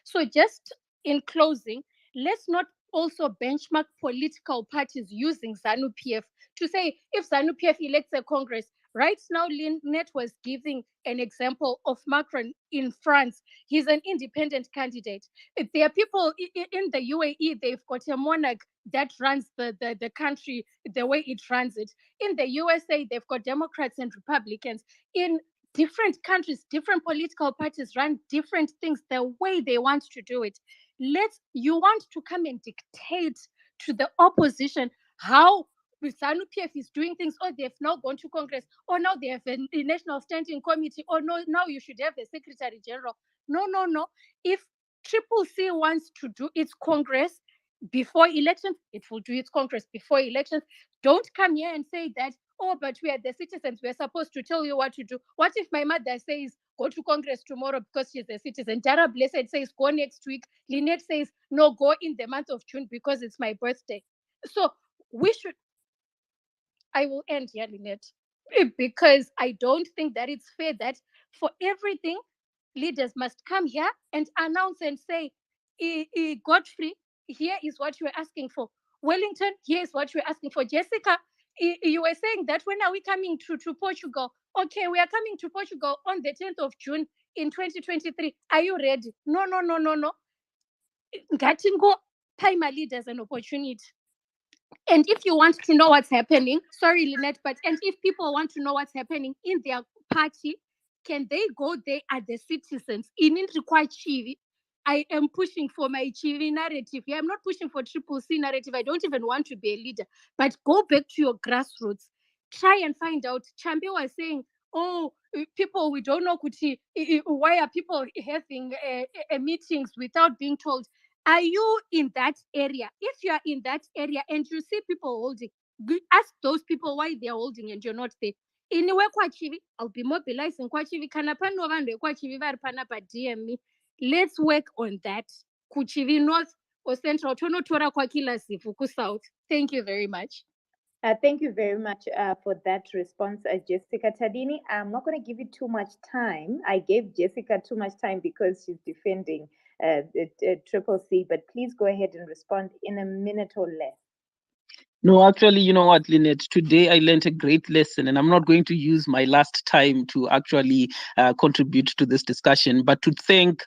So just in closing, let's not also benchmark political parties using ZANU-PF to say if ZANU-PF elects a Congress. Right now, Lynette was giving an example of Macron in France. He's an independent candidate. If there are people in the UAE, they've got a monarch that runs the country the way it runs it. In the USA, they've got Democrats and Republicans. In different countries, different political parties run different things the way they want to do it. You want to come and dictate to the opposition how ZANU-PF is doing things, or they've now gone to Congress, or now they have a National Standing Committee, or no, now you should have a Secretary General. No. If Triple C wants to do its Congress before elections, it will do its Congress before elections. Don't come here and say that, oh, but we are the citizens, we're supposed to tell you what to do. What if my mother says, go to Congress tomorrow because she's a citizen? Dara Blessed says, go next week. Lynette says, no, go in the month of June because it's my birthday. So I will end here, Lynette, because I don't think that it's fair that for everything, leaders must come here and announce and say, Godfrey, here is what you are asking for. Wellington, here is what you are asking for. Jessica, you were saying that when are we coming to Portugal? Okay, we are coming to Portugal on the 10th of June in 2023. Are you ready? No. Gatingo, pay my leaders an opportunity. And if you want to know what's happening, sorry, Lynette, and if people want to know what's happening in their party, can they go there as the citizens? In Chivi, I am pushing for my Chivi narrative. I'm not pushing for Triple C narrative. I don't even want to be a leader. But go back to your grassroots. Try and find out. Chambe was saying, oh, people, we don't know why are people having meetings without being told. Are you in that area? If you are in that area and you see people holding, ask those people why they are holding and you're not there. Anywhere kwachivi, I'll be mobilizing kwachivi. Kana pano vanhu kwachivi vari pana pa DM. Let's work on that. Kuchivi North or Central, tonotora kwa kila siku ku South. Thank you very much. Thank you very much for that response, Jessica Tadini. I'm not going to give you too much time. I gave Jessica too much time because she's defending Triple C, but please go ahead and respond in a minute or less. No, actually, you know what, Lynette? Today I learned a great lesson, and I'm not going to use my last time to actually contribute to this discussion, but to thank,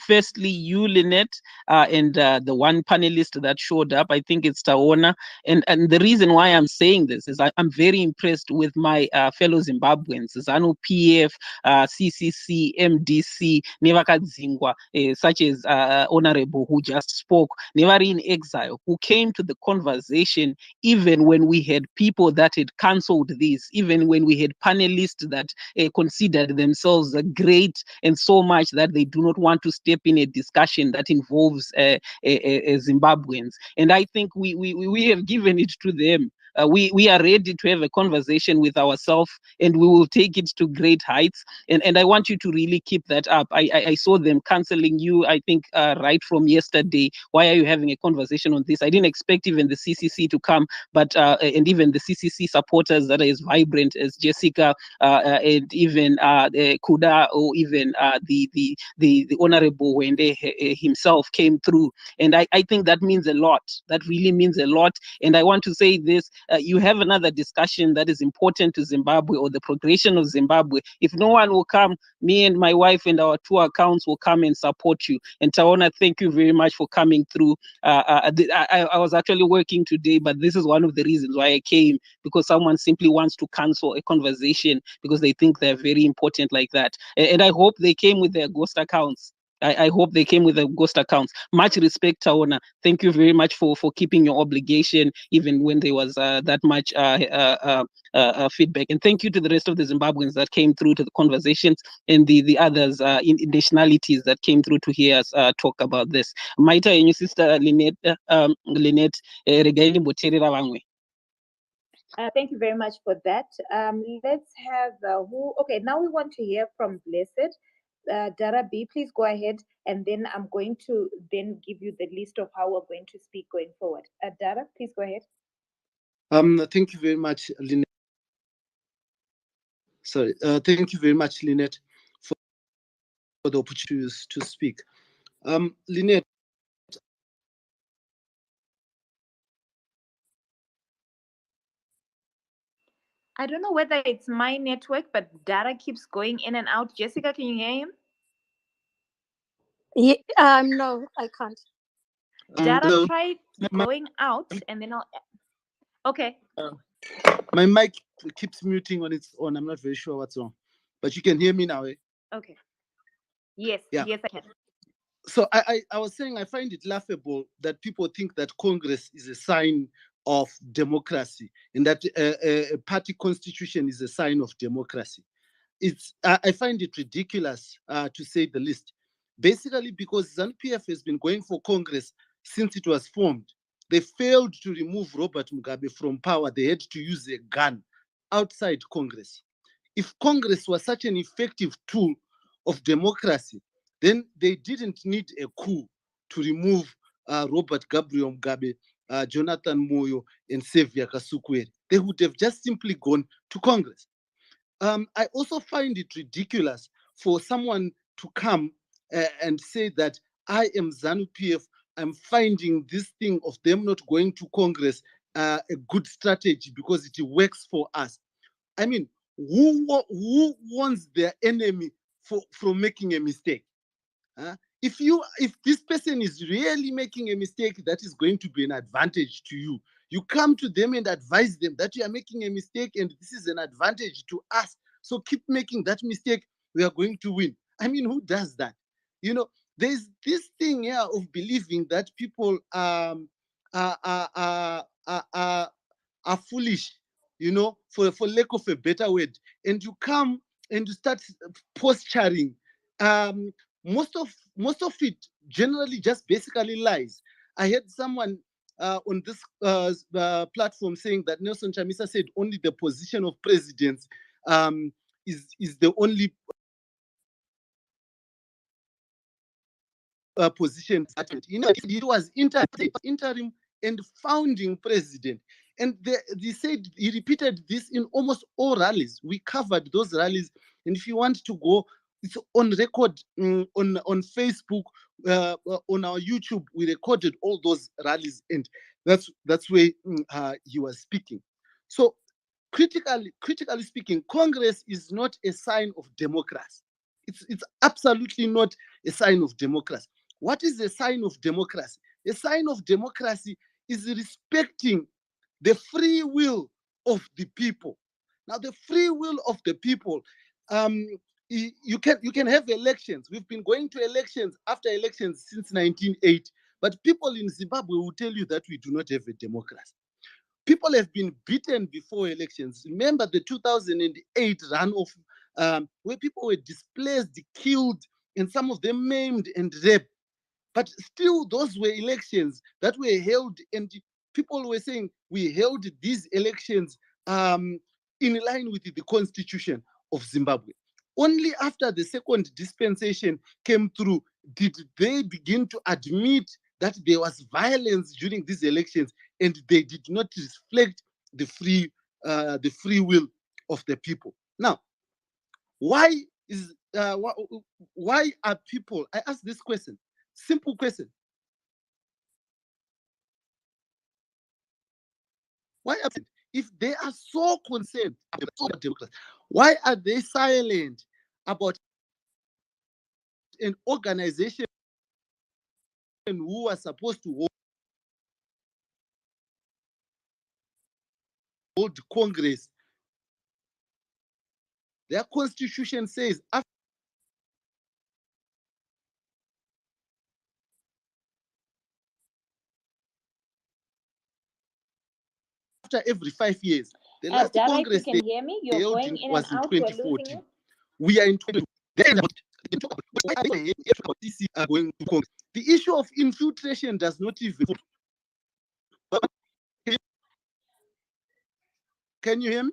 firstly, you, Lynette, and the one panelist that showed up. I think it's Taona. And the reason why I'm saying this is I'm very impressed with my fellow Zimbabweans, ZANU-PF, CCC, MDC, Nevakadzingwa, such as Honorable who just spoke, Nevari in Exile, who came to the conversation even when we had people that had cancelled this, even when we had panelists that considered themselves great and so much that they do not want to step in a discussion that involves Zimbabweans. And I think we have given it to them. We are ready to have a conversation with ourselves, and we will take it to great heights. And I want you to really keep that up. I saw them cancelling you, I think, right from yesterday. Why are you having a conversation on this? I didn't expect even the CCC to come, but and even the CCC supporters that are as vibrant as Jessica and even Kuda, or even the Honorable Wende himself came through. And I think that means a lot. That really means a lot. And I want to say this, you have another discussion that is important to Zimbabwe, or the progression of Zimbabwe. If no one will come, me and my wife and our 2 accounts will come and support you. And Taona, thank you very much for coming through. I was actually working today, but this is one of the reasons why I came, because someone simply wants to cancel a conversation because they think they're very important like that. And I hope they came with their ghost accounts. I hope they came with the ghost accounts. Much respect, Taona. Thank you very much for keeping your obligation, even when there was that much feedback. And thank you to the rest of the Zimbabweans that came through to the conversations, and the others in nationalities that came through to hear us talk about this. Maita and your sister Lynette, regaini mboterera vamwe. Thank you very much for that. Let's have okay, now we want to hear from Blessed. Dara B, please go ahead, and then I'm going to then give you the list of how we're going to speak going forward. Dara, please go ahead. Thank you very much, Lynette. Sorry, thank you very much, Lynette, for the opportunity to speak. Lynette. I don't know whether it's my network, but Dara keeps going in and out. Jessica, can you hear him? Yeah, no, I can't. Dara, try going out, and then I'll. Okay. My mic keeps muting on its own. I'm not very sure what's wrong. But you can hear me now, eh? Okay. Yes, Yeah. yes, I can. So I was saying I find it laughable that people think that Congress is a sign of democracy and that a party constitution is a sign of democracy. I find it ridiculous, to say the least. Basically, because ZANU-PF has been going for Congress since it was formed. They failed to remove Robert Mugabe from power. They had to use a gun outside Congress. If Congress was such an effective tool of democracy, then they didn't need a coup to remove Robert Gabriel Mugabe, Jonathan Moyo, and Xavier Kasukwere. They would have just simply gone to Congress. I also find it ridiculous for someone to come and say that I am ZANU-PF. I'm finding this thing of them not going to Congress a good strategy because it works for us. I mean, who wants their enemy from making a mistake? If this person is really making a mistake that is going to be an advantage to you, you come to them and advise them that you are making a mistake and this is an advantage to us. So keep making that mistake. We are going to win. I mean, who does that? You know, there's this thing here of believing that people are foolish, you know, for lack of a better word. And you come and you start posturing. Most of it generally just basically lies. I heard someone on this platform saying that Nelson Chamisa said only the position of presidents is the only position. You know, it was interim and founding president. And they said he repeated this in almost all rallies. We covered those rallies. And if you want to go, it's on record on Facebook, on our YouTube. We recorded all those rallies, and that's where he was speaking. So critically speaking, Congress is not a sign of democracy. It's absolutely not a sign of democracy. What is a sign of democracy? A sign of democracy is respecting the free will of the people. Now, the free will of the people, you can have elections. We've been going to elections after elections since 1980, but people in Zimbabwe will tell you that we do not have a democracy. People have been beaten before elections. Remember the 2008 runoff, where people were displaced, killed, and some of them maimed and raped. But still, those were elections that were held, and people were saying we held these elections in line with the constitution of Zimbabwe. Only after the second dispensation came through did they begin to admit that there was violence during these elections, and they did not reflect the free will of the people. Now, why are people? I ask this question, simple question. Why are people, if they are so concerned about democracy, why are they silent about an organization who are supposed to hold Congress? Their constitution says after every 5 years. The last Dara, Congress if you can hear me, you're held going in was and in out. We're losing 2014. you. We are in 2020. Going to Congress. The issue of infiltration does not even. Can you hear me?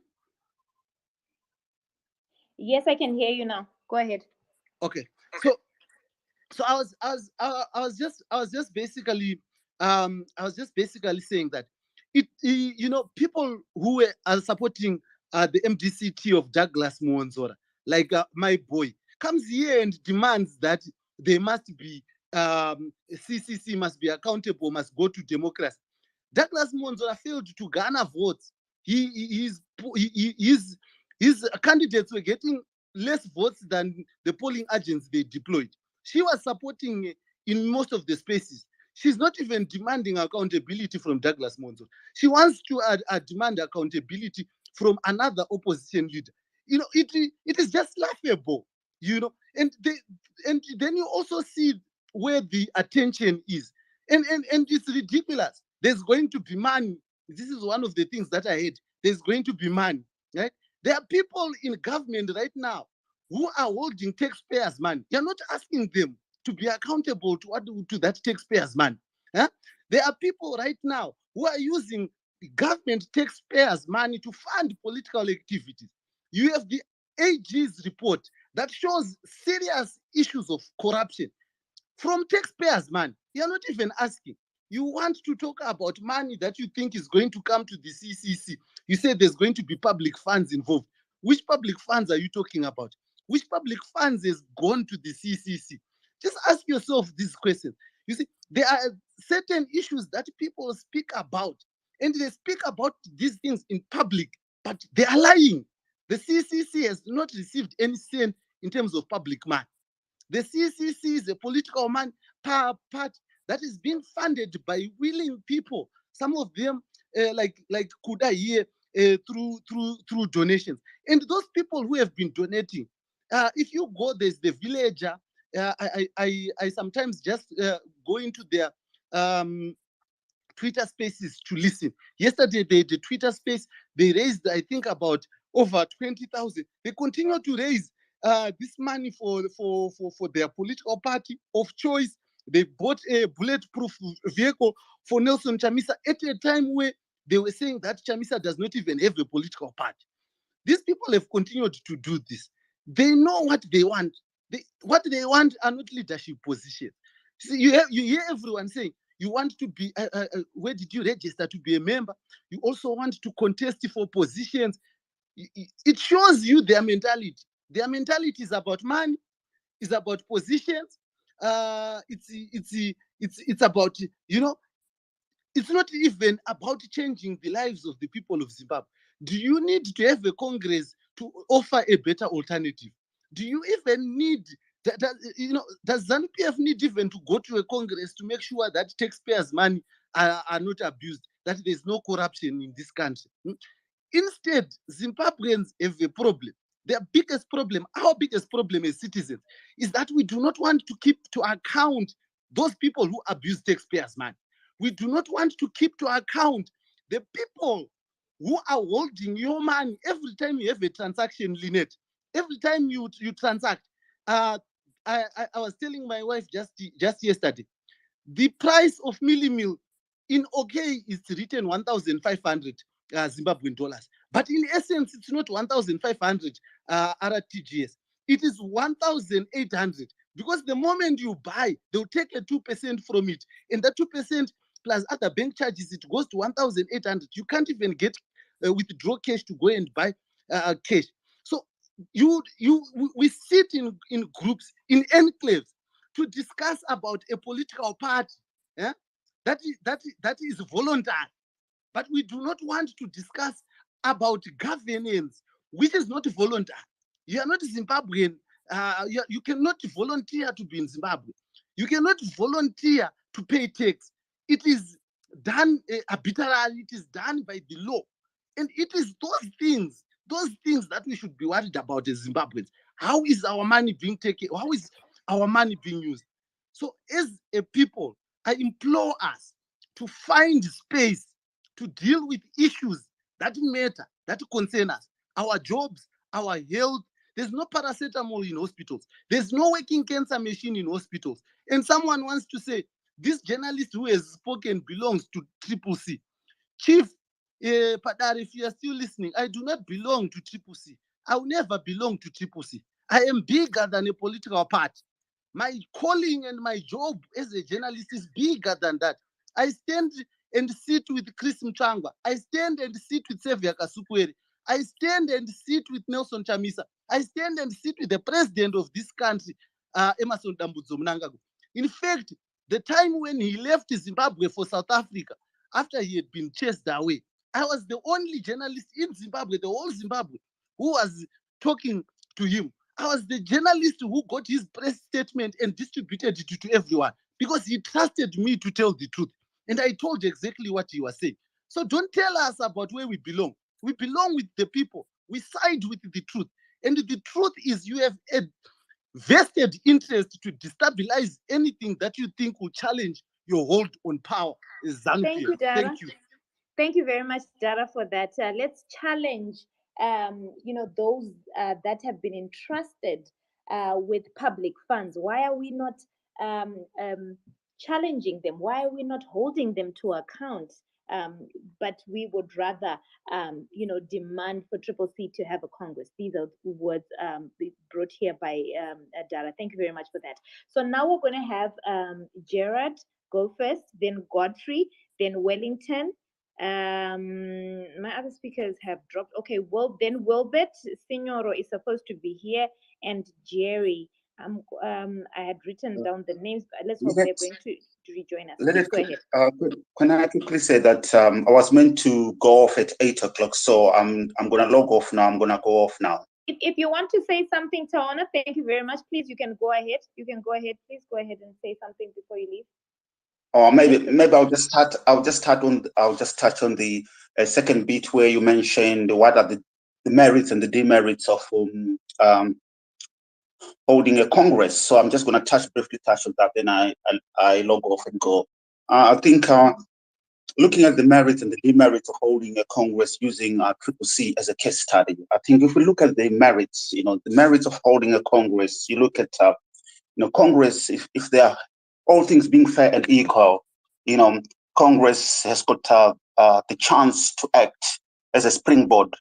Yes, I can hear you now. Go ahead. Okay. So I was just basically saying that you know, people who are supporting the MDCT of Douglas Muonzora, like my boy, comes here and demands that they must be CCC must be accountable, must go to democracy. Douglas Muonzora failed to garner votes. His candidates were getting less votes than the polling agents they deployed. She was supporting in most of the spaces. She's not even demanding accountability from Douglas Monzo. She wants to demand accountability from another opposition leader. it is just laughable, and then you also see where the attention is, and it's ridiculous. There's going to be money. This is one of the things that I hate. There's going to be money, right? There are people in government right now who are holding taxpayers' money. You're not asking them to be accountable to that taxpayers' money. Huh? There are people right now who are using government taxpayers' money to fund political activities. You have the AG's report that shows serious issues of corruption from taxpayers' money. You're not even asking. You want to talk about money that you think is going to come to the CCC. You say there's going to be public funds involved. Which public funds are you talking about? Which public funds has gone to the CCC? Just ask yourself this question. You see, there are certain issues that people speak about, and they speak about these things in public, but they are lying. The CCC has not received any cent in terms of public money. The CCC is a political part that is being funded by willing people. Some of them, like Kuda here, through donations. And those people who have been donating, if you go, there's the villager. I sometimes just go into their Twitter spaces to listen. Yesterday, the Twitter space, they raised, I think, about over 20,000. They continue to raise this money for their political party of choice. They bought a bulletproof vehicle for Nelson Chamisa at a time where they were saying that Chamisa does not even have a political party. These people have continued to do this. They know what they want. What they want are not leadership positions. See, you hear everyone saying, you want to be, where did you register to be a member? You also want to contest for positions. It shows you their mentality. Their mentality is about money, is about positions. It's about, it's not even about changing the lives of the people of Zimbabwe. Do you need to have a Congress to offer a better alternative? Do you even need, does ZANU-PF need even to go to a Congress to make sure that taxpayers' money are not abused, that there's no corruption in this country? Instead, Zimbabweans have a problem. Their biggest problem, our biggest problem as citizens, is that we do not want to keep to account those people who abuse taxpayers' money. We do not want to keep to account the people who are holding your money every time you have a transaction, Lynette. Every time you transact. I was telling my wife just yesterday, the price of Millimil in OK is written 1,500 Zimbabwean dollars. But in essence, it's not 1,500 RTGS. It is 1,800. Because the moment you buy, they'll take a 2% from it. And that 2% plus other bank charges, it goes to 1,800. You can't even get withdraw cash to go and buy cash. So we sit in groups, in enclaves, to discuss about a political party that is voluntary. But we do not want to discuss about governance, which is not voluntary. You are not Zimbabwean. You cannot volunteer to be in Zimbabwe. You cannot volunteer to pay tax. It is done arbitrarily. It is done by the law. And it is those things that we should be worried about as Zimbabweans. How is our money being taken? How is our money being used? So as a people, I implore us to find space to deal with issues that matter, that concern us, our jobs, our health. There's no paracetamol in hospitals. There's no working cancer machine in hospitals. And someone wants to say, this journalist who has spoken belongs to CCC. Chief Padari, if you are still listening, I do not belong to CCC. I will never belong to CCC. I am bigger than a political party. My calling and my job as a journalist is bigger than that. I stand and sit with Chris Mchangwa. I stand and sit with Sevia Kasukweri. I stand and sit with Nelson Chamisa. I stand and sit with the president of this country, Emerson Dambudzo Mnangagwa. In fact, the time when he left Zimbabwe for South Africa, after he had been chased away, I was the only journalist in Zimbabwe, the whole Zimbabwe, who was talking to him. I was the journalist who got his press statement and distributed it to everyone because he trusted me to tell the truth. And I told exactly what he was saying. So don't tell us about where we belong. We belong with the people. We side with the truth. And the truth is you have a vested interest to destabilize anything that you think will challenge your hold on power. Thank you, Dara. Thank you. Thank you very much, Dara, for that. Let's challenge, those that have been entrusted with public funds. Why are we not challenging them? Why are we not holding them to account? But we would rather, demand for Triple C to have a Congress. These are words brought here by Dara. Thank you very much for that. So now we're going to have Gerard go first, then Godfrey, then Wellington. My other speakers have dropped. Okay, well, then Wilbert Signoro is supposed to be here, and Jerry. I had written down the names, but let's hope they're going to rejoin us. Please go ahead. Can I quickly say that I was meant to go off at 8 o'clock, so I'm going to log off now. I'm going to go off now. If you want to say something, Tawana, thank you very much. Please, you can go ahead. You can go ahead. Please go ahead and say something before you leave. Or maybe I'll just touch on the second bit where you mentioned what are the merits and the demerits of holding a Congress. So I'm just going to briefly touch on that, then I log off and go. I think looking at the merits and the demerits of holding a Congress using Triple C as a case study, I think if we look at the merits, the merits of holding a Congress, you look at Congress, if they are all things being fair and equal, Congress has got the chance to act as a springboard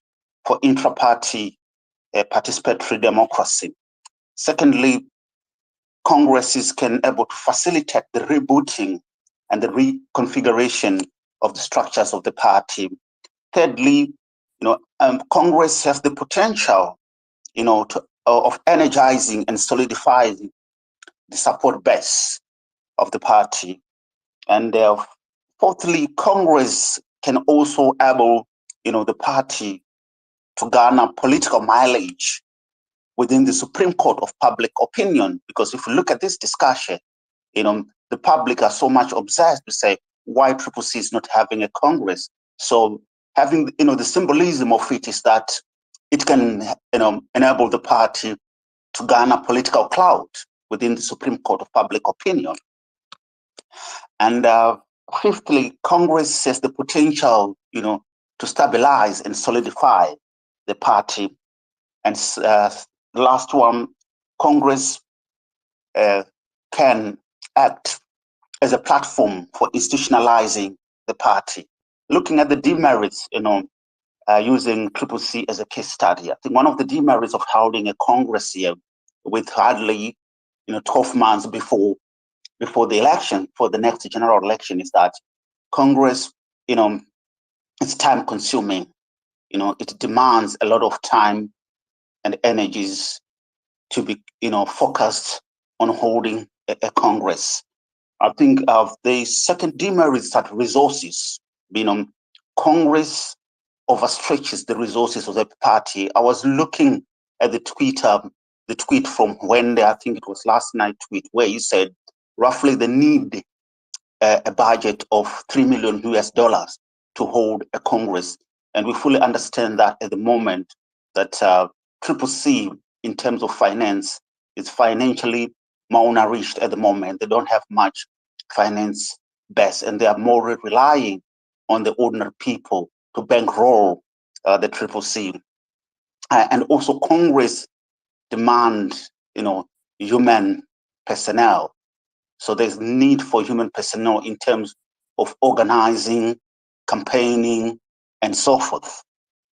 for intra-party participatory democracy. Secondly, Congresses can able to facilitate the rebooting and the reconfiguration of the structures of the party. Thirdly, Congress has the potential, of energizing and solidifying the support base of the party. And fourthly, Congress can also able, the party to garner political mileage within the Supreme Court of public opinion. Because if we look at this discussion, the public are so much obsessed to say why Triple C is not having a Congress. So having, the symbolism of it is that it can, enable the party to garner political clout within the Supreme Court of public opinion. And fifthly, Congress has the potential, to stabilize and solidify the party. And the last one, Congress can act as a platform for institutionalizing the party. Looking at the demerits, using Triple C as a case study, I think one of the demerits of holding a Congress here with hardly, 12 months before the election, for the next general election, is that Congress, it's time consuming. It demands a lot of time and energies to be, focused on holding a Congress. I think the second demerit is that resources, Congress overstretches the resources of the party. I was looking at the tweet from Wendy, I think it was last night tweet, where he said roughly they need a budget of $3 million to hold a Congress. And we fully understand that at the moment that Triple C, in terms of finance, is financially malnourished at the moment. They don't have much finance base, and they are more relying on the ordinary people to bankroll the Triple C. And also Congress demand, human personnel. So there's need for human personnel in terms of organizing, campaigning, and so forth.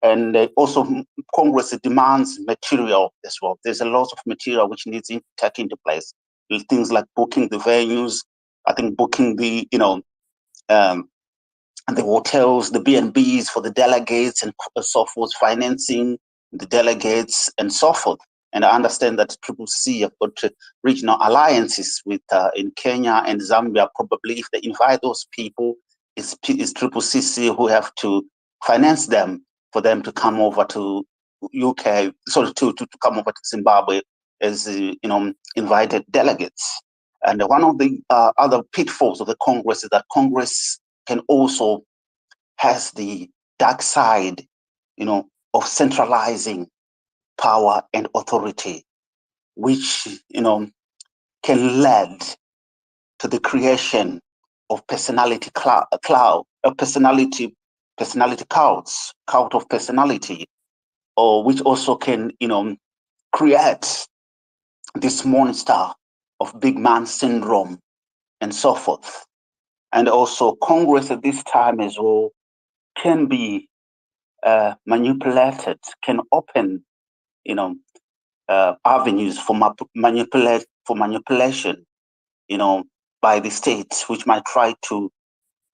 And also Congress demands material as well. There's a lot of material which needs to take into place. Things like booking the venues, I think booking the, the hotels, the B&Bs for the delegates and so forth, financing the delegates and so forth. And I understand that Triple C have got regional alliances with in Kenya and Zambia. Probably if they invite those people, it's Triple CC who have to finance them for them to come over to UK, sorry, to come over to Zimbabwe as invited delegates. And one of the other pitfalls of the Congress is that Congress can also has the dark side, of centralizing power and authority, which can lead to the creation of personality personality cults, cult of personality, or which also can create this monster of big man syndrome and so forth. And also Congress at this time as well can be manipulated, can open avenues for manipulation by the state, which might try to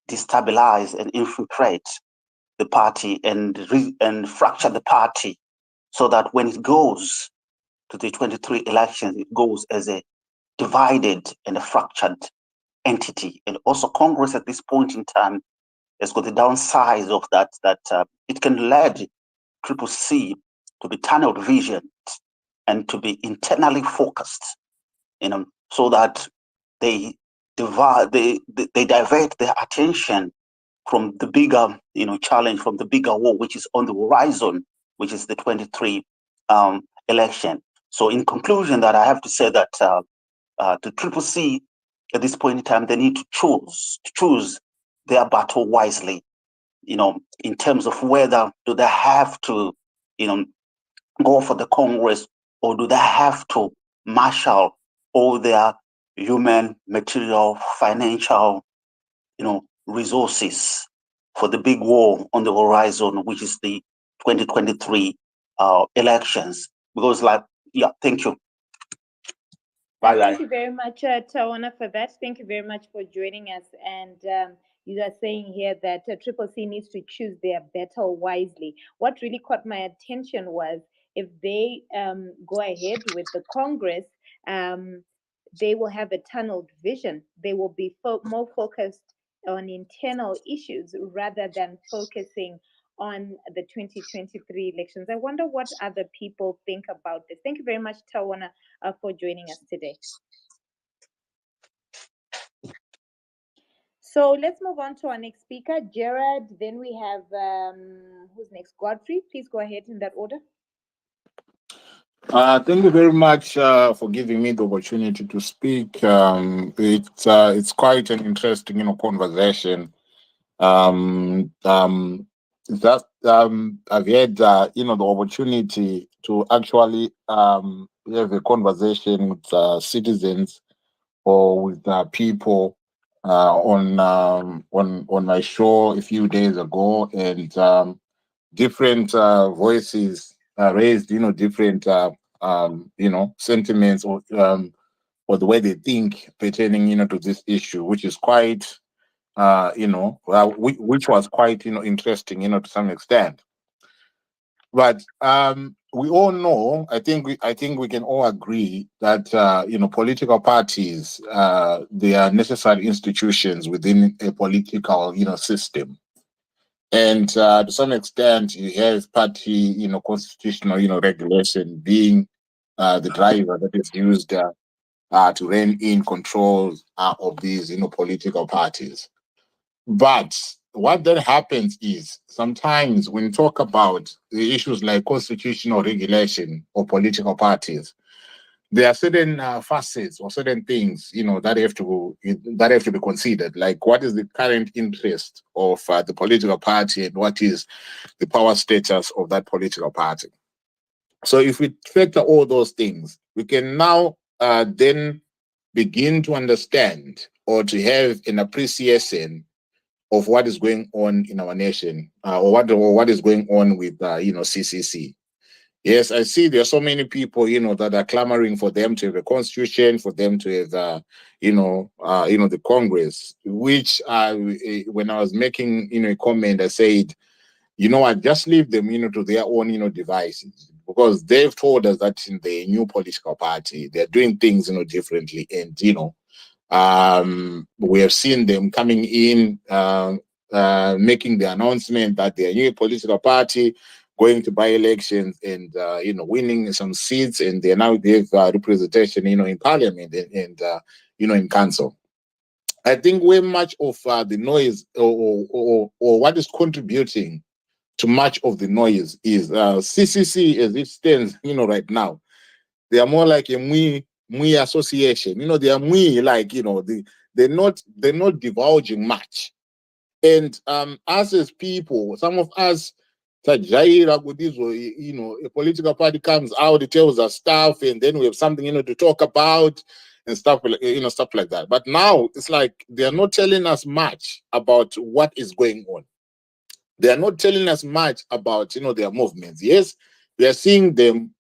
destabilize and infiltrate the party and fracture the party, so that when it goes to the 23 elections, it goes as a divided and a fractured entity. And also Congress at this point in time has got the downside of that it can lead CCC to be tunnel vision and to be internally focused, so that they divert their attention from the bigger, challenge, from the bigger war, which is on the horizon, which is the 23 election. So in conclusion, that I have to say that the CCC at this point in time, they need to choose their battle wisely, in terms of whether do they have to, go for the Congress, or do they have to marshal all their human, material, financial, resources for the big war on the horizon, which is the 2023 elections. Because thank you. Bye. Thank you very much, Tawana, for that. Thank you very much for joining us. And you are saying here that CCC needs to choose their battle wisely. What really caught my attention was, if they go ahead with the Congress, they will have a tunneled vision. They will be more focused on internal issues rather than focusing on the 2023 elections. I wonder what other people think about this. Thank you very much, Tawana, for joining us today. So let's move on to our next speaker, Gerard. Then we have, who's next? Godfrey. Please go ahead in that order. Thank you very much for giving me the opportunity to speak. It's quite an interesting, conversation. I've had, the opportunity to actually have a conversation with citizens or with people on my show a few days ago, and different voices raised, different sentiments or the way they think pertaining, to this issue, which is quite which was quite, interesting, to some extent. But we all know, I think we can all agree that political parties, they are necessary institutions within a political, system. And to some extent, you have party, constitutional, regulation being the driver that is used to rein in control of these, political parties. But what then happens is, sometimes when you talk about the issues like constitutional regulation or political parties, there are certain facets or certain things, that have to be considered. Like, what is the current interest of the political party, and what is the power status of that political party? So if we factor all those things, we can now then begin to understand or to have an appreciation of what is going on in our nation, or what is going on with CCC. Yes, I see there are so many people, that are clamoring for them to have a constitution, for them to have, the Congress. Which, when I was making, a comment, I said, what, just leave them, to their own, devices, because they've told us that in the new political party, they're doing things, differently, and we have seen them coming in, making the announcement that they're a new political party, going to by-elections and, winning some seats, and they now give representation, in parliament and in council. I think way much of the noise or what is contributing to much of the noise is CCC as it stands, right now. They are more like a Mui association. They are Mui, like, they're not divulging much. And us as people, some of us, Tajaira a political party comes out, it tells us stuff, and then we have something, to talk about and stuff, stuff like that. But now it's like they are not telling us much about what is going on. They are not telling us much about, their movements. Yes, we are seeing them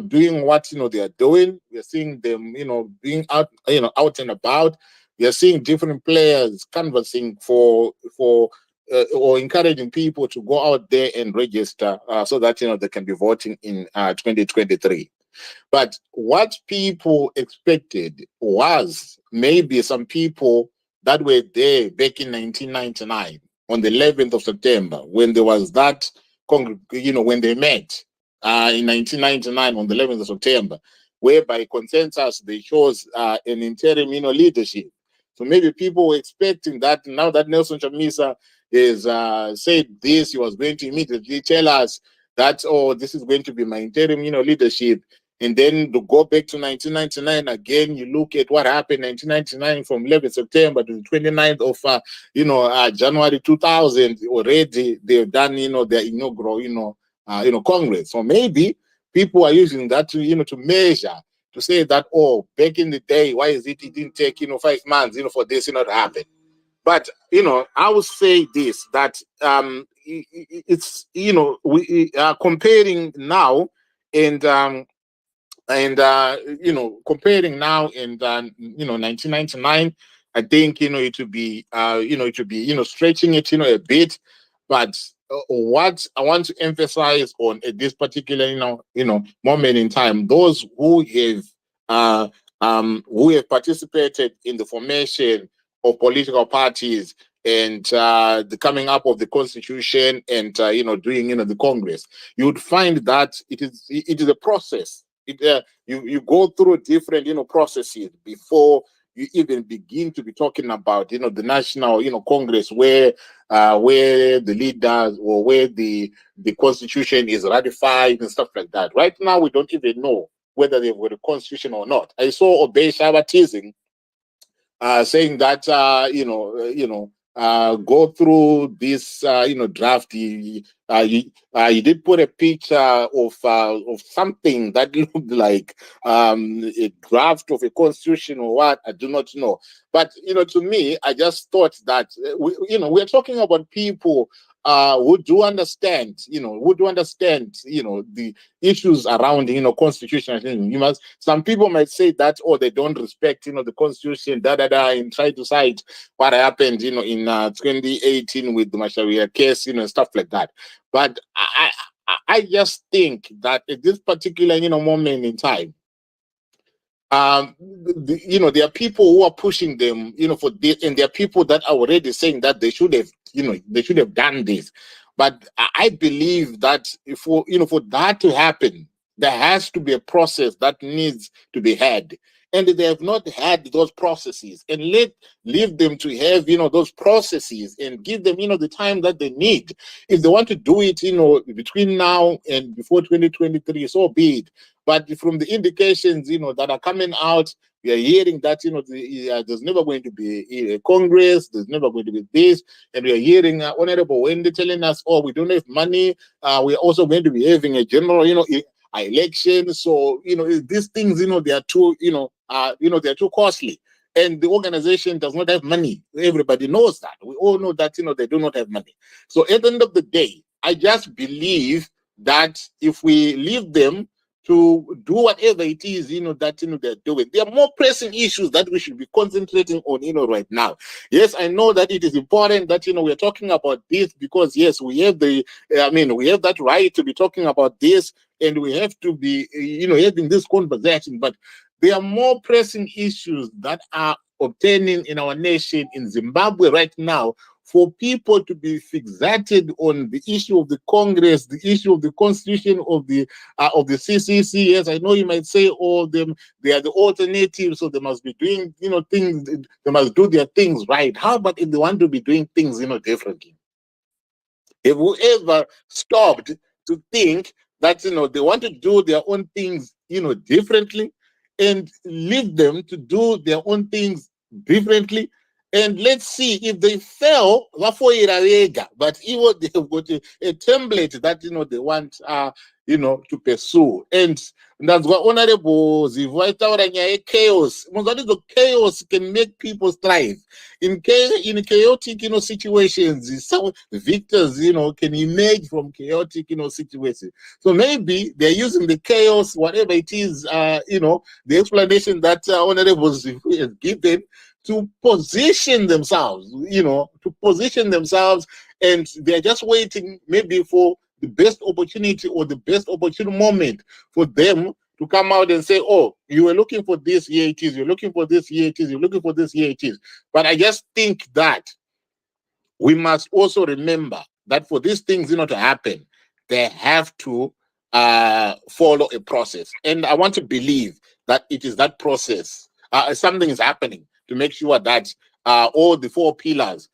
doing what, they are doing. We are seeing them, being out, out and about. We are seeing different players canvassing for or encouraging people to go out there and register so that, they can be voting in 2023. But what people expected was maybe some people that were there back in 1999 on the 11th of September when there was that, when they met in 1999 on the 11th of September, where by consensus they chose an interim, leadership. So maybe people were expecting that now that Nelson Chamisa is said this, he was going to immediately tell us that, oh, this is going to be my interim, leadership. And then to go back to 1999 again, you look at what happened 1999 from 11 September to the 29th of January 2000. Already they've done their inaugural Congress. So maybe people are using that to measure, to say that, oh, back in the day, why is it didn't take 5 months for this to happen? But I would say this, that it's we are comparing now and comparing now and 1999, I think it would be it would be stretching it a bit. But what I want to emphasize on at this particular moment in time, those who have participated in the formation of political parties and the coming up of the constitution and doing the Congress, you would find that it is a process. You go through different processes before you even begin to be talking about the national Congress where the leaders or where the constitution is ratified and stuff like that. Right now we don't even know whether they've got a constitution or not. I saw Obey Shaba teasing saying that go through this draft. He did put a picture of something that looked like a draft of a constitution or what, I do not know. But to me, I just thought that we're talking about people who do understand, the issues around, constitution. Some people might say that, oh, they don't respect, the constitution, and try to cite what happened, in 2018 with the Masharia case, and stuff like that. But I just think that at this particular, moment in time, there are people who are pushing them, for this, and there are people that are already saying that they should have done this. But I believe that for that to happen, there has to be a process that needs to be had. And they have not had those processes, and leave them to have those processes and give them the time that they need. If they want to do it between now and before 2023, so be it. But from the indications that are coming out, we are hearing that there's never going to be a Congress, there's never going to be this, and we are hearing Honorable Wendy telling us, oh, we don't have money. We are also going to be having a general election. So these things they are too they are too costly, and the organization does not have money. Everybody knows that. We all know that they do not have money. So at the end of the day, I just believe that if we leave them to do whatever it is, that they're doing, there are more pressing issues that we should be concentrating on, right now. Yes, I know that it is important that we're talking about this because yes, we have we have that right to be talking about this, and we have to be, having this conversation. But there are more pressing issues that are obtaining in our nation, in Zimbabwe right now, for people to be fixated on the issue of the Congress, the issue of the constitution of the CCC. Yes, I know you might say, oh, they are the alternatives, so they must be doing, things. They must do their things right. How about if they want to be doing things, differently? Have we ever stopped to think that they want to do their own things differently, and leave them to do their own things differently? And let's see if they fail, but even they've got a template that they want to pursue. And that's what honorable chaos. Chaos can make people thrive. In chaotic situations, some victors can emerge from chaotic situations. So maybe they're using the chaos, whatever it is, the explanation that honorable has given, to position themselves, and they're just waiting maybe for the best opportunity or the best opportune moment for them to come out and say, oh, you were looking for this, here it is, you're looking for this, here it is, you're looking for this, here it is. But I just think that we must also remember that for these things to happen, they have to follow a process. And I want to believe that it is that process. Something is happening to make sure that all the four pillars,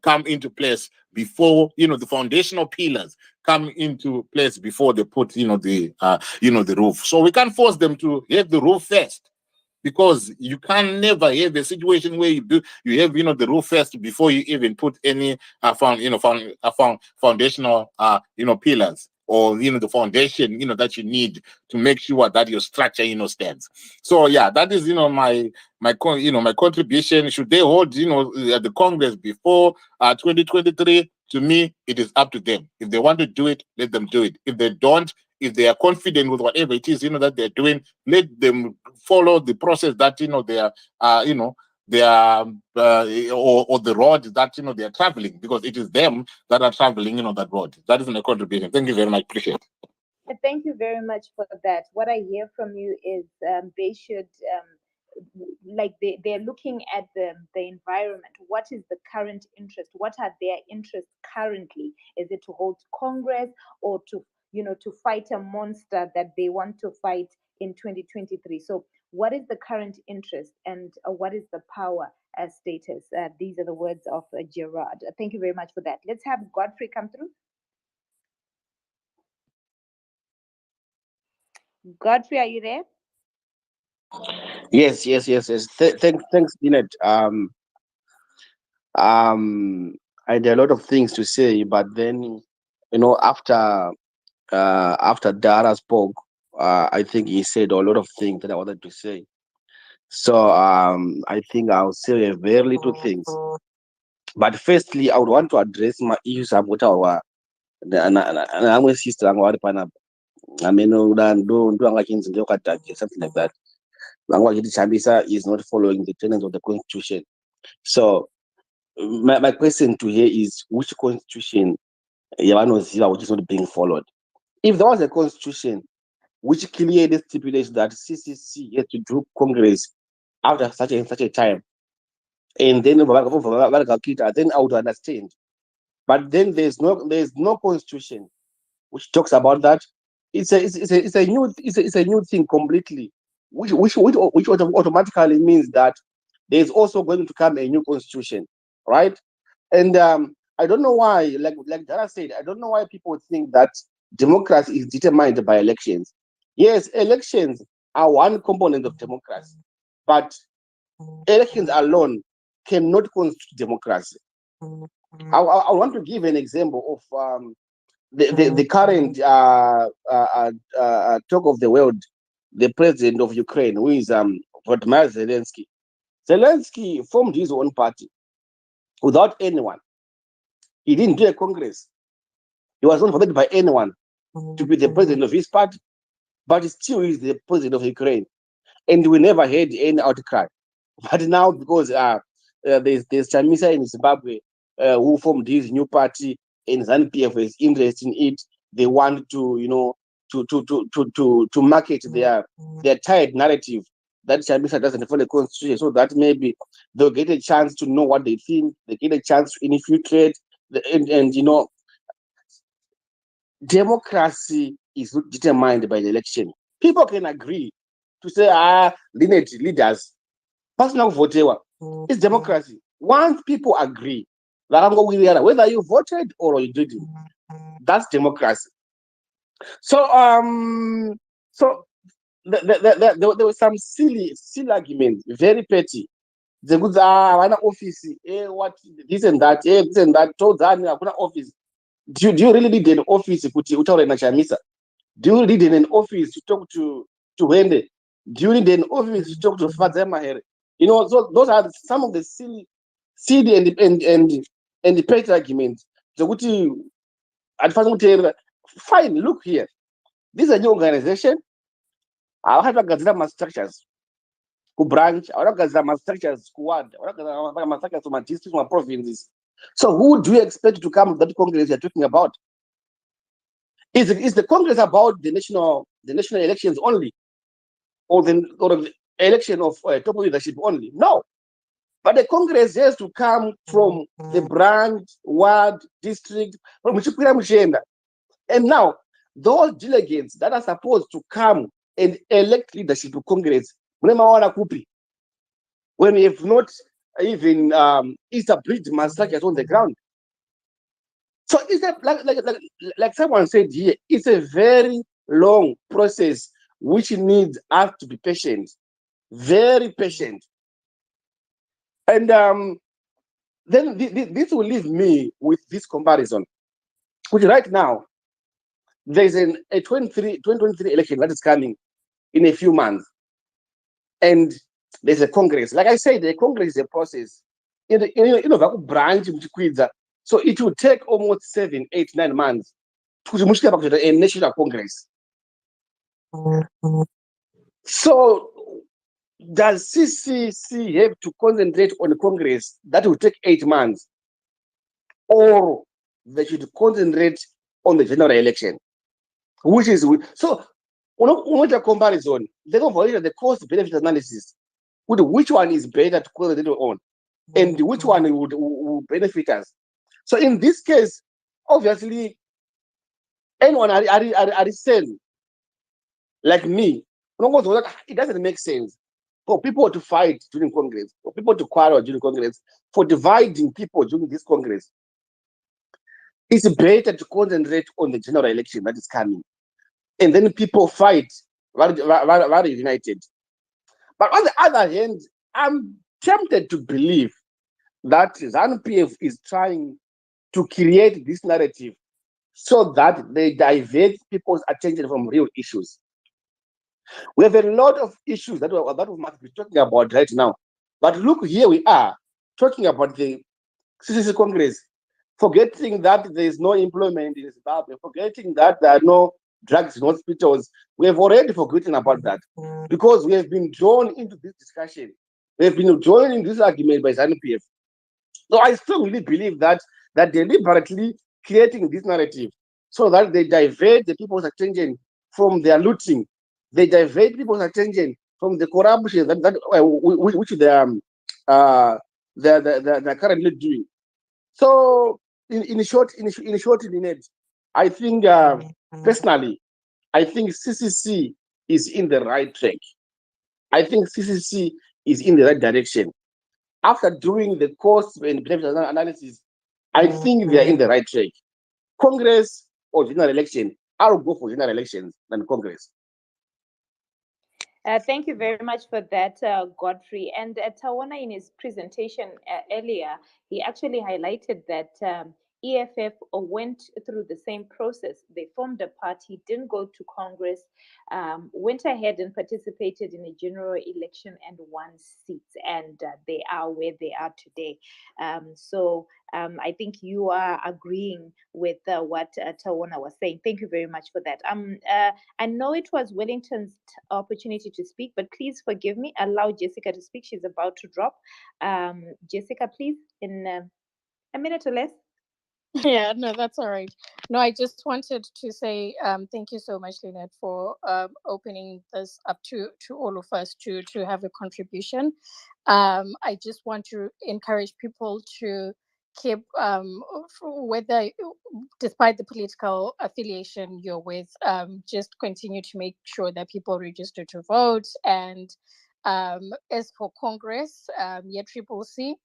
come into place before, the foundational pillars come into place before they put, the roof. So we can't force them to have the roof first, because you can never have a situation where you have the roof first before you even put any foundational pillars, or the foundation that you need to make sure that your structure stands. So yeah, that is my contribution. Should they hold at the Congress before 2023? To me, it is up to them. If they want to do it, let them do it. If they don't, if they are confident with whatever it is that they're doing, let them follow the process that they are they are or the road that they are traveling, because it is them that are traveling that road. That is my contribution. Thank you very much. Appreciate it. Thank you very much for that. What I hear from you is they should they're looking at the environment. What is the current interest? What are their interests currently? Is it to hold Congress, or to to fight a monster that they want to fight in 2023? So what is the current interest, and what is the power status? These are the words of Gerard. Thank you very much for that. Let's have Godfrey come through. Godfrey, are you there? Yes. Thanks, Lynette. I had a lot of things to say, but then, after Dara spoke, I think he said a lot of things that I wanted to say. So I think I'll say very little things. But firstly, I would want to address my issues about our sister, I mean, something like that. Chambisa is not following the tenets of the constitution. So my question to her is, which constitution which is not being followed? If there was a constitution which clearly stipulates that CCC has to do Congress after such a time, and then then I would understand. But then there's no constitution which talks about that. It's a new thing completely, which automatically means that there's also going to come a new constitution, right? And I don't know why, like Dara said, I don't know why people think that democracy is determined by elections. Yes, elections are one component of democracy, but elections alone cannot constitute democracy. I want to give an example of the current talk of the world, the president of Ukraine, who is Volodymyr Zelensky. Zelensky formed his own party without anyone. He didn't do a congress. He was not voted by anyone to be the president of his party, but still is the president of Ukraine. And we never had any outcry. But now, because there's Chamisa in Zimbabwe who formed his new party, and ZANU-PF is interested in it, they want to to market their tired narrative that Chamisa doesn't follow the constitution, so that maybe they'll get a chance to know what they think, they get a chance to infiltrate, and democracy is not determined by the election. People can agree to say, leaders, personal vote. It's democracy. Once people agree Whether you voted or you didn't. That's democracy. So there were some silly arguments, very petty. The goods are office, what this and that, this and that, told that office. Do you really need an office kuti utaure nachamisa? Do you need an office to talk to Wende? Do you need an office to talk to Fadza Mahere? So those are some of the silly and the petty arguments. Zokuti fine, look here. This is a new organization. I'll have to structures. Branch, structures, squad, structures to my districts, my provinces. So who do you expect to come to that Congress you're talking about? Is the Congress about the national elections only, or the election of top leadership only? No, but the Congress has to come from the branch, ward, district, from and now those delegates that are supposed to come and elect leadership to Congress, when we have not even established my structures on the ground. So it's like someone said here, it's a very long process which needs us to be patient, very patient. And then this will leave me with this comparison, which right now there's a 2023 election that is coming in a few months, and there's a Congress. Like I said, the Congress is a process. Branch, so it will take almost 7, 8, 9 months to a national Congress. So does CCC have to concentrate on the Congress that will take 8 months, or they should concentrate on the general election, which is so? On a comparison, they don't value the cost benefit analysis. Which one is better to concentrate on, and which one would benefit us? So in this case, obviously, anyone are saying like me, it doesn't make sense for people to fight during Congress, for people to quarrel during Congress, for dividing people during this Congress. It's better to concentrate on the general election that is coming, and then people fight very united. But on the other hand, I'm tempted to believe that ZANU-PF is trying to create this narrative so that they divert people's attention from real issues. We have a lot of issues that we must be talking about right now. But look, here we are talking about the CCC Congress, forgetting that there is no employment in Zimbabwe, forgetting that there are no drugs in hospitals. We have already forgotten about that because we have been drawn into this discussion. We have been drawn into this argument by ZANU-PF. So I strongly believe that deliberately creating this narrative so that they divert the people's attention from their looting, they divert people's attention from the corruption which they're currently doing. So in short, I think personally, I think CCC is in the right track. I think CCC is in the right direction. After doing the cost and benefit analysis, I think they are in the right track. Congress or general election, I'll go for general elections than Congress. Thank you very much for that, Godfrey. And Tawana, in his presentation earlier, he actually highlighted that EFF went through the same process. They formed a party, didn't go to Congress, went ahead and participated in a general election and won seats. And they are where they are today. So I think you are agreeing with what Tawana was saying. Thank you very much for that. I know it was Wellington's opportunity to speak, but please forgive me. Allow Jessica to speak. She's about to drop. Jessica, please, in a minute or less. Yeah, no, that's all right. No, I just wanted to say thank you so much, Lynette, for opening this up to all of us to have a contribution. I just want to encourage people to keep, whether, despite the political affiliation you're with, just continue to make sure that people register to vote. And as for Congress, CCC,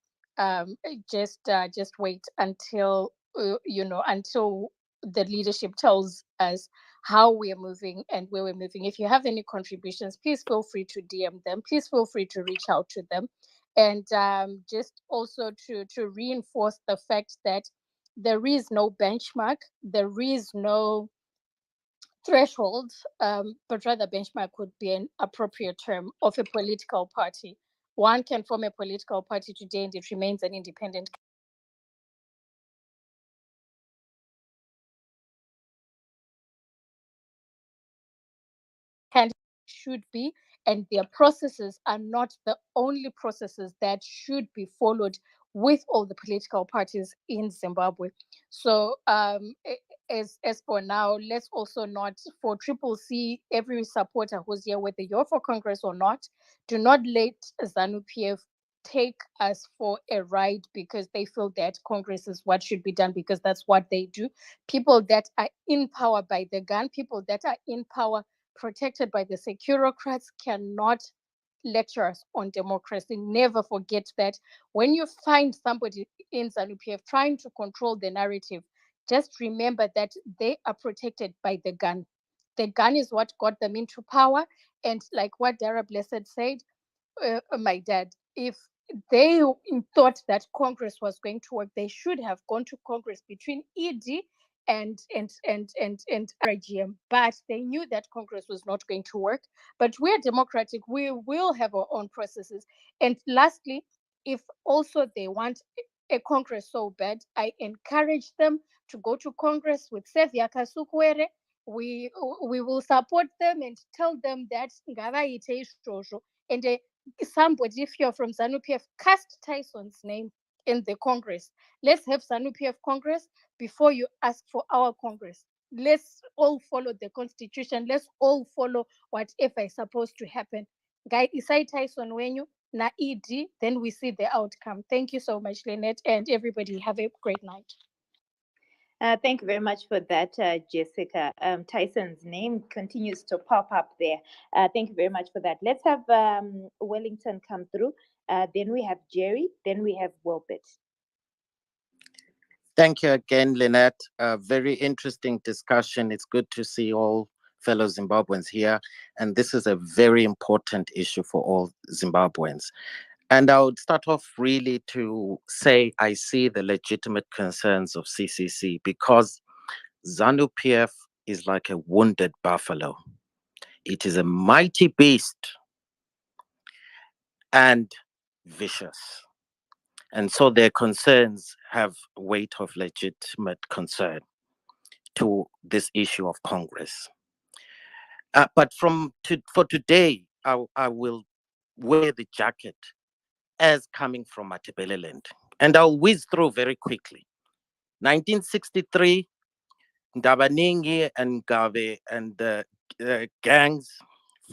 just wait until until the leadership tells us how we are moving and where we're moving. If you have any contributions, please feel free to DM them. Please feel free to reach out to them, and just also to reinforce the fact that there is no benchmark, there is no threshold, but rather benchmark would be an appropriate term of a political party. One can form a political party today and it remains an independent candidate should be, and their processes are not the only processes that should be followed with all the political parties in Zimbabwe. So as for now, let's also not, for Triple C, every supporter who's here, whether you're for Congress or not, do not let ZANU-PF take us for a ride because they feel that Congress is what should be done because that's what they do. People that are in power by the gun, people that are in power protected by the securocrats cannot lecture us on democracy. Never forget that when you find somebody in ZANU-PF trying to control the narrative, just remember that they are protected by the gun. The gun is what got them into power. And like what Dara Blessed said, my dad, if they thought that Congress was going to work, they should have gone to Congress between ED and RGM, but they knew that Congress was not going to work. But we're democratic, we will have our own processes. And lastly, if also they want a Congress so bad, I encourage them to go to Congress with Sevia Kasukwere. We will support them and tell them that and somebody, if you're from ZANU-PF, cast Tyson's name in the Congress. Let's have ZANU-PF Congress before you ask for our Congress. Let's all follow the Constitution. Let's all follow whatever is supposed to happen. Guy Isai Tyson Wenyu, na ED, then we see the outcome. Thank you so much, Lynette, and everybody have a great night. Thank you very much for that, Jessica. Tyson's name continues to pop up there. Thank you very much for that. Let's have Wellington come through. Then we have Jerry. Then we have Wilbert. Thank you again, Lynette. Very interesting discussion. It's good to see all fellow Zimbabweans here. And this is a very important issue for all Zimbabweans. And I would start off really to say I see the legitimate concerns of CCC because ZANU-PF is like a wounded buffalo. It is a mighty beast and vicious. And so their concerns have weight of legitimate concern to this issue of Congress. But for today, I will wear the jacket as coming from Matabeleland. And I'll whiz through very quickly. 1963, Ndabaningi and Gabe and the gangs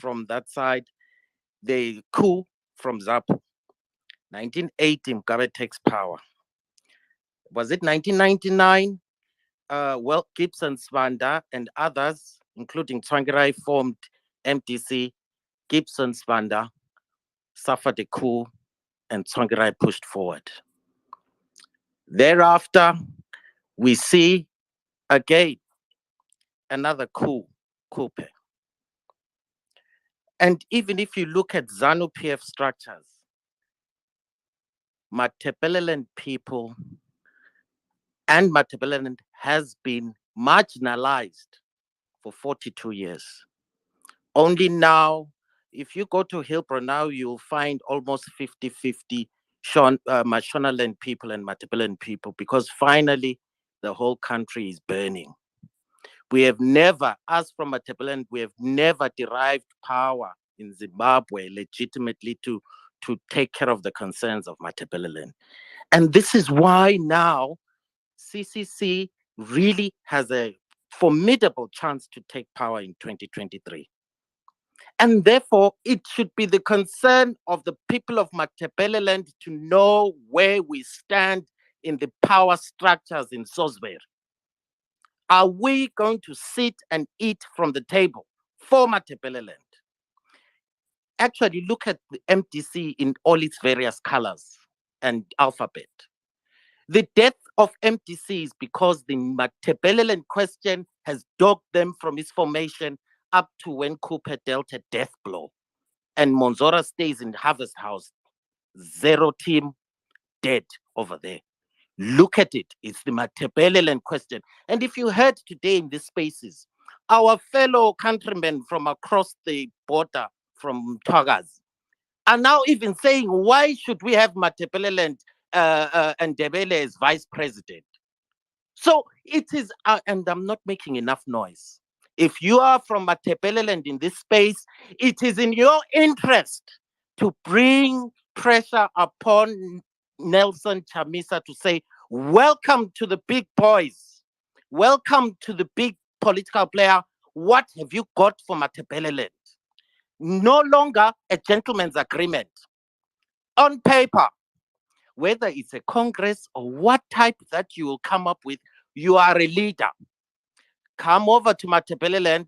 from that side, they coup from ZAPU. 1980, Mugabe takes power. Was it 1999? Well, Gibson Svanda and others, including Tsvangirai, formed MDC. Gibson Svanda suffered a coup and Tsvangirai pushed forward. Thereafter, we see again another coup. And even if you look at ZANU-PF structures, Matabeleland people and Matabeleland has been marginalized for 42 years. Only now, if you go to Hillbrow now, you'll find almost 50-50 Mashonaland people and Matabeleland people, because finally the whole country is burning. We have never, us from Matabeleland, we have never derived power in Zimbabwe legitimately to take care of the concerns of Matabeleland. And this is why now CCC really has a formidable chance to take power in 2023. And therefore, it should be the concern of the people of Matabeleland to know where we stand in the power structures in Sosberi. Are we going to sit and eat from the table for Matabeleland? Actually, look at the MDC in all its various colors. and Alphabet. The death of MDC is because the Matabeleland question has dogged them from its formation up to when Cooper dealt a death blow. And Monzora stays in Harvest House. Zero team, dead over there. Look at it. It's the Matabeleland question. And if you heard today in these spaces, our fellow countrymen from across the border from Tagas are now even saying, why should we have Matabeleland and Ndebele as vice president? So it is, and I'm not making enough noise. If you are from Matabeleland in this space, it is in your interest to bring pressure upon Nelson Chamisa to say, welcome to the big boys. Welcome to the big political player. What have you got for Matabeleland? No longer a gentleman's agreement. On paper, whether it's a Congress or what type that you will come up with, you are a leader. Come over to Matabeleland,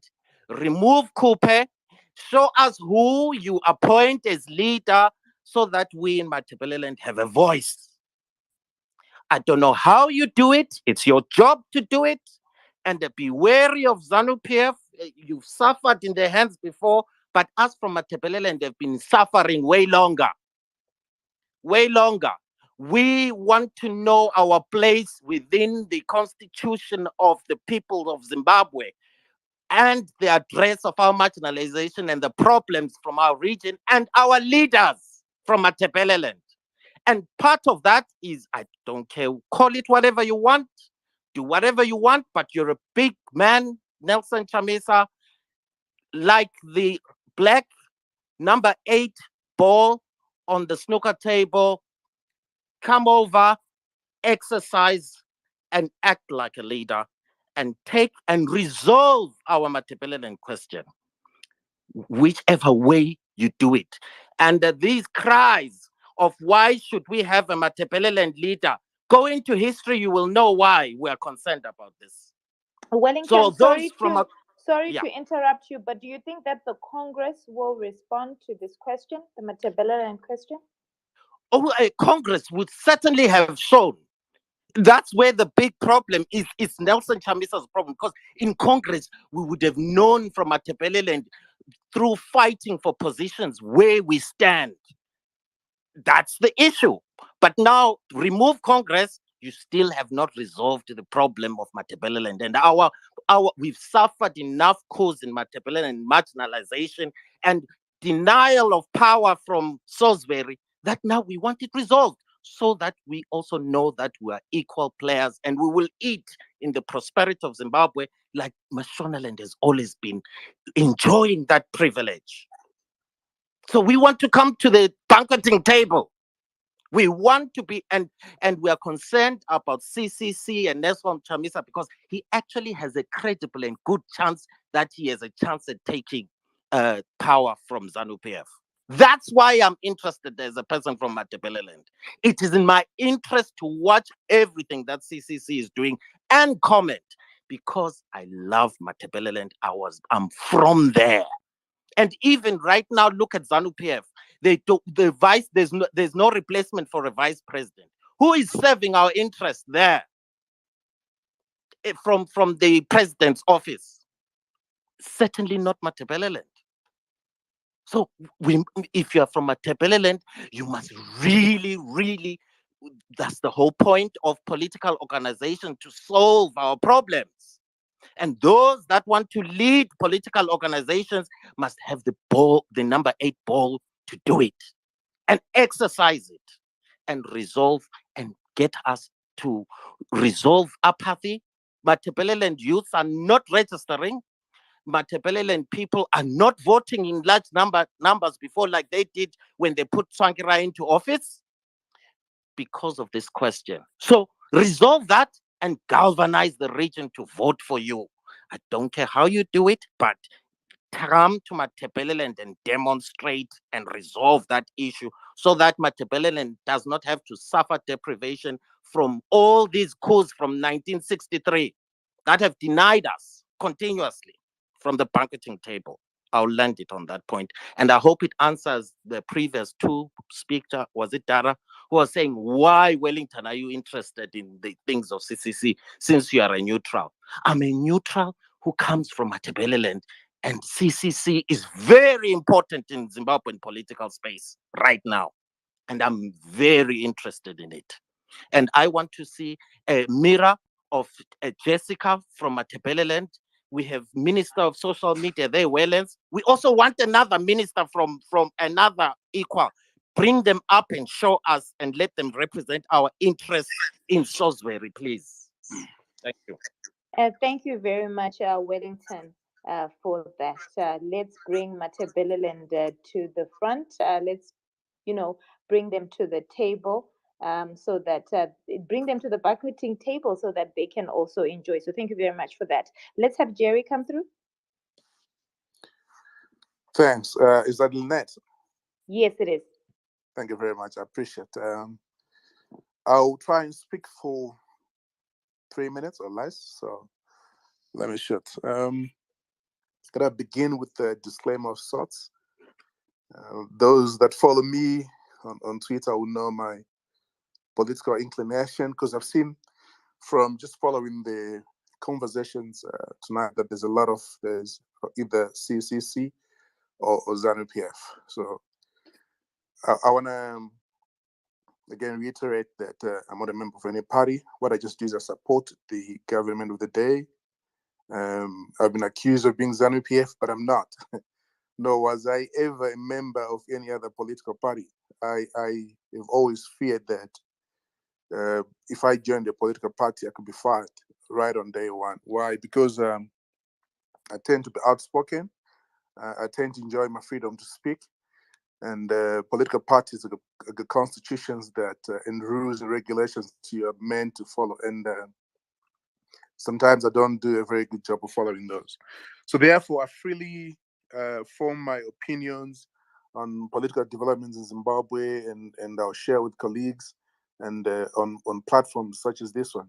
remove Coupe, show us who you appoint as leader so that we in Matabeleland have a voice. I don't know how you do it. It's your job to do it. And be wary of ZANU-PF. You've suffered in their hands before, but us from Matabeleland have been suffering way longer. Way longer. We want to know our place within the constitution of the people of Zimbabwe and the address of our marginalization and the problems from our region and our leaders from Matabeleland. And part of that is, I don't care, call it whatever you want, do whatever you want, but you're a big man, Nelson Chamisa, like the black number 8 ball on the snooker table. Come over, exercise, and act like a leader, and take and resolve our Matabeleland question, whichever way you do it. And these cries of why should we have a Matabeleland leader, go into history, you will know why we are concerned about this. Wellington, So sorry those to interrupt you, but do you think that the Congress will respond to this question, the Matabeleland question? Oh, Congress would certainly have shown. That's where the big problem is. It's Nelson Chamisa's problem, because in Congress, we would have known from Matabeleland through fighting for positions where we stand. That's the issue. But now, remove Congress, you still have not resolved the problem of Matabeleland. And we've suffered enough cause in Matabeleland, marginalization and denial of power from Salisbury, that now we want it resolved, so that we also know that we are equal players and we will eat in the prosperity of Zimbabwe like Mashonaland has always been enjoying that privilege. So we want to come to the banqueting table. We want to be, and we are concerned about CCC and Nelson Chamisa, because he actually has a credible and good chance that he has a chance at taking power from ZANU-PF. That's why I'm interested as a person from Matabeleland. It is in my interest to watch everything that CCC is doing and comment, because I love Matabeleland. I'm from there. And even right now, look at ZANU-PF. There's no replacement for a vice president. Who is serving our interests there from the president's office? Certainly not Matabeleland. So if you're from Matabeleland, you must really, that's the whole point of political organization, to solve our problems. And those that want to lead political organizations must have the number 8 ball to do it and exercise it and resolve and get us to resolve apathy. Matabeleland youths are not registering. Matabeleland people are not voting in large numbers before, like they did when they put Tsvangirai into office, because of this question. So resolve that and galvanize the region to vote for you. I don't care how you do it, but come to Matabeleland and demonstrate and resolve that issue, so that Matabeleland does not have to suffer deprivation from all these coups from 1963 that have denied us continuously from the banqueting table. I'll land it on that point. And I hope it answers the previous 2 speakers, was it Dara, who are saying, why, Wellington, are you interested in the things of CCC since you are a neutral? I'm a neutral who comes from Matabeleland, and CCC is very important in Zimbabwean political space right now. And I'm very interested in it. And I want to see a mirror of Jessica from Matabeleland. We have Minister of Social Media there, Wellens. We also want another minister from another equal. Bring them up and show us and let them represent our interests in Salisbury, please. Thank you. Thank you very much, Wellington, for that. Let's bring Matabeleland to the front. Let's, bring them to the table, so that bring them to the banqueting table so that they can also enjoy. So thank you very much for that. Let's have Jerry come through. Thanks. Is that Lynette? Yes, it is. Thank you very much. I appreciate it. I'll try and speak for 3 minutes or less. So let me shoot. Can I begin with the disclaimer of sorts? Those that follow me on Twitter will know my political inclination, because I've seen from just following the conversations tonight that there's either CCC or ZANU-PF. So I want to again reiterate that I'm not a member of any party. What I just do is I support the government of the day. I've been accused of being ZANU-PF, but I'm not. Nor was I ever a member of any other political party. I have always feared that if I joined a political party, I could be fired right on day one. Why? Because I tend to be outspoken. I tend to enjoy my freedom to speak. And political parties are the constitutions that and rules and regulations you are meant to follow. And sometimes I don't do a very good job of following those. So therefore, I freely form my opinions on political developments in Zimbabwe, and I'll share with colleagues and on platforms such as this one.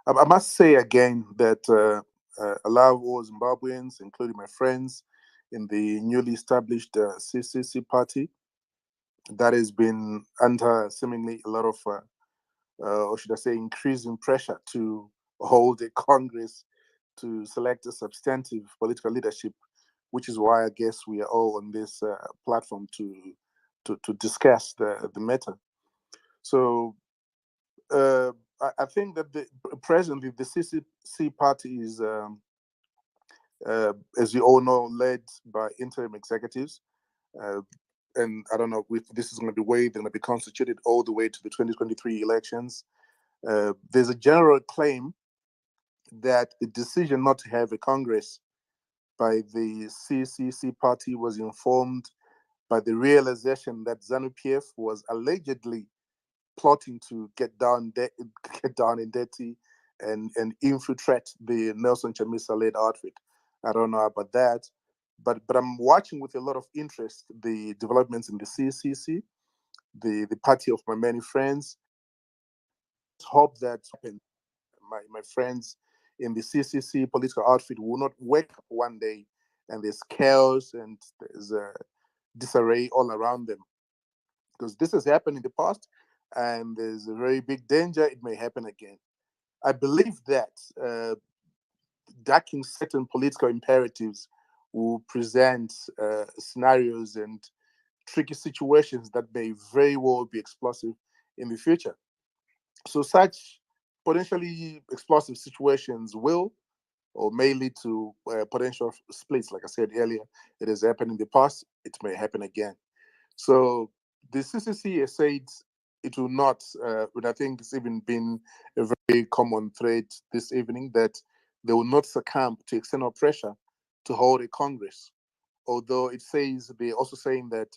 I must say again that a lot of all Zimbabweans, including my friends in the newly established CCC party, that has been under seemingly a lot of, or should I say, increasing pressure to hold a Congress to select a substantive political leadership, which is why I guess we are all on this platform to discuss the matter. So I think that presently the CCC party is, as you all know, led by interim executives. And I don't know if this is going to be the way they're going to be constituted all the way to the 2023 elections. There's a general claim that the decision not to have a Congress by the CCC party was informed by the realization that ZANU-PF was allegedly plotting to get down and dirty and infiltrate the Nelson Chamisa-led outfit. I don't know about that, but I'm watching with a lot of interest the developments in the CCC, the party of my many friends. Hope that my friends in the CCC political outfit will not wake up one day and there's chaos and there's disarray all around them, because this has happened in the past and there's a very big danger it may happen again. I believe that ducking certain political imperatives will present scenarios and tricky situations that may very well be explosive in the future. So such potentially explosive situations will or may lead to potential splits. Like I said earlier, it has happened in the past, it may happen again. So the CCC has said it will not, but I think it's even been a very common thread this evening, that they will not succumb to external pressure to hold a Congress. Although it says, they're also saying that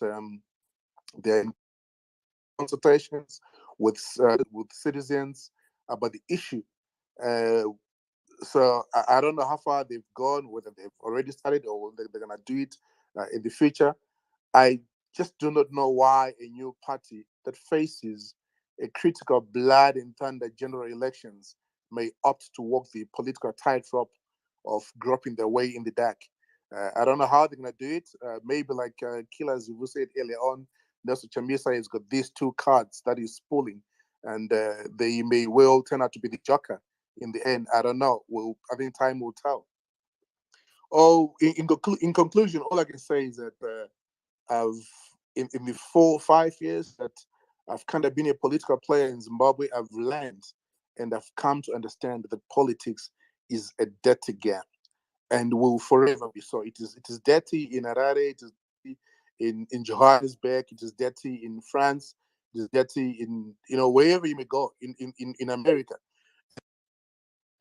they're in consultations with citizens about the issue. So I don't know how far they've gone, whether they've already started or whether they're going to do it in the future. I just do not know why a new party that faces a critical blood and thunder general elections may opt to walk the political tightrope of groping their way in the dark. I don't know how they're going to do it. Maybe like Killer Zubu said earlier on, Nelson Chamisa has got these two cards that he's pulling, and they may well turn out to be the joker in the end. I don't know. Well, I think time will tell. Oh, in conclusion, all I can say is that I've in the 4 or 5 years that I've kind of been a political player in Zimbabwe, I've learned and I've come to understand that politics is a dirty game and will forever be so. It is dirty in Harare, it is dirty in Johannesburg, it is dirty in France, it is dirty in wherever you may go in America,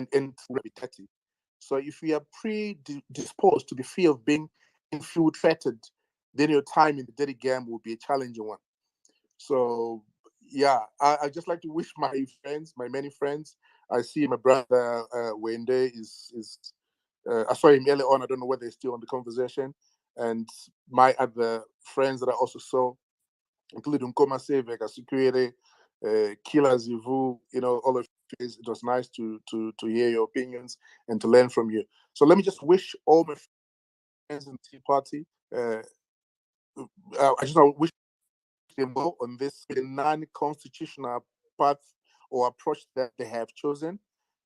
and it will be dirty. So if we are predisposed to the fear of being infiltrated, then your time in the dirty game will be a challenging one. So yeah, I just like to wish my friends, my many friends. I see my brother Wende I saw him earlier on. I don't know whether he's still on the conversation. And my other friends that I also saw, including Koma Seveka, Security, Kila Zivu, all of you. It was nice to hear your opinions and to learn from you. So let me just wish all my friends in the Tea Party. I just want to wish them well on this non-constitutional path or approach that they have chosen.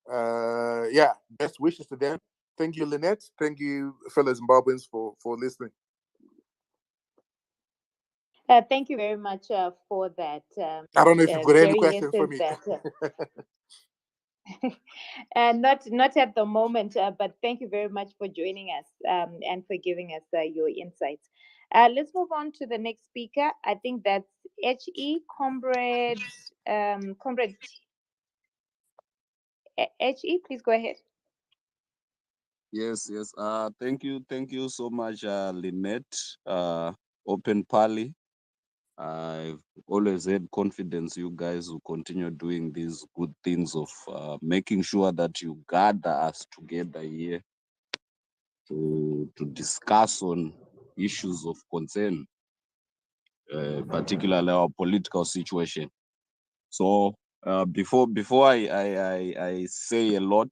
Best wishes to them. Thank you, Lynette. Thank you, fellow Zimbabweans, for listening. Thank you very much for that. I don't know if you've got any Jerry questions for me. Not at the moment, but thank you very much for joining us and for giving us your insights. Let's move on to the next speaker. I think that's HE, Comrade. Comrade HE, please go ahead. Yes. Thank you so much, Lynette. Open Pali. I've always had confidence you guys will continue doing these good things of making sure that you gather us together here to discuss on issues of concern, particularly our political situation. So before I say a lot,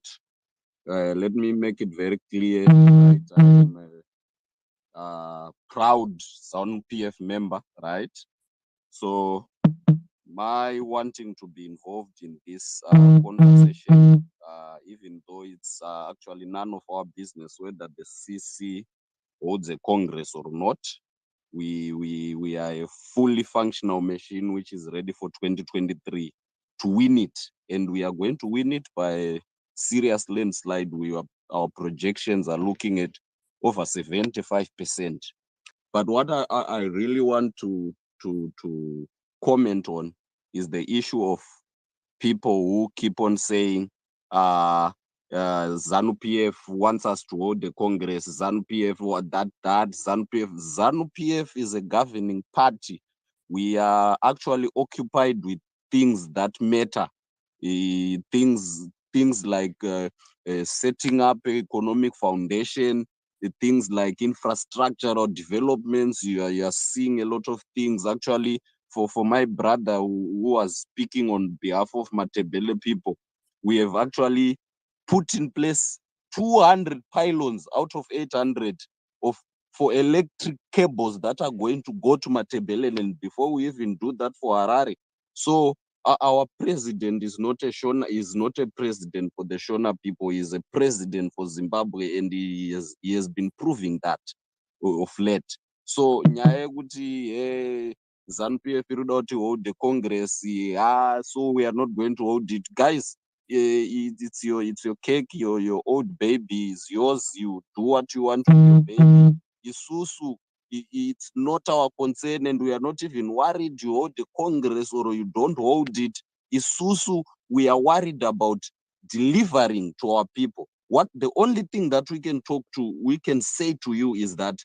let me make it very clear that I am a proud ZANU-PF member, right? So my wanting to be involved in this conversation, even though it's actually none of our business whether the CC holds a Congress or not, we are a fully functional machine which is ready for 2023 to win it, and we are going to win it by a serious landslide. Our projections are looking at over 75%. But what I really want to comment on is the issue of people who keep on saying ZANU-PF wants us to hold the Congress, ZANU-PF, what that, ZANU-PF. ZANU-PF is a governing party. We are actually occupied with things that matter, things like setting up an economic foundation, things like infrastructural developments. You are seeing a lot of things actually. For my brother who was speaking on behalf of Matebele people, we have actually put in place 200 pylons out of 800 for electric cables that are going to go to Matebele, and before we even do that for Harare. So our president is not a president for the Shona people. He is a president for Zimbabwe, and he has been proving that of late. So nyaya kuti ZANU-PF iruda kuti hold the Congress, so we are not going to hold it, guys. It's your cake, your old baby is yours. You do what you want with your baby. Isusu, it's not our concern, and we are not even worried you hold the Congress or you don't hold it. Isusu, we are worried about delivering to our people. What the only thing that we can say to you is that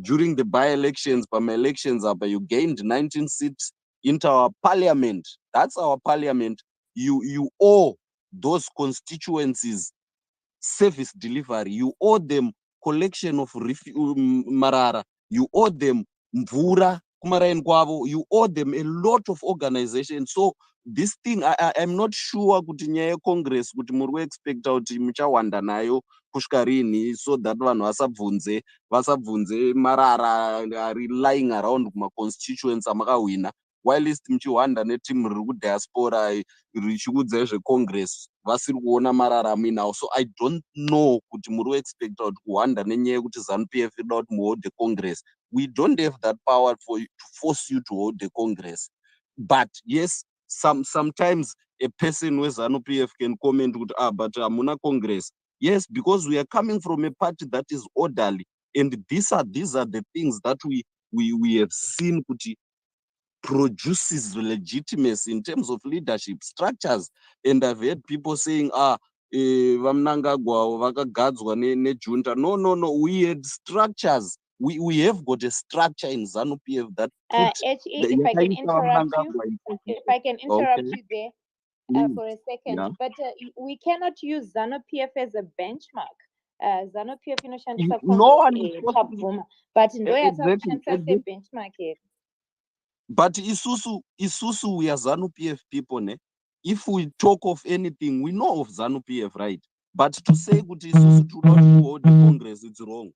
during the by-elections, elections, you gained 19 seats into our parliament. That's our parliament. You owe those constituencies service delivery. You owe them collection of marara. You owe them mvura kumaraini kwavo. You owe them a lot of organization. So this thing I'm not sure kuti nyaya yecongress kuti muri kuexpecta kuti muchawanda nayo kusvika rini, so that vanhu vasabvunze marara ari lying around kumaconstituents amakahwina, whilst muchiwanda netimu riri kudiaspora richiudzai zvecongress vasiri kuona marara amuinawo. So I don't know kuti muri kuexpecta kuti kuwanda nenyaya yekuti ZANU-PF irida kuti muhold congress. We don't have that power to force you to hold the congress. But yes, sometimes a person with ZANU-PF can comment with, but amuna congress. Yes, because we are coming from a party that is orderly, and these are the things that we have seen kuti produces legitimacy in terms of leadership structures. And I've heard people saying, vamnangagwa vakagadzwa nejunta. No, we had structures. We have got a structure in ZANU-PF that put if I can interrupt Okay. you there Please. for a second, Yeah. but we cannot use ZANU-PF as a benchmark. ZANU-PF inoshandisa No one Congress is possible. tabvuma, but ndo Exactly. yatakushandisa sebenchmark here. But isusu we are ZANU-PF people, ne? If we talk of anything, we know of ZANU-PF, right? But to say kuti isusu to not hold the Congress, it's wrong.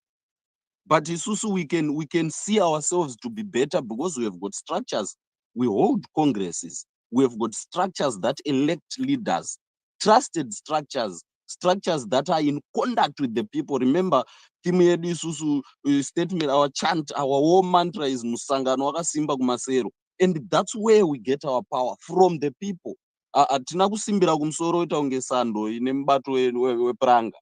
But isusu we can see ourselves to be better because we have got structures. We hold congresses. We have got structures that elect leaders, trusted structures that are in contact with the people. Remember, timu yedu isusu statement, our chant, our war mantra is musangano wakasimba kumasero. And that's where we get our power, from the people. Atina kusimbira kumsoro ita unge sando ine mubato wepranga.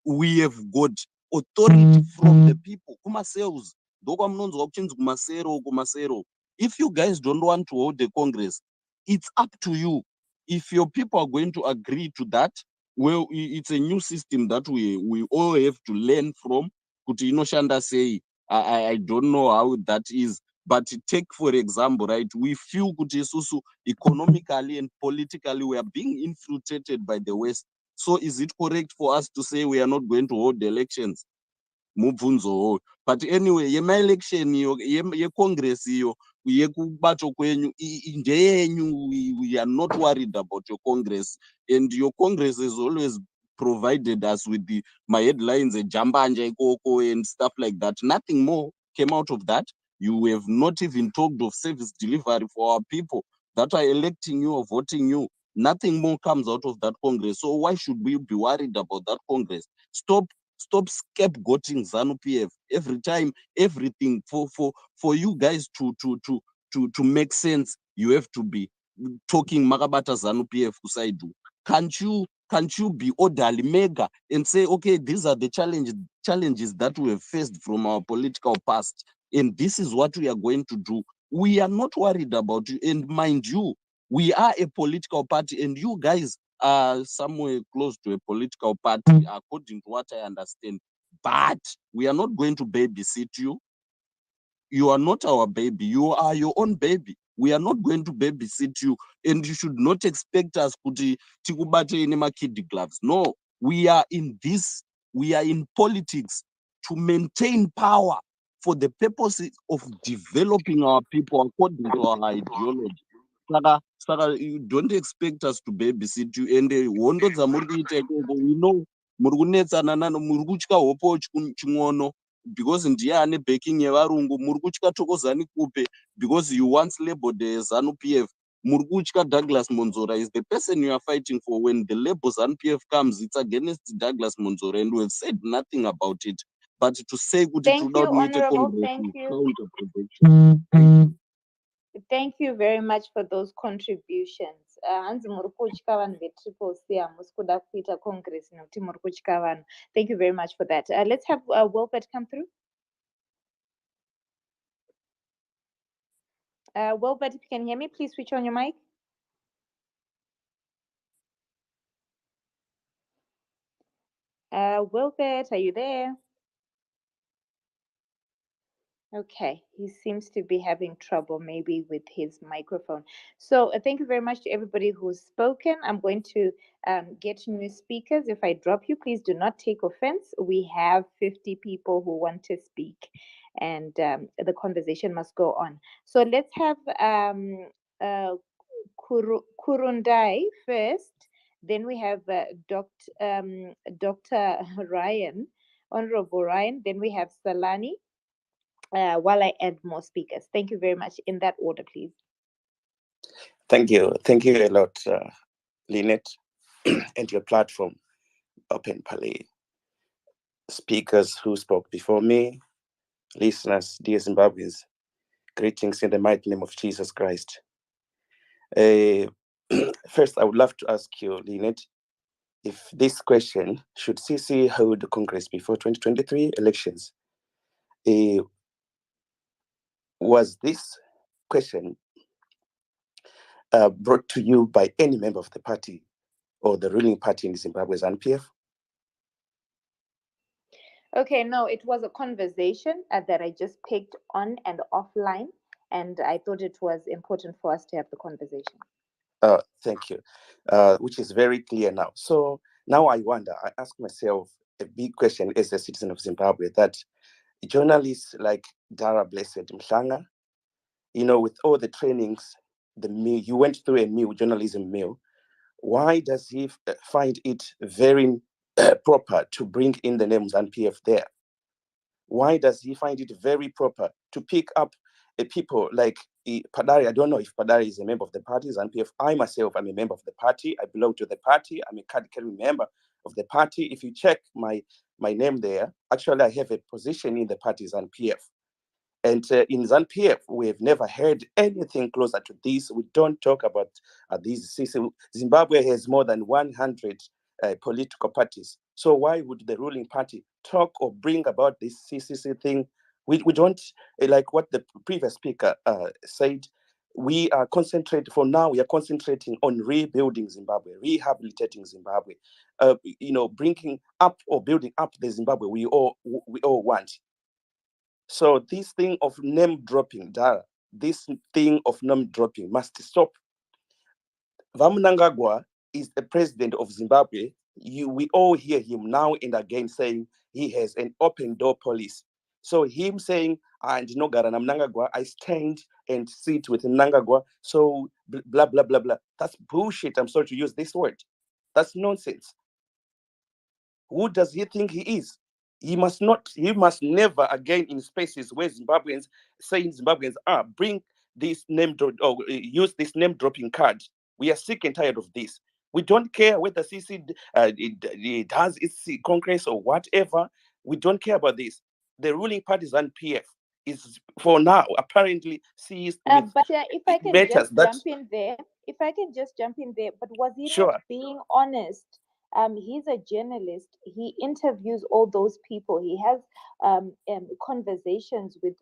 We have got authority from the people. Kumaseros, ndokwamnonzwa kuchinzi kumasero. If you guys don't want to hold the Congress, it's up to you. If your people are going to agree to that, well, it's a new system that we all have to learn from. Kuti inoshanda sei. I don't know how that is. But take, for example, right, we feel kuti isusu economically and politically we are being infiltrated by the West. So is it correct for us to say we are not going to hold the elections? Mubvunzo. But anyway, yema-election iyo, ye-congress iyo, yekubato kwenyu, ndeyenyu, we are not worried about your congress. And your congress has always provided us with my headlines, jambanja ikoko and stuff like that. Nothing more came out of that. You have not even talked of service delivery for our people that are electing you or voting you. Nothing more comes out of that Congress. So why should we be worried about that Congress? Stop scapegoating ZANU-PF every time. Everything for you guys to make sense. You have to be talking makabata ZANU-PF kusaidu. Can't you be orderly, mega, and say, okay, these are the challenges that we have faced from our political past, and this is what we are going to do. We are not worried about you. And mind you, we are a political party, and you guys are somewhere close to a political party, according to what I understand. But we are not going to babysit you. You are not our baby. You are your own baby. We are not going to babysit you, and you should not expect us kuti tikubate ine kid gloves. No, we are in this. We are in politics to maintain power for the purposes of developing our people according to our ideology. Saka, you don't expect us to babysit you. And hondo dzamuri kuita ikoko, we know muri kunetsana nano, muri kutya hopo ching'ono, because ndiye ane backing yevarungu. Muri kutya Thokozani Kupe because you once labeled ZANU-PF. Muri kutya Douglas Monzora is the person you are fighting for. When the label ZANU-PF comes, it's against Douglas Monzora, and we have said nothing about it. But to say kuti Thank you, toda muite Honorable. Congress Thank is you. counterproductive. Thank you very much for those contributions. Hanzi muri kutya vanhu ve-Triple C, hamusi kuda kuita Congress nekuti muri kutya vanhu. Thank you very much for that. Let's have Wilbert come through. Wilbert, if you can hear me, please switch on your mic. Wilbert, are you there? Okay, he seems to be having trouble maybe with his microphone. So thank you very much to everybody who's spoken. I'm going to get new speakers. If I drop you, please do not take offense. We have 50 people who want to speak, and the conversation must go on. So let's have Kurundai first. Then we have Dr. Ryan, Honorable Ryan. Then we have Salani. While I add more speakers. Thank you very much. In that order, please. Thank you. Thank you a lot, Lynette, and your platform, Open Palais. Speakers who spoke before me, listeners, dear Zimbabweans, greetings in the mighty name of Jesus Christ. First, I would love to ask you, Lynette, if this question, should CC hold Congress before 2023 elections? Was this question brought to you by any member of the party or the ruling party in Zimbabwe, ZANU-PF? Okay, no, it was a conversation that I just picked on and offline, and I thought it was important for us to have the conversation. Thank you, which is very clear now. So now I wonder, I ask myself a big question as a citizen of Zimbabwe, that journalists like Dara Blessed Mhlanga, with all the trainings, you went through a mill, journalism mill, why does he find it very proper to bring in the name ZANU-PF there? Why does he find it very proper to pick up people like Padari? I don't know if Padari is a member of the party, ZANU-PF. I myself am a member of the party. I belong to the party. I'm a card-carrying member of the party. If you check my name there, actually I have a position in the party, ZANU-PF. And in ZANU-PF, we have never heard anything closer to this. We don't talk about these. Zimbabwe has more than 100 political parties. So why would the ruling party talk or bring about this CCC thing? We don't, like what the previous speaker said, we are concentrating, for now, we are concentrating on rebuilding Zimbabwe, rehabilitating Zimbabwe, bringing up or building up the Zimbabwe we all want. So this thing of name dropping, Dara, this thing of name dropping must stop. Mnangagwa is the president of Zimbabwe. We all hear him now and again saying he has an open door policy. So him saying, and Garana Mnangagwa, I stand and sit with Mnangagwa, so blah, blah, blah, blah. That's bullshit. I'm sorry to use this word. That's nonsense. Who does he think he is? He must never again in spaces where Zimbabweans saying Zimbabweans are bring this name or use this name dropping card. We are sick and tired of this. We don't care whether CC it has its Congress or whatever. We don't care about this. The ruling party ZANU-PF is for now apparently seized with but if I can matters just jump in there, but was he Sure. not being honest? He's a journalist. He interviews all those people. He has conversations with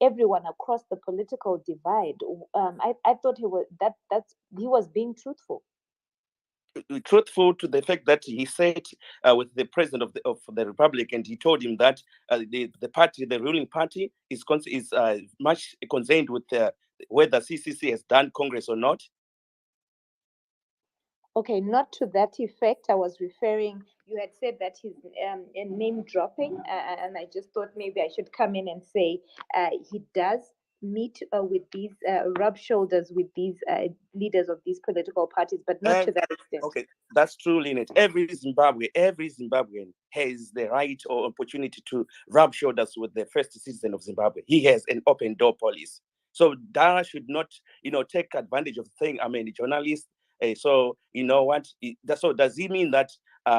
everyone across the political divide. I thought he was being truthful. Truthful to the fact that he said with the president of the republic, and he told him that the ruling party is much concerned with whether CCC has done Congress or not. Okay, not to that effect. I was referring, you had said that he's name dropping, and I just thought maybe I should come in and say he does meet with these, rub shoulders with these leaders of these political parties, but not to that extent. Okay, that's true, Lynette. Every Zimbabwean has the right or opportunity to rub shoulders with the first citizen of Zimbabwe. He has an open door policy. So Dara should not, take advantage of the thing. I'm a journalist. So you know what? So does he mean that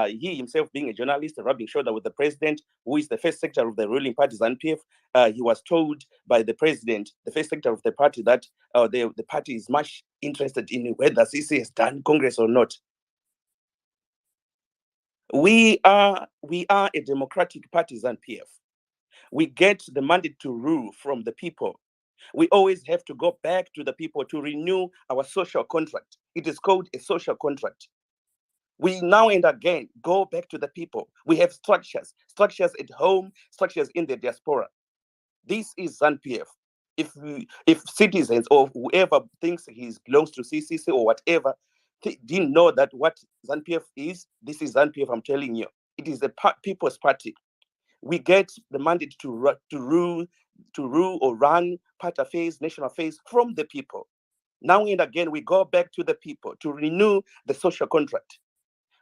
he himself, being a journalist, rubbing shoulder with the president, who is the first secretary of the ruling party, ZANU-PF, he was told by the president, the first secretary of the party, that the party is much interested in whether CC has done Congress or not. We are a democratic party, ZANU-PF. We get the mandate to rule from the people. We always have to go back to the people to renew our social contract. It is called a social contract. We now and again go back to the people. We have structures at home, structures in the diaspora. This is ZANU-PF. If citizens or whoever thinks he belongs to CCC or whatever didn't know that what ZANU-PF is, this is ZANU-PF, I'm telling you. It is a people's party. We get the mandate to rule or run party affairs, national affairs from the people. Now and again, we go back to the people to renew the social contract.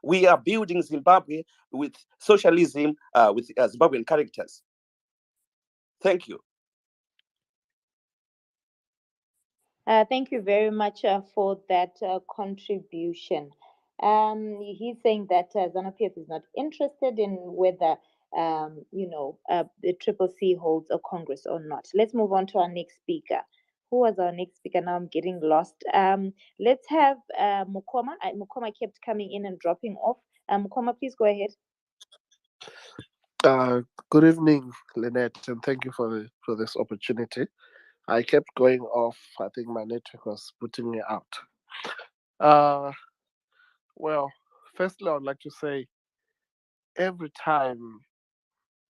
We are building Zimbabwe with socialism, with Zimbabwean characters. Thank you. Thank you very much for that contribution. He's saying that ZANU-PF is not interested in whether the Triple C holds a Congress or not. Let's move on to our next speaker. Who was our next speaker? Now I'm getting lost. Let's have Mukoma. Mukoma kept coming in and dropping off. Mukoma, please go ahead. Good evening, Lynette, and thank you for this opportunity. I kept going off. I think my network was putting me out. Well, firstly, I would like to say every time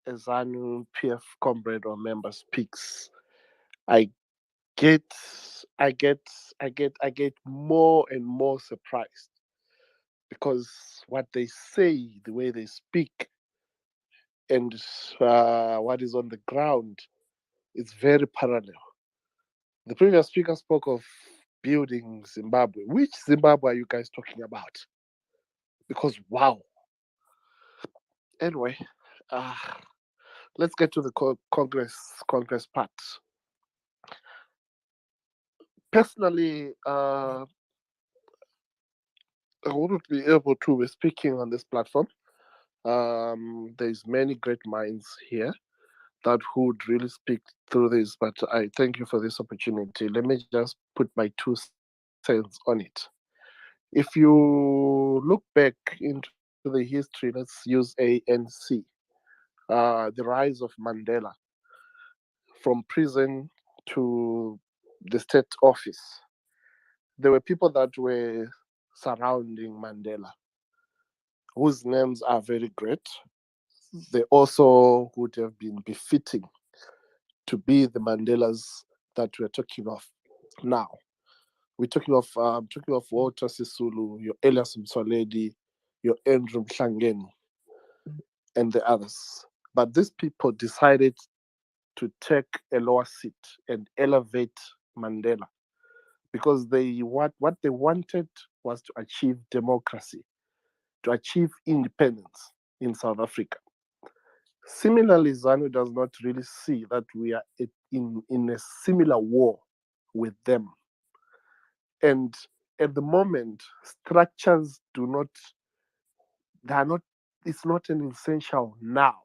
a ZANU PF comrade or member speaks, I get more and more surprised because what they say, the way they speak, and what is on the ground is very parallel. The previous speaker spoke of building Zimbabwe. Which Zimbabwe are you guys talking about? Because wow. Anyway, let's get to the Congress part. Personally, I wouldn't be able to be speaking on this platform. There's many great minds here that would really speak through this, but I thank you for this opportunity. Let me just put my 2 cents on it. If you look back into the history, let's use ANC, the rise of Mandela from prison to the state office. There were people that were surrounding Mandela, whose names are very great. They also would have been befitting to be the Mandelas that we're talking of now. We're talking of Walter Sisulu, your Elias Mswaledi, your Andrew Mhlangeni, and the others. But these people decided to take a lower seat and elevate Mandela because what they wanted was to achieve democracy, to achieve independence in South Africa. Similarly, ZANU does not really see that we are in a similar war with them. And at the moment, structures it's not an essential now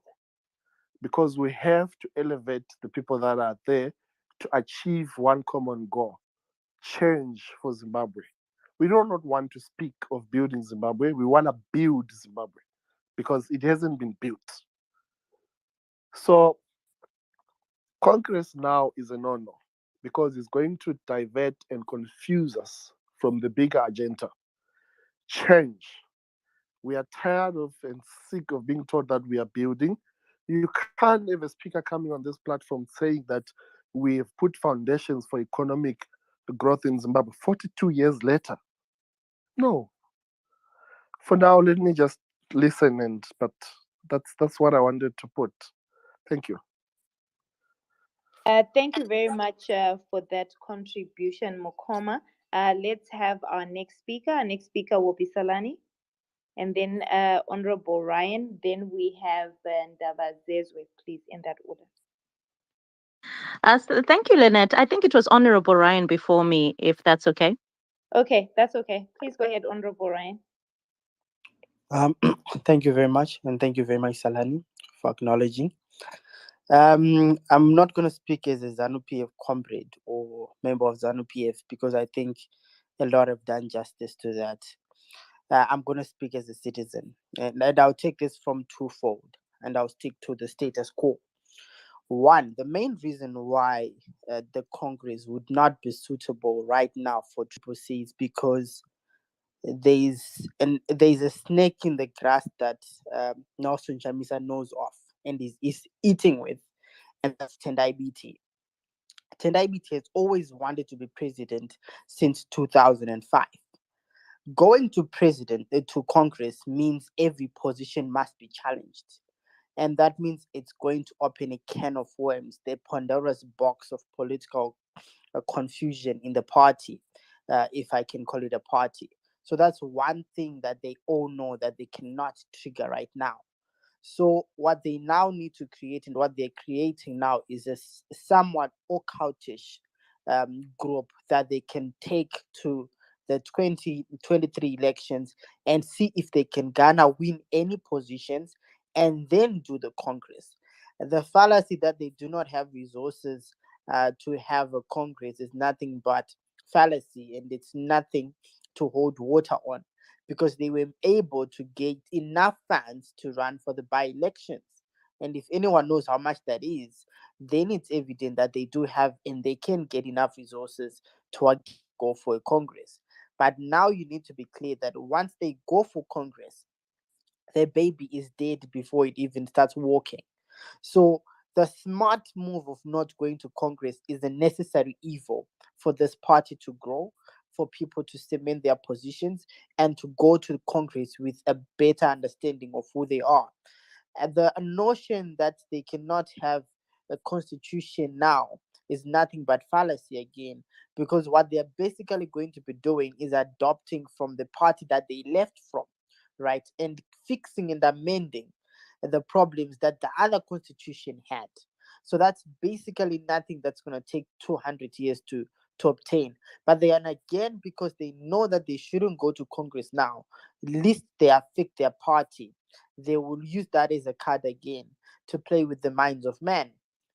because we have to elevate the people that are there to achieve one common goal, change for Zimbabwe. We do not want to speak of building Zimbabwe. We want to build Zimbabwe because it hasn't been built. So Congress now is a no-no because it's going to divert and confuse us from the bigger agenda. Change. We are tired of and sick of being told that we are building. You can't have a speaker coming on this platform saying that we have put foundations for economic growth in Zimbabwe 42 years later. No. For now, let me just listen, but that's what I wanted to put. Thank you. Thank you very much for that contribution, Mukoma. Let's have our next speaker. Our next speaker will be Salani, and then Honorable Ryan. Then we have Ndaba Zezwe, please, in that order. Thank you, Lynette. I think it was Honorable Ryan before me, if that's okay. Okay, that's okay. Please go ahead, Honorable Ryan. Thank you very much, and thank you very much, Salani, for acknowledging. I'm not going to speak as a ZANU-PF comrade or member of ZANU-PF because I think a lot have done justice to that. I'm going to speak as a citizen, and I'll take this from twofold, and I'll stick to the status quo. One, the main reason why the Congress would not be suitable right now for Triple C is because there's a snake in the grass that Nelson Chamisa knows of and is eating with, and that's Tendai Biti. Tendai Biti has always wanted to be president since 2005. Going to Congress means every position must be challenged. And that means it's going to open a can of worms, the Pandora's box of political confusion in the party. if I can call it a party. So that's one thing that they all know that they cannot trigger right now. So what they now need to create and what they're creating now is a somewhat occultish group that they can take to the 2023 elections and see if they can win any positions and then do the Congress. The fallacy that they do not have resources to have a Congress is nothing but fallacy, and it's nothing to hold water on, because they were able to get enough funds to run for the by-elections. And if anyone knows how much that is, then it's evident that they do have and they can get enough resources to go for a Congress. But now you need to be clear that once they go for Congress, their baby is dead before it even starts walking. So the smart move of not going to Congress is a necessary evil for this party to grow, for people to cement their positions, and to go to Congress with a better understanding of who they are. And the notion that they cannot have a constitution now is nothing but fallacy again, because what they're basically going to be doing is adopting from the party that they left from, right? And fixing and amending the problems that the other constitution had. So that's basically nothing that's going to take 200 years to obtain. But then again, because they know that they shouldn't go to Congress now, least they affect their party, they will use that as a card again to play with the minds of men.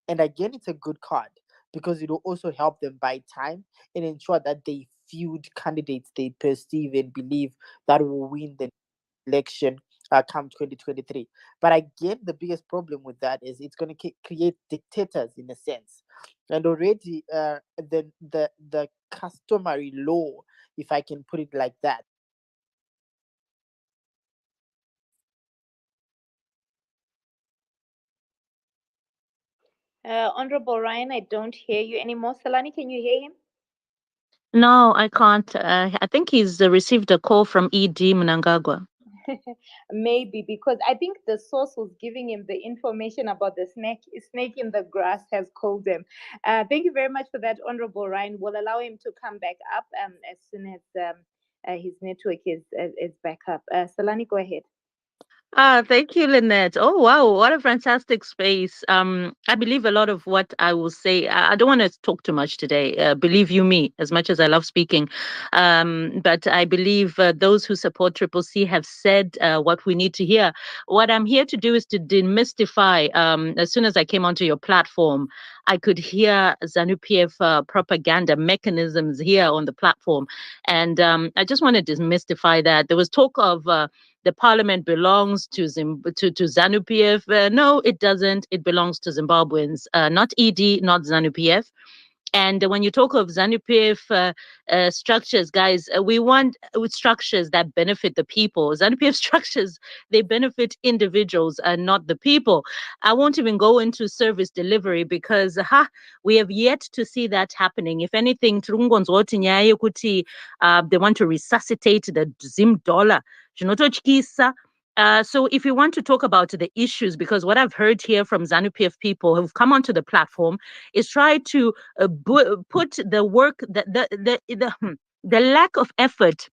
And again, it's a good card because it will also help them buy time and ensure that they field candidates they perceive and believe that will win the election come 2023. But again, the biggest problem with that is it's going to create dictators in a sense. And already the customary law, if I can put it like that. Honorable Ryan, I don't hear you anymore. Salani, can you hear him? No, I can't. I think he's received a call from ED Mnangagwa. Maybe because I think the source was giving him the information about the snake in the grass has called him. Thank you very much for that, Honorable Ryan. We'll allow him to come back up as soon as his network is back up. Salani, go ahead. Thank you, Lynette. Oh, wow. What a fantastic space. I believe a lot of what I will say. I don't want to talk too much today. Believe you me, as much as I love speaking. But I believe those who support Triple C have said what we need to hear. What I'm here to do is to demystify. As soon as I came onto your platform, I could hear ZANU-PF propaganda mechanisms here on the platform. And I just want to demystify that. There was talk of the parliament belongs to ZANU-PF. No, it doesn't. It belongs to Zimbabweans, not ED, not ZANU-PF. And when you talk of ZANU-PF structures, guys, we want structures that benefit the people. ZANU-PF structures, they benefit individuals and not the people. I won't even go into service delivery because we have yet to see that happening. If anything, they want to resuscitate the Zim dollar. So if you want to talk about the issues, because what I've heard here from ZANU-PF people who've come onto the platform is try to put the work, the lack of effort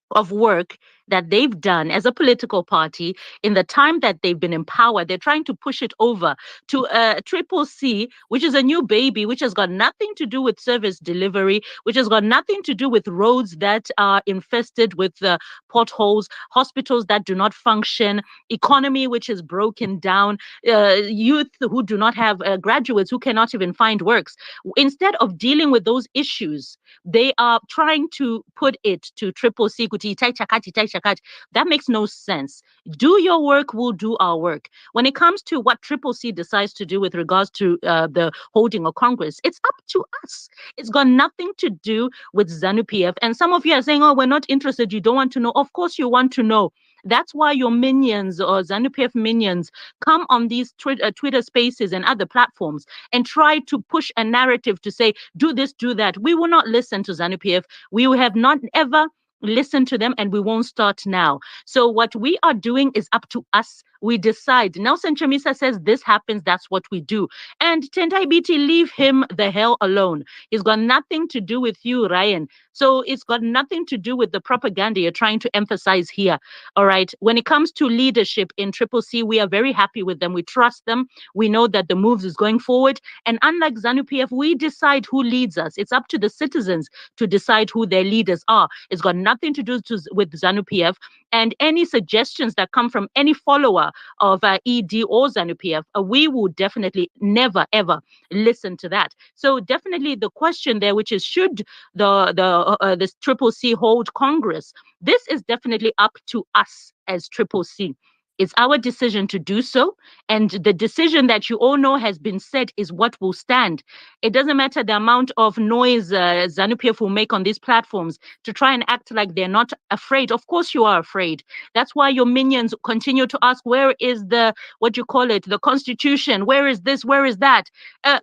of work that they've done as a political party in the time that they've been in power. They're trying to push it over to Triple C, which is a new baby, which has got nothing to do with service delivery, which has got nothing to do with roads that are infested with potholes, hospitals that do not function, economy which is broken down, youth who do not have graduates who cannot even find works. Instead of dealing with those issues, they are trying to put it to Triple C. That makes no sense. Do your work, we'll do our work. When it comes to what Triple C decides to do with regards to the holding of Congress, it's up to us. It's got nothing to do with ZANU-PF. And some of you are saying, oh, we're not interested. You don't want to know. Of course you want to know. That's why your minions or ZANU-PF minions come on these Twitter spaces and other platforms and try to push a narrative to say, do this, do that. We will not listen to ZANU-PF. We have not ever listen to them, and we won't start now. So what we are doing is up to us. We decide. Nelson Chamisa says this happens, that's what we do. And Tendai Biti, leave him the hell alone. He's got nothing to do with you, Ryan. So it's got nothing to do with the propaganda you're trying to emphasize here. All right. When it comes to leadership in Triple C, we are very happy with them. We trust them. We know that the moves is going forward. And unlike ZANU-PF, we decide who leads us. It's up to the citizens to decide who their leaders are. It's got nothing to do with ZANU-PF. And any suggestions that come from any follower of ED or ZANU-PF, we will definitely never, ever listen to that. So definitely the question there, which is should this Triple C hold Congress? This is definitely up to us as Triple C. It's our decision to do so. And the decision that you all know has been said is what will stand. It doesn't matter the amount of noise ZANU-PF will make on these platforms to try and act like they're not afraid. Of course you are afraid. That's why your minions continue to ask, where is the, the Constitution? Where is this? Where is that?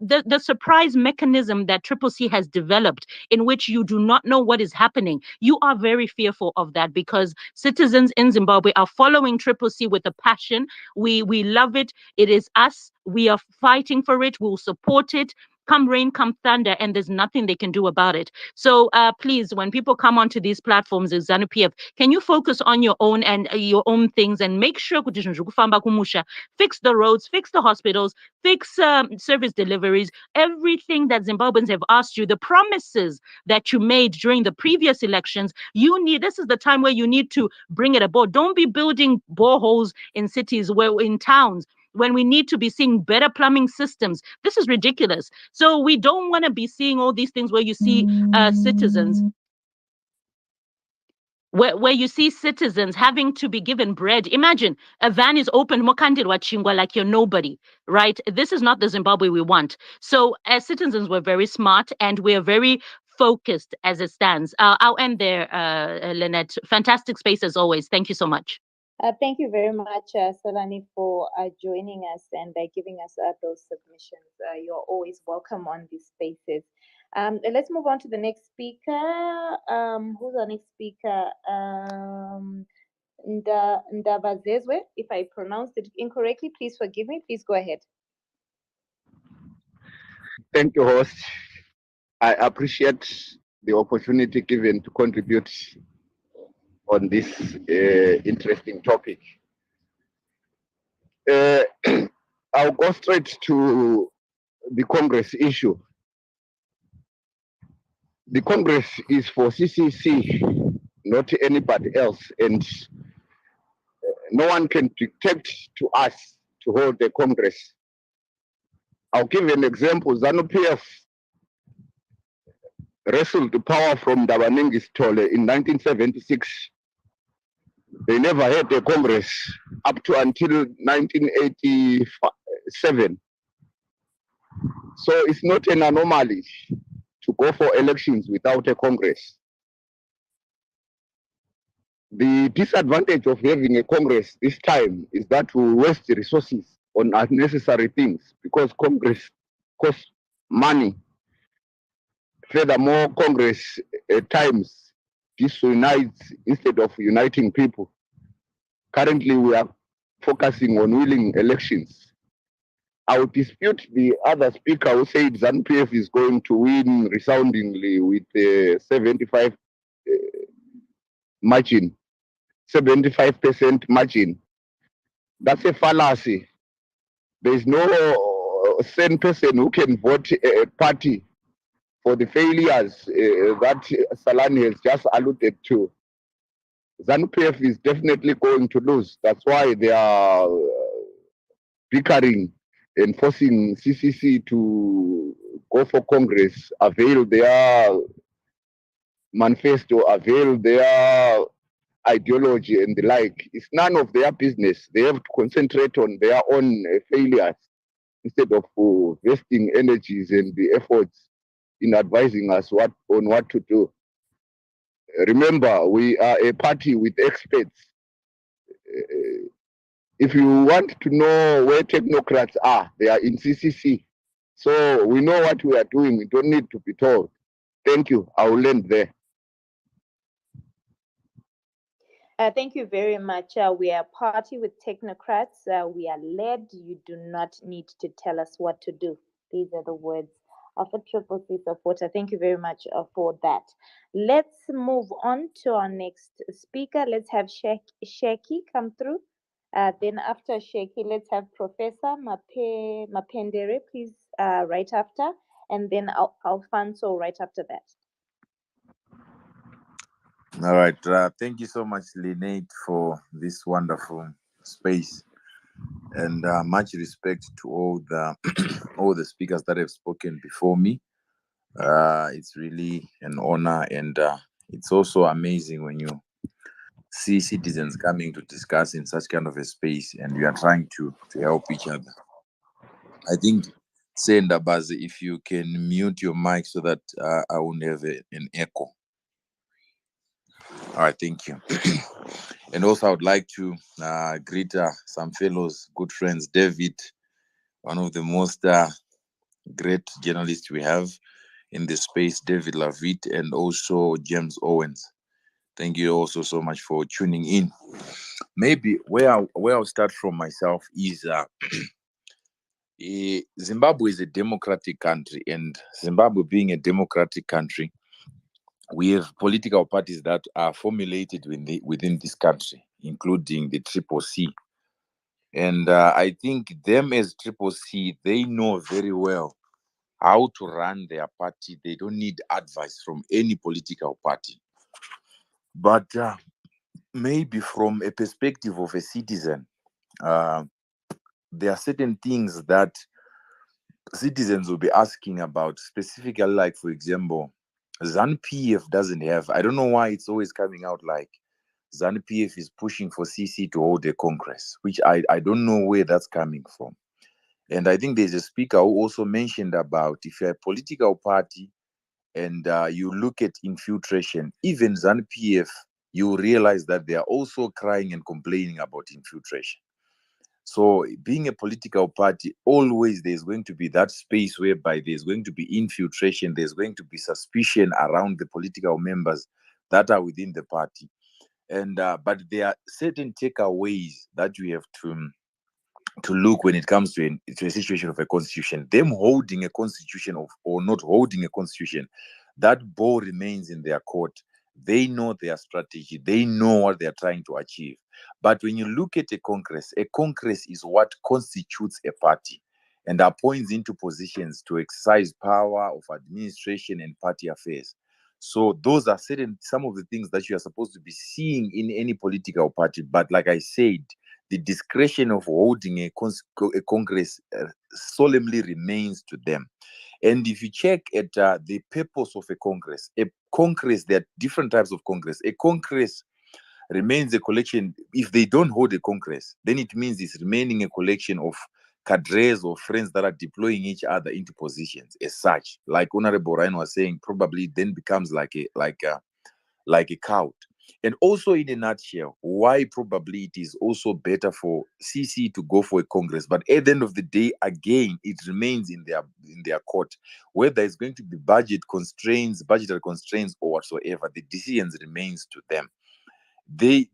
The surprise mechanism that Triple C has developed in which you do not know what is happening. You are very fearful of that because citizens in Zimbabwe are following Triple C with a passion. We love it. It is us. We are fighting for it. We'll support it. Come rain, come thunder, and there's nothing they can do about it. So please, when people come onto these platforms as ZANU-PF, can you focus on your own and your own things and make sure fix the roads, fix the hospitals, fix service deliveries, everything that Zimbabweans have asked you, the promises that you made during the previous elections, this is the time where you need to bring it aboard. Don't be building boreholes in cities, in towns, when we need to be seeing better plumbing systems. This is ridiculous. So we don't want to be seeing all these things where you see citizens where you see citizens having to be given bread. Imagine a van is open, like you're nobody, right? This is not the Zimbabwe we want. So as citizens, we're very smart and we're very focused as it stands. I'll end there, Lynette. Fantastic space as always. Thank you so much. Thank you very much, Salani, for joining us and giving us those submissions. You're always welcome on these spaces. Let's move on to the next speaker. Who's our next speaker? Ndabazezwe. If I pronounced it incorrectly, please forgive me. Please go ahead. Thank you, host. I appreciate the opportunity given to contribute on this interesting topic. I'll go straight to the Congress issue. The Congress is for CCC, not anybody else, and no one can dictate to us to hold the Congress. I'll give an example. ZANU-PF wrestled the power from Dabaningi Stole in 1976. They never had a Congress up to until 1987. So it's not an anomaly to go for elections without a Congress. The disadvantage of having a Congress this time is that we waste resources on unnecessary things because Congress costs money. Furthermore, Congress at times disunites instead of uniting people. Currently, we are focusing on winning elections. I would dispute the other speaker who said ZANU-PF is going to win resoundingly with a 75% margin. That's a fallacy. There is no sane person who can vote a party for the failures that Salani has just alluded to. ZANU-PF is definitely going to lose. That's why they are bickering and forcing CCC to go for Congress, avail their manifesto, avail their ideology and the like. It's none of their business. They have to concentrate on their own failures instead of wasting energies and the efforts in advising us on what to do. Remember, we are a party with experts. If you want to know where technocrats are, they are in CCC. So we know what we are doing. We don't need to be told. Thank you. I will end there. Thank you very much. We are a party with technocrats. We are led. You do not need to tell us what to do. These are the words of a triple C supporter. Thank you very much for that. Let's move on to our next speaker. Let's have Sheki come through. Then after Sheki, let's have Professor Mapendere, please, right after. And then Alfonso right after that. All right. Thank you so much, Lynette, for this wonderful space, and much respect to all the all the speakers that have spoken before me. It's really an honor, and it's also amazing when you see citizens coming to discuss in such kind of a space, and we are trying to help each other. I think, Senda Bazi, if you can mute your mic so that I won't have an echo. All right, thank you. And also, I would like to greet some fellows, good friends, David, one of the most great journalists we have in the space, David Lavitt, and also James Owens. Thank you also so much for tuning in. Maybe where I'll start from myself is Zimbabwe is a democratic country, and Zimbabwe being a democratic country, we have political parties that are formulated within this country, including the Triple C. And I think them as Triple C, they know very well how to run their party. They don't need advice from any political party. But maybe from a perspective of a citizen, there are certain things that citizens will be asking about, specifically, like, for example, ZANU-PF doesn't have, I don't know why it's always coming out like ZANU-PF is pushing for CC to hold a congress, which I don't know where that's coming from. And I think there's a speaker who also mentioned about if you're a political party and you look at infiltration, even ZANU-PF, you realize that they are also crying and complaining about infiltration. So being a political party, always there's going to be that space whereby there's going to be infiltration, there's going to be suspicion around the political members that are within the party. And but there are certain takeaways that we have to look when it comes to a situation of a constitution. Them holding a constitution or not holding a constitution, that ball remains in their court. They know their strategy. They know what they're trying to achieve. But when you look at a congress is what constitutes a party and appoints into positions to exercise power of administration and party affairs. So those are some of the things that you are supposed to be seeing in any political party. But like I said, the discretion of holding a congress solemnly remains to them. And if you check at the purpose of a congress, there are different types of congress. A congress remains a collection. If they don't hold a congress, then it means it's remaining a collection of cadres or friends that are deploying each other into positions as such. Like Honorable Ryan was saying, probably then becomes like a cult. And also, in a nutshell, why probably it is also better for CC to go for a congress. But at the end of the day, again, it remains in their court. Whether it's going to be budgetary constraints, or whatsoever, the decisions remains to them. They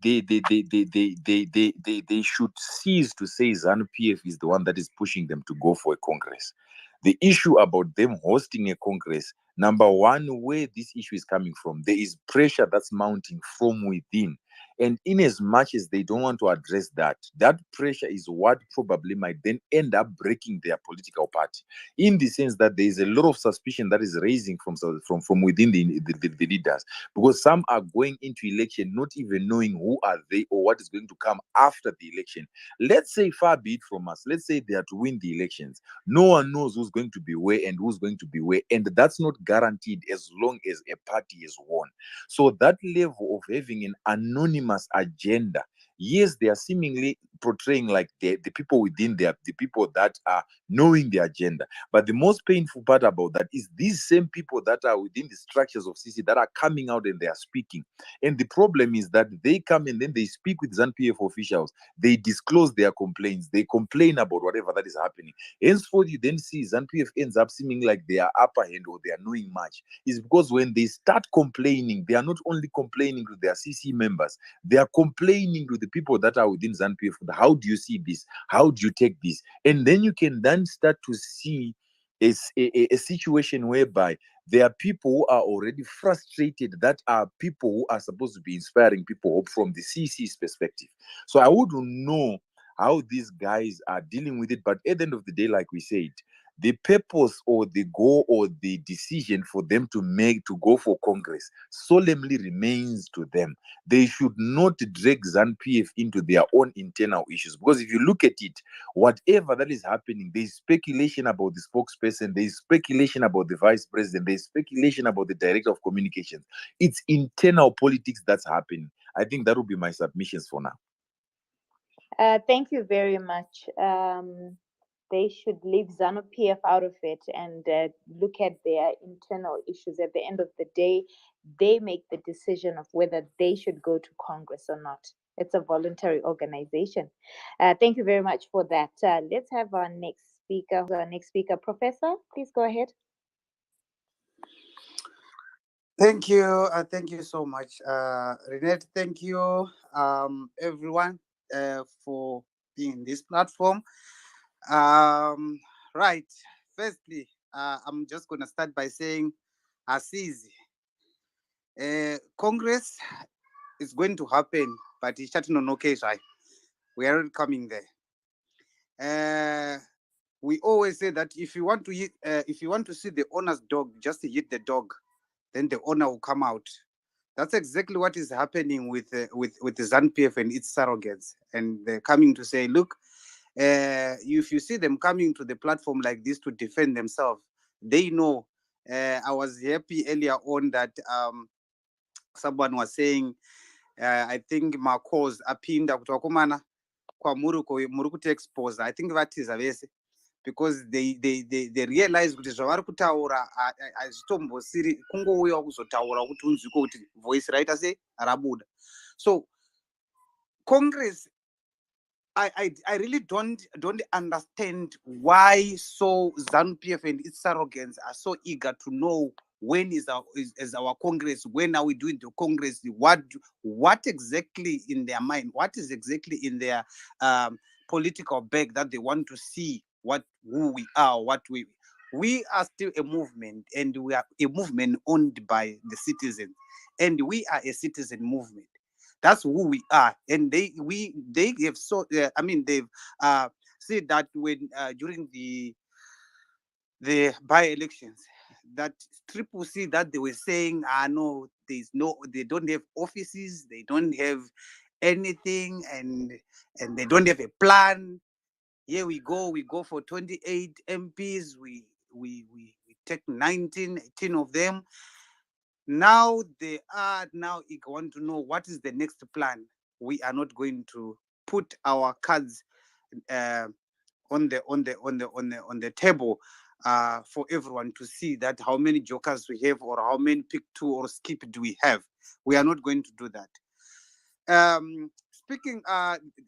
should cease to say ZANU-PF is the one that is pushing them to go for a congress. The issue about them hosting a congress, number one, where this issue is coming from, there is pressure that's mounting from within. And in as much as they don't want to address that, that pressure is what probably might then end up breaking their political party, in the sense that there is a lot of suspicion that is raising from within the leaders, because some are going into election not even knowing who are they or what is going to come after the election. Let's say, far be it from us, let's say they are to win the elections. No one knows who's going to be where and who's going to be where, and that's not guaranteed as long as a party is won. So that level of having an anonymous agenda, yes, they are seemingly portraying like the people within there, the people that are knowing the agenda. But the most painful part about that is these same people that are within the structures of CC that are coming out and they are speaking. And the problem is that they come and then they speak with ZANU-PF officials. They disclose their complaints. They complain about whatever that is happening. Henceforth, you then see ZANU-PF ends up seeming like they are upper hand or they are knowing much. Is because when they start complaining, they are not only complaining to their CC members, they are complaining to the people that are within ZANU-PF. How do you see this? How do you take this? And then you can then start to see a situation whereby there are people who are already frustrated, that are people who are supposed to be inspiring people hope from the CC's perspective. So I wouldn't know how these guys are dealing with it, but at the end of the day, like we said, the purpose or the goal or the decision for them to make to go for Congress solemnly remains to them. They should not drag ZANU-PF into their own internal issues, because if you look at it, whatever that is happening, there is speculation about the spokesperson, there is speculation about the vice president, there is speculation about the director of communications. It's internal politics that's happening. I think that will be my submissions for now. Thank you very much. They should leave ZANU-PF out of it and look at their internal issues. At the end of the day, they make the decision of whether they should go to Congress or not. It's a voluntary organization. Thank you very much for that. Let's have our next speaker. Professor, please go ahead. Thank you. Thank you so much, Renette. Thank you, everyone, for being in this platform. Right. Firstly, I'm just going to start by saying, Asizi, Congress is going to happen, but it's not no case, right? We are coming there. We always say that if you want to see the owner's dog, just hit the dog, then the owner will come out. That's exactly what is happening with the ZANU-PF and its surrogates, and they're coming to say, look, if you see them coming to the platform like this to defend themselves, they know. I was happy earlier on that someone was saying, I think Marcos apinda kutwakomana kwa muruku expose. I think that is avese, because they realize kuti zvavari kutaura hazvitombosiri kungouya kuzotaura kuti unzwiko kuti voice raita se rabuda. So Congress, I really don't understand why so ZANU-PF and its surrogates are so eager to know when is our Congress, when are we doing the Congress, what exactly in their mind, what is exactly in their political bag that they want to see who we are, we are still a movement, and we are a movement owned by the citizens, and we are a citizen movement. That's who we are, and they have they've said that when during the by-elections, that Triple C that they were saying, no, they don't have offices, they don't have anything, and they don't have a plan. Here we go for 28 MPs, we take 18 of them. Now they are want to know what is the next plan. We are not going to put our cards on the table for everyone to see that how many jokers we have or how many pick two or skip do we have. We are not going to do that. Speaking,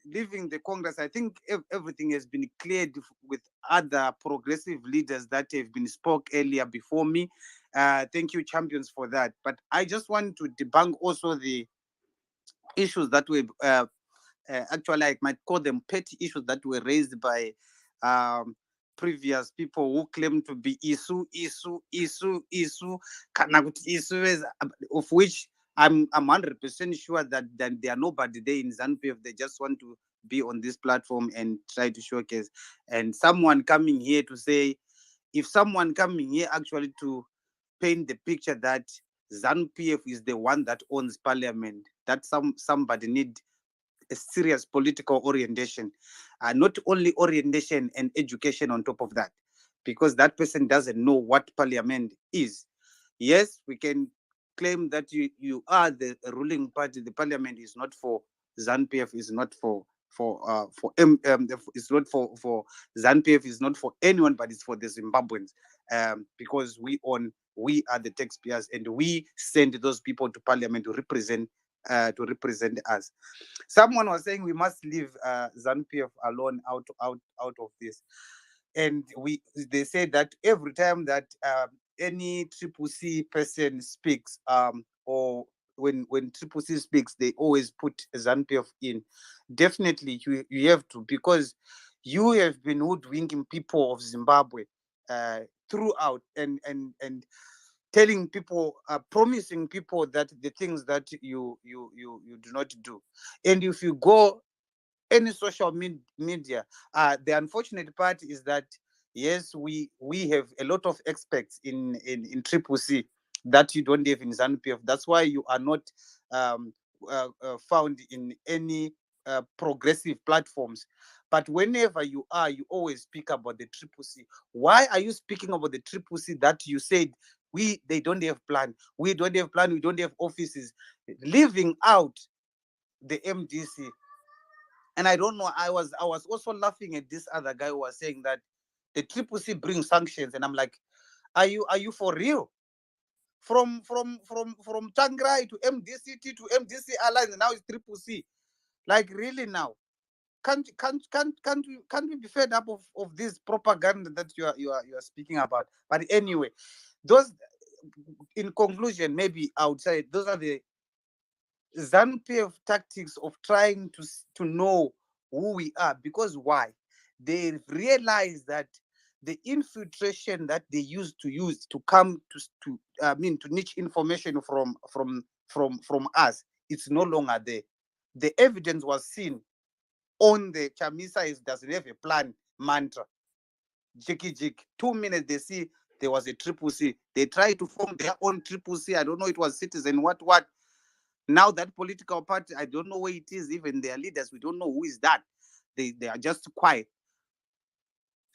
leaving the Congress, I think everything has been cleared with other progressive leaders that have been spoke earlier before me. Thank you, champions, for that. But I just want to debunk also the issues that were actually, I might call them petty issues that were raised by previous people who claim to be issue, of which I'm 100% sure that they are nobody there in ZANU-PF. They just want to be on this platform and try to showcase. And someone coming here to say, if someone coming here actually to paint the picture that ZANU-PF is the one that owns parliament, that somebody need a serious political orientation, not only orientation and education on top of that, because that person doesn't know what parliament is. Yes, we can claim that you are the ruling party. The parliament is not for ZANU-PF, is not for it's not for ZANU-PF, it's not for anyone, but it's for the Zimbabweans, because we are the taxpayers, and we send those people to parliament to represent us. Someone was saying we must leave ZANU-PF alone out of this, and they say that every time that any CCC person speaks, or when CCC speaks, they always put ZANU-PF in. Definitely, you have to, because you have been hoodwinking people of Zimbabwe throughout, and telling people, promising people that the things that you do not do. And if you go any social media, the unfortunate part is that yes, we have a lot of experts in CCC that you don't have in ZANU-PF. That's why you are not found in any progressive platforms. But whenever you are, you always speak about the CCC. Why are you speaking about the CCC that you said they don't have plan? We don't have plan. We don't have offices. Leaving out the MDC. And I don't know. I was also laughing at this other guy who was saying that the CCC brings sanctions, and I'm like, are you for real? From Tangrai to MDCT to MDC Alliance, and now it's CCC. Like, really now? Can't we be fed up of this propaganda that you are speaking about? But anyway, those, in conclusion, maybe I would say those are the ZANU-PF tactics of trying to know who we are. Because why? They realize that the infiltration that they used to come to niche information from us, it's no longer there. The evidence was seen on the Chamisa doesn't have a plan mantra. Jiki. 2 minutes they see there was a CCC. They try to form their own CCC. I don't know, it was Citizen what. Now that political party, I don't know where it is. Even their leaders, we don't know who is that. They are just quiet.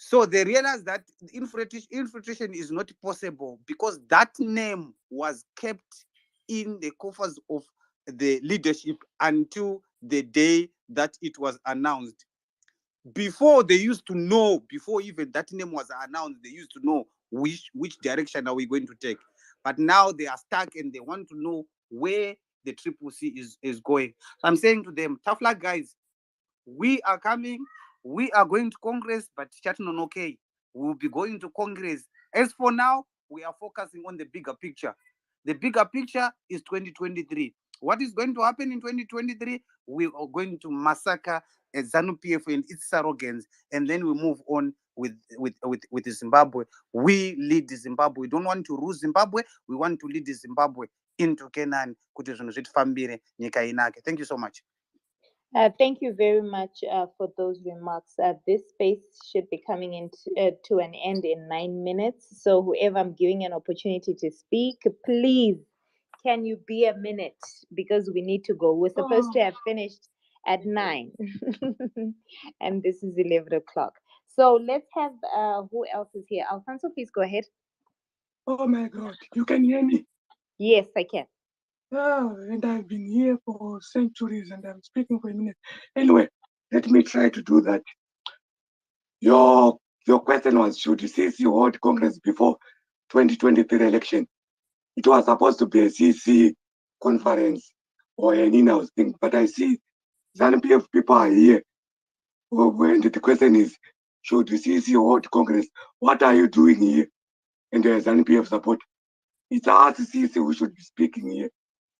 So they realize that infiltration is not possible, because that name was kept in the coffers of the leadership until the day that it was announced. Before, they used to know, before even that name was announced, they used to know which direction are we going to take. But now they are stuck, and they want to know where the CCC is going. So I'm saying to them, tough luck, guys. We are coming. We are going to Congress, but chatting on okay. We'll be going to Congress. As for now, we are focusing on the bigger picture. The bigger picture is 2023. What is going to happen in 2023? We are going to massacre ZANU-PF and its surrogates, and then we move on with Zimbabwe. We lead Zimbabwe. We don't want to rule Zimbabwe. We want to lead Zimbabwe into Canaan. Thank you so much. Thank you very much for those remarks. This space should be coming into to an end in 9 minutes. So whoever I'm giving an opportunity to speak, please, can you be a minute? Because we need to go. We're supposed to have finished at 9. And this is 11 o'clock. So let's have, who else is here? Alfonso, please go ahead. Oh my God, you can hear me? Yes, I can. Oh, and I've been here for centuries and I'm speaking for a minute. Anyway, let me try to do that. Your question was, should CCC hold Congress before 2023 election? It was supposed to be a CCC conference or an in-house thing, but I see ZANU-PF people are here. And the question is, should the CCC hold Congress? What are you doing here? And the ZANU-PF support. It's us, CCC, who should be speaking here.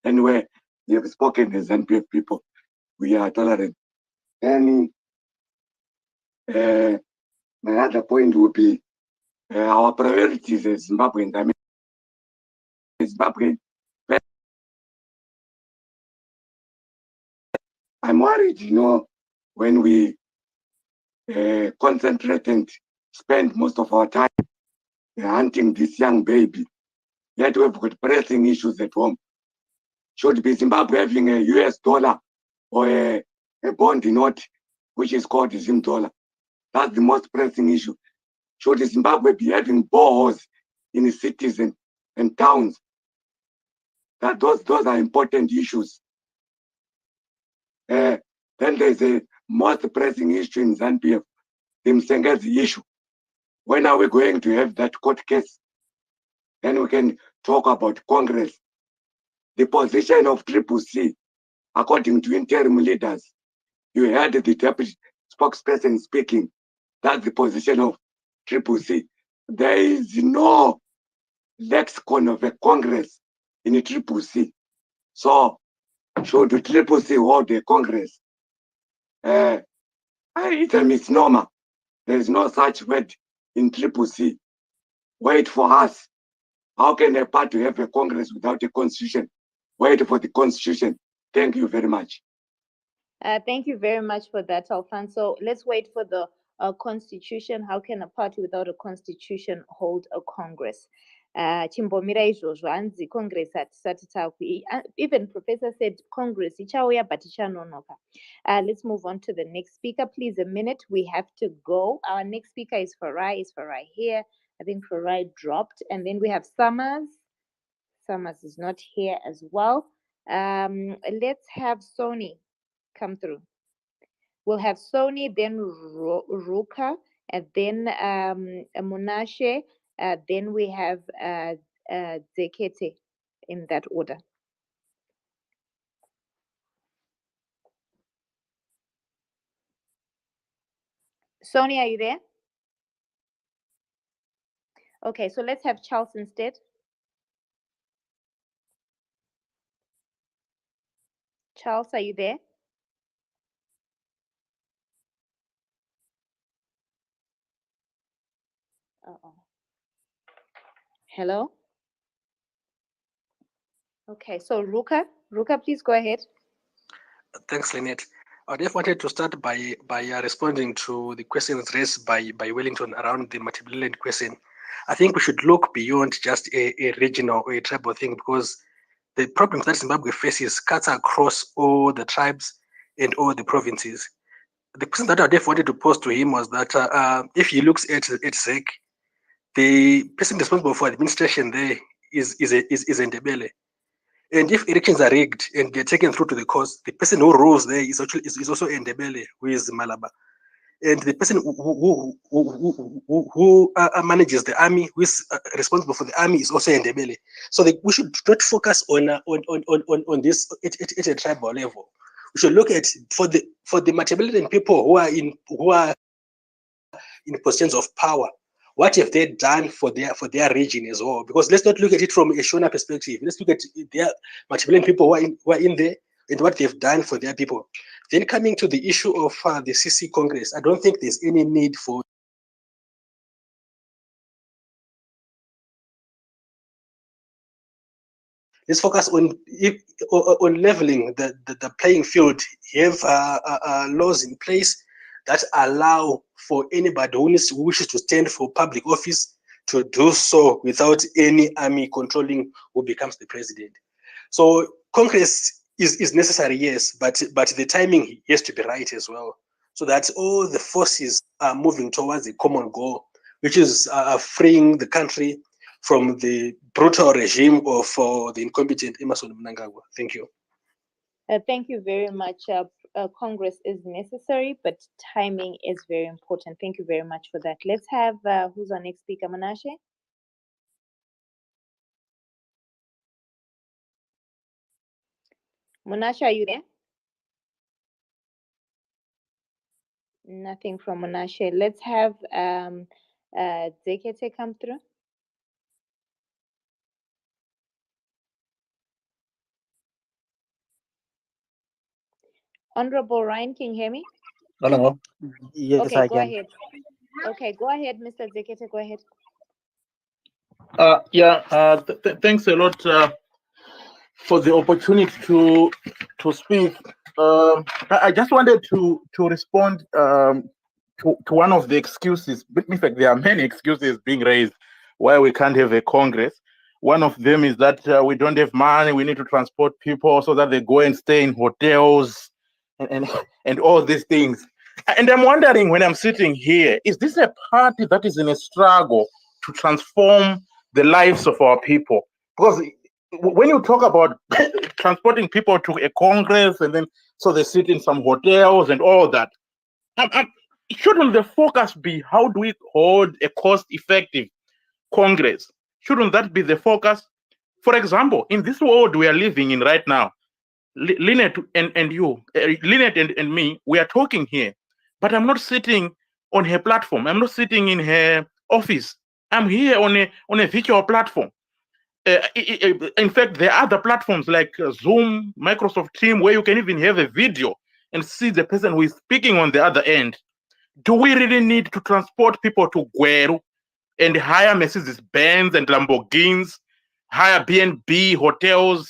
Anyway, we have spoken as ZANU-PF people. We are tolerant. And my other point would be our priorities as Zimbabweans. I mean, Zimbabwe. I'm worried, when we concentrate and spend most of our time hunting this young baby, yet we've got pressing issues at home. Should be Zimbabwe having a US dollar or a bond note, which is called the Zim dollar? That's the most pressing issue. Should Zimbabwe be having boreholes in cities and towns? Those are important issues. Then there's most pressing issue in ZANU-PF, the Msengezi issue. When are we going to have that court case? Then we can talk about Congress. The position of CCC, according to interim leaders, you heard the deputy spokesperson speaking. That's the position of CCC. There is no lexicon of a Congress in CCC. So, should CCC hold a Congress? It's a misnomer. There is no such word in CCC. Wait for us. How can a party have a Congress without a constitution? Wait for the constitution. Thank you very much. Thank you very much for that, Alfonso. Let's wait for the constitution. How can a party without a constitution hold a Congress? Chimbomira izvozvo hanzi Congress hatisati takui. Even Professor said Congress ichauya but ichanonoka. Let's move on to the next speaker. Please, a minute. We have to go. Our next speaker is Farai. Is Farai here? I think Farai dropped. And then we have Summers. Summers is not here as well. Let's have Sony come through. We'll have Sony, then Ruka, and then Munashe, then we have Zekete in that order. Sony, are you there? Okay, so let's have Charles instead. Charles, are you there? Uh-oh. Hello? Okay, so Ruka, please go ahead. Thanks, Lynette. I just wanted to start by responding to the questions raised by Wellington around the multi-billion question. I think we should look beyond just a regional or a tribal thing, because the problems that Zimbabwe faces cuts across all the tribes and all the provinces. The question that I just wanted to pose to him was that if he looks at ZEC, the person responsible for administration there is Ndebele. And if elections are rigged and they're taken through to the courts, the person who rules there is also Ndebele, who is Malaba. And the person who manages the army, who is responsible for the army, is also Ndebele. So we should not focus on this at a tribal level. We should look at for the multi-billion people who are in positions of power. What have they done for their region as well? Because let's not look at it from a Shona perspective. Let's look at their multi-billion people who are in there and what they've done for their people. Then coming to the issue of the CC Congress, I don't think there's any need for let's focus on leveling the playing field. You have laws in place that allow for anybody who wishes to stand for public office to do so without any army controlling who becomes the president. So Congress is necessary, yes, but the timing has to be right as well, so that all the forces are moving towards a common goal, which is freeing the country from the brutal regime of the incompetent Emmerson Mnangagwa. Thank you. Thank you very much. Congress is necessary, but timing is very important. Thank you very much for that. Let's have, who's our next speaker, Manashe? Manashe, are you there? Nothing from Manashe. Let's have Zekete come through. Honorable Ryan, can you hear me? Hello. Yes, okay, I go can. ahead. Okay, go ahead, Mr. Zekete, go ahead. Thanks a lot for the opportunity to speak. I just wanted to respond to one of the excuses. In fact, there are many excuses being raised why we can't have a Congress. One of them is that we don't have money. We need to transport people so that they go and stay in hotels and all these things. And I'm wondering, when I'm sitting here, is this a party that is in a struggle to transform the lives of our people? Because when you talk about transporting people to a Congress and then so they sit in some hotels and all that, Shouldn't the focus be how do we hold a cost-effective Congress? Shouldn't that be the focus? For example, in this world we are living in right now, Lynette and you, Lynette and me, we are talking here, but I'm not sitting on her platform. I'm not sitting in her office. I'm here on a virtual platform. In fact, there are other platforms like Zoom, Microsoft Teams, where you can even have a video and see the person who is speaking on the other end. Do we really need to transport people to Gweru and hire Mercedes-Benz and Lamborghinis, hire B&B hotels,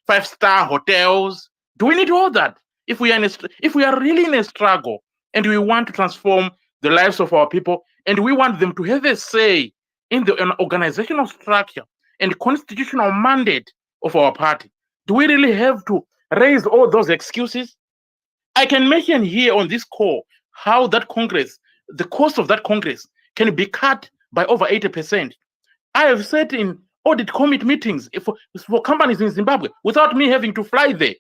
five-star hotels? Do we need all that? If we are really in a struggle and we want to transform the lives of our people and we want them to have a say in the organizational structure and constitutional mandate of our party, do we really have to raise all those excuses? I can mention here on this call how that Congress, the cost of that Congress can be cut by over 80%. I have sat in audit committee meetings for companies in Zimbabwe without me having to fly there.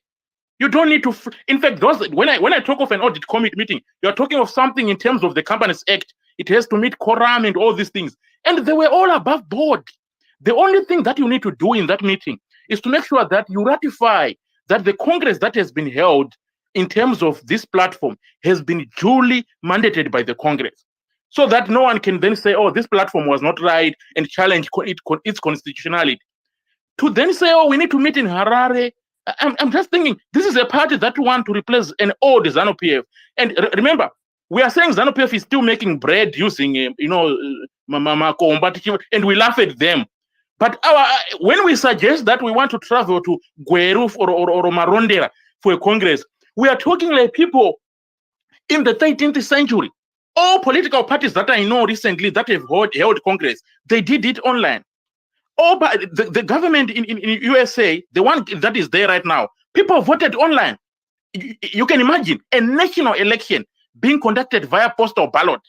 You don't need to. In fact, when I talk of an audit committee meeting, you're talking of something in terms of the Companies Act. It has to meet quorum and all these things. And they were all above board. The only thing that you need to do in that meeting is to make sure that you ratify that the Congress that has been held in terms of this platform has been duly mandated by the Congress, so that no one can then say, oh, this platform was not right and challenge its constitutionality. To then say, oh, we need to meet in Harare. I'm just thinking, this is a party that want to replace an old ZANU-PF. And remember, we are saying ZANU-PF is still making bread using, and we laugh at them. But when we suggest that we want to travel to Gweru or Marondera for a Congress, we are talking like people in the 13th century. All political parties that I know recently that have held Congress, they did it online. All but the government in USA, the one that is there right now, people voted online. You can imagine a national election being conducted via postal ballot.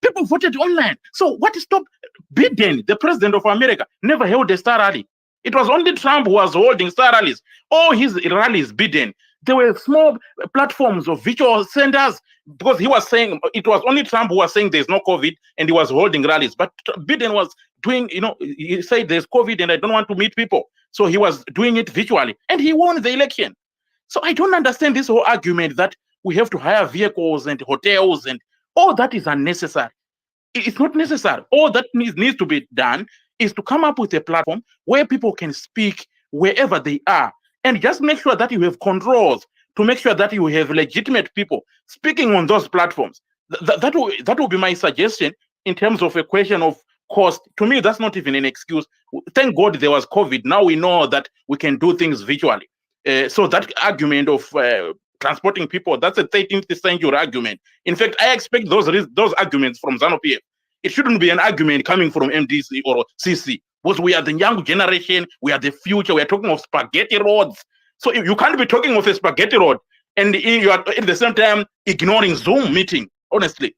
People voted online. So what stopped Biden, the president of America, never held a star rally? It was only Trump who was holding star rallies. All his rallies, Biden, there were small platforms of virtual centers because he was saying it was only Trump who was saying there's no COVID and he was holding rallies. But Biden was doing, he said there's COVID and I don't want to meet people. So he was doing it virtually and he won the election. So I don't understand this whole argument that we have to hire vehicles and hotels and all that is unnecessary. It's not necessary. All that needs to be done is to come up with a platform where people can speak wherever they are and just make sure that you have controls to make sure that you have legitimate people speaking on those platforms. That will be my suggestion in terms of a question of cost. To me, that's not even an excuse. Thank God there was COVID. Now we know that we can do things virtually. So that argument of transporting people, that's a 13th century argument. In fact, I expect those arguments from ZANU-PF. It shouldn't be an argument coming from MDC or CC, because we are the young generation, we are the future, we are talking of spaghetti roads. So you can't be talking of a spaghetti road and you are at the same time ignoring Zoom meeting, honestly.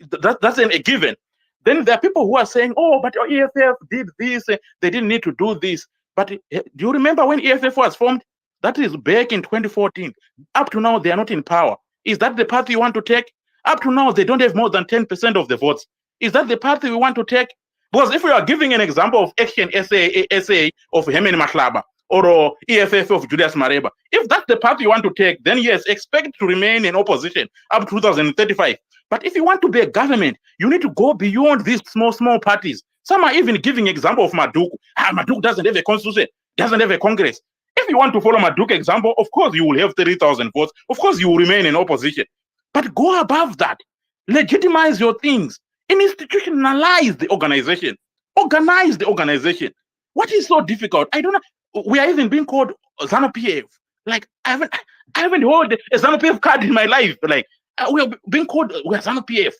That's a given. Then there are people who are saying, oh, but EFF did this, they didn't need to do this. But do you remember when EFF was formed? That is back in 2014. Up to now, they are not in power. Is that the path you want to take? Up to now, they don't have more than 10% of the votes. Is that the path we want to take? Because if we are giving an example of Action SA of Hemen Mahlaba or EFF of Julius Mareba, if that's the path you want to take, then yes, expect to remain in opposition up to 2035. But if you want to be a government, you need to go beyond these small parties. Some are even giving example of Maduku. Maduku doesn't have a constitution, doesn't have a Congress. If you want to follow Maduku example, of course you will have 30,000 votes. Of course you will remain in opposition. But go above that. Legitimize your things. Institutionalize the organization. Organize the organization. What is so difficult? I don't know. We are even being called ZANU-PF. Like I haven't held a ZANU-PF card in my life. Like we are being called we are ZANU-PF.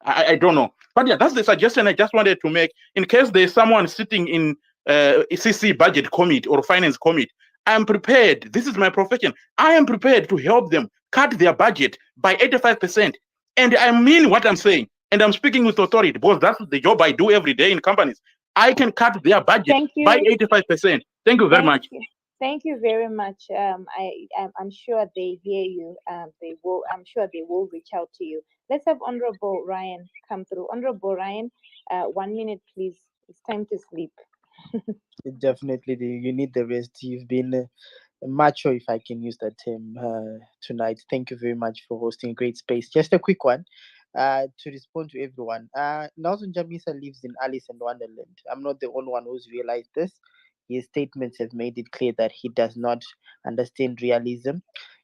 I don't know. But yeah, that's the suggestion I just wanted to make. In case there's someone sitting in CC budget committee or finance committee, I'm prepared. This is my profession. I am prepared to help them cut their budget by 85%. And I mean what I'm saying. And I'm speaking with authority because that's the job I do every day in companies. I can cut their budget by 85%. Thank you very much. Thank you very much. I'm sure they hear you. They will. I'm sure they will reach out to you. Let's have Honorable Ryan come through. Honorable Ryan, 1 minute, please. It's time to sleep. Definitely, you need the rest. You've been macho, if I can use that term, tonight. Thank you very much for hosting a great space. Just a quick one to respond to everyone. Nelson Jamisa lives in Alice in Wonderland. I'm not the only one who's realized this. His statements have made it clear that he does not understand realism.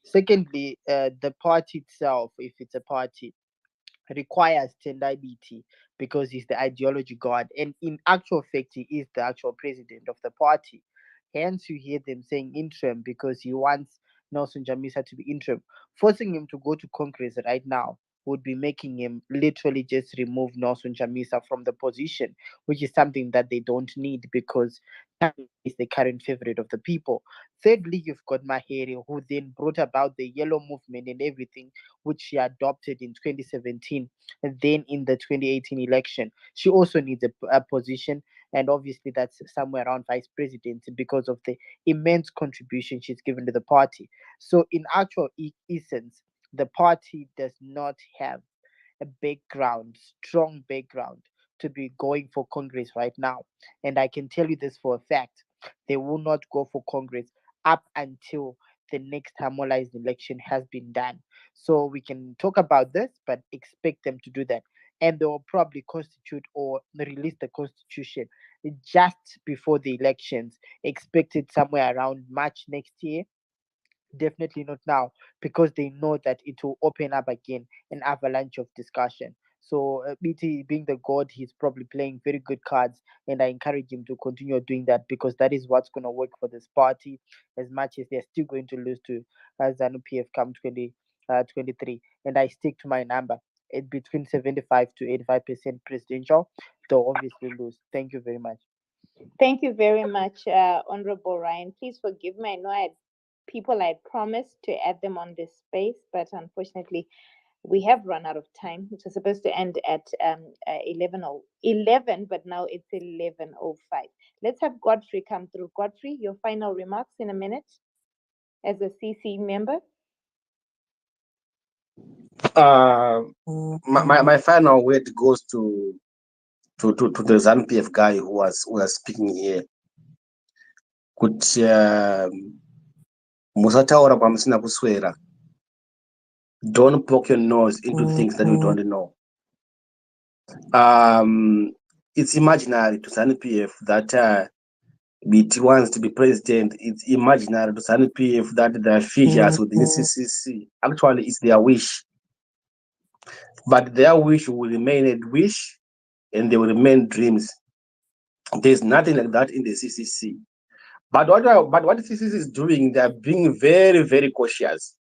Secondly, the party itself, if it's a party, requires tenability because he's the ideology god, and in actual fact he is the actual president of the party. Hence you hear them saying interim because he wants Nelson Jamisa to be interim. Forcing him to go to Congress right now would be making him literally just remove Nelson Jamisa from the position, which is something that they don't need because Tanya is the current favorite of the people. Thirdly, you've got Maheri, who then brought about the yellow movement and everything, which she adopted in 2017 and then in the 2018 election. She also needs a position, and obviously that's somewhere around vice president because of the immense contribution she's given to the party. So, in actual essence, the party does not have a background, strong background to be going for Congress right now. And I can tell you this for a fact, they will not go for Congress up until the next harmonized election has been done. So we can talk about this, but expect them to do that. And they will probably constitute or release the constitution just before the elections, expected somewhere around March next year. Definitely not now, because they know that it will open up again an avalanche of discussion. So BT being the god, he's probably playing very good cards, and I encourage him to continue doing that because that is what's going to work for this party. As much as they're still going to lose to ZANU PF come 2023, and I stick to my number. It between 75 to 85% presidential, they'll obviously lose. Thank you very much. Thank you very much, Honorable Ryan. Please forgive me. I know I had people I promised to add them on this space, but unfortunately, we have run out of time. It was supposed to end at 11, but now it's 11:05. Let's have Godfrey come through. Godfrey, your final remarks in a minute as a CC member. My final word goes to the ZANU PF guy who was speaking here. Kuti musataura pamusina kuswera. Don't poke your nose into things that you don't know. It's imaginary to ZANU PF that BT wants to be president. It's imaginary to ZANU PF that there are figures within CCC. Actually, it's their wish. But their wish will remain a wish, and they will remain dreams. There's nothing like that in the CCC. But what the CCC is doing, they're being very, very cautious.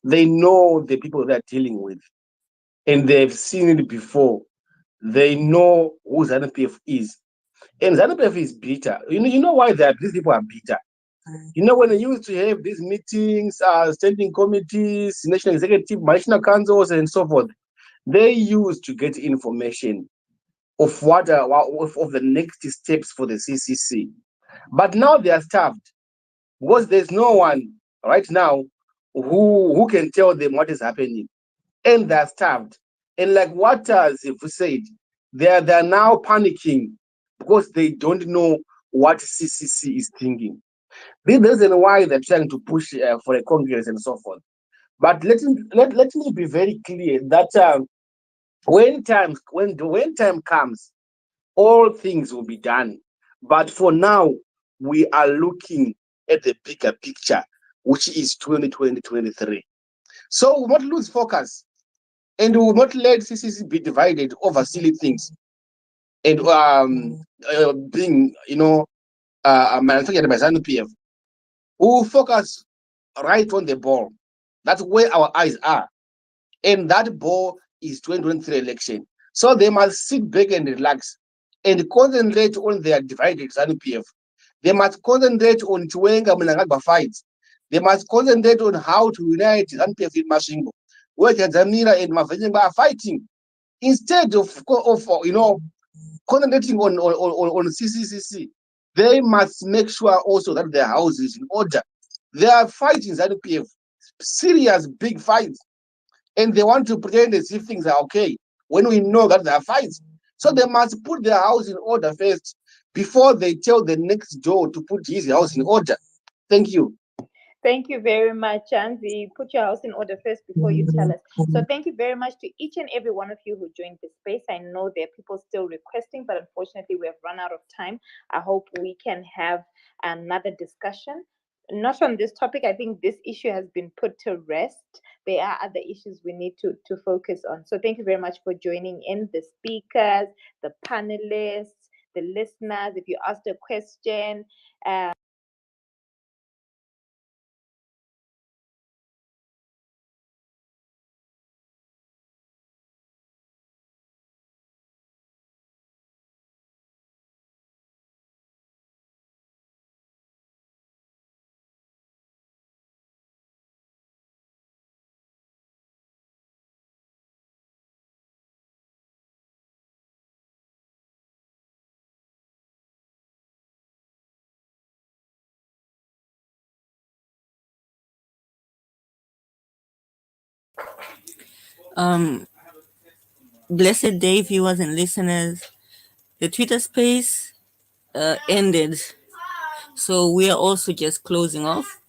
They know the people they're dealing with, and they've seen it before. They know who ZANU PF is. And ZANU PF is bitter. You know why these people are bitter? You know, when they used to have these meetings, standing committees, national executive, national councils, and so forth, they used to get information of what of the next steps for the CCC. But now they are starved because there's no one right now who can tell them what is happening, and they're starved. And like what Zivu said, they're now panicking because they don't know what CCC is thinking. This is the reason why they're trying to push for a congress and so forth. But let me be very clear that when time comes, all things will be done. But for now, we are looking at the bigger picture, which is 2020-2023. So we will not lose focus, and we will not let CCC be divided over silly things and being, manufactured by ZANU PF. We will focus right on the ball. That's where our eyes are. And that ball is 2023 election. So they must sit back and relax and concentrate on their divided ZANU PF. They must concentrate on Chiwenga Mnangagwa fights. They must concentrate on how to unite ZANU PF in Mashingo, where Tanzania and Mavenjemba are fighting, instead of concentrating on CCC. they must make sure also that their house is in order. They are fighting ZANU-PF, serious big fights, and they want to pretend as if things are okay when we know that there are fights. So they must put their house in order first before they tell the next door to put his house in order. Thank you. Thank you very much, Anzi. Put your house in order first before you tell us. So thank you very much to each and every one of you who joined this space. I know there are people still requesting, but unfortunately we have run out of time. I hope we can have another discussion. Not on this topic. I think this issue has been put to rest. There are other issues we need to focus on. So thank you very much for joining in, the speakers, the panelists, the listeners. If you asked a question, Blessed day, viewers and listeners. The Twitter space ended, so we are also just closing off.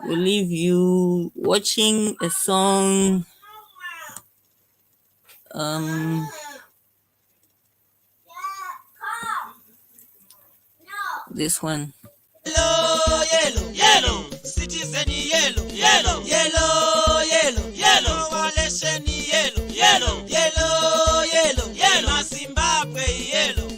We'll leave you watching a song. This one. Yellow, yellow, citizen yellow, yellow, yellow, yellow, yellow, coalition yellow, yellow, yellow, yellow, yellow, Zimbabwe yellow.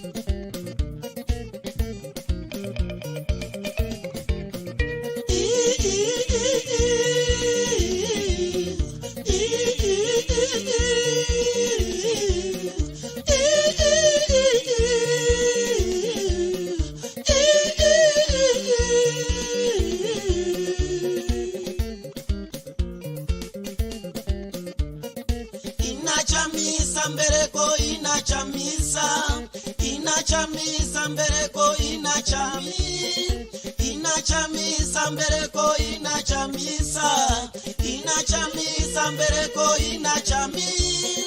Inachamisa mbereko inachamisa mbereko inachamisa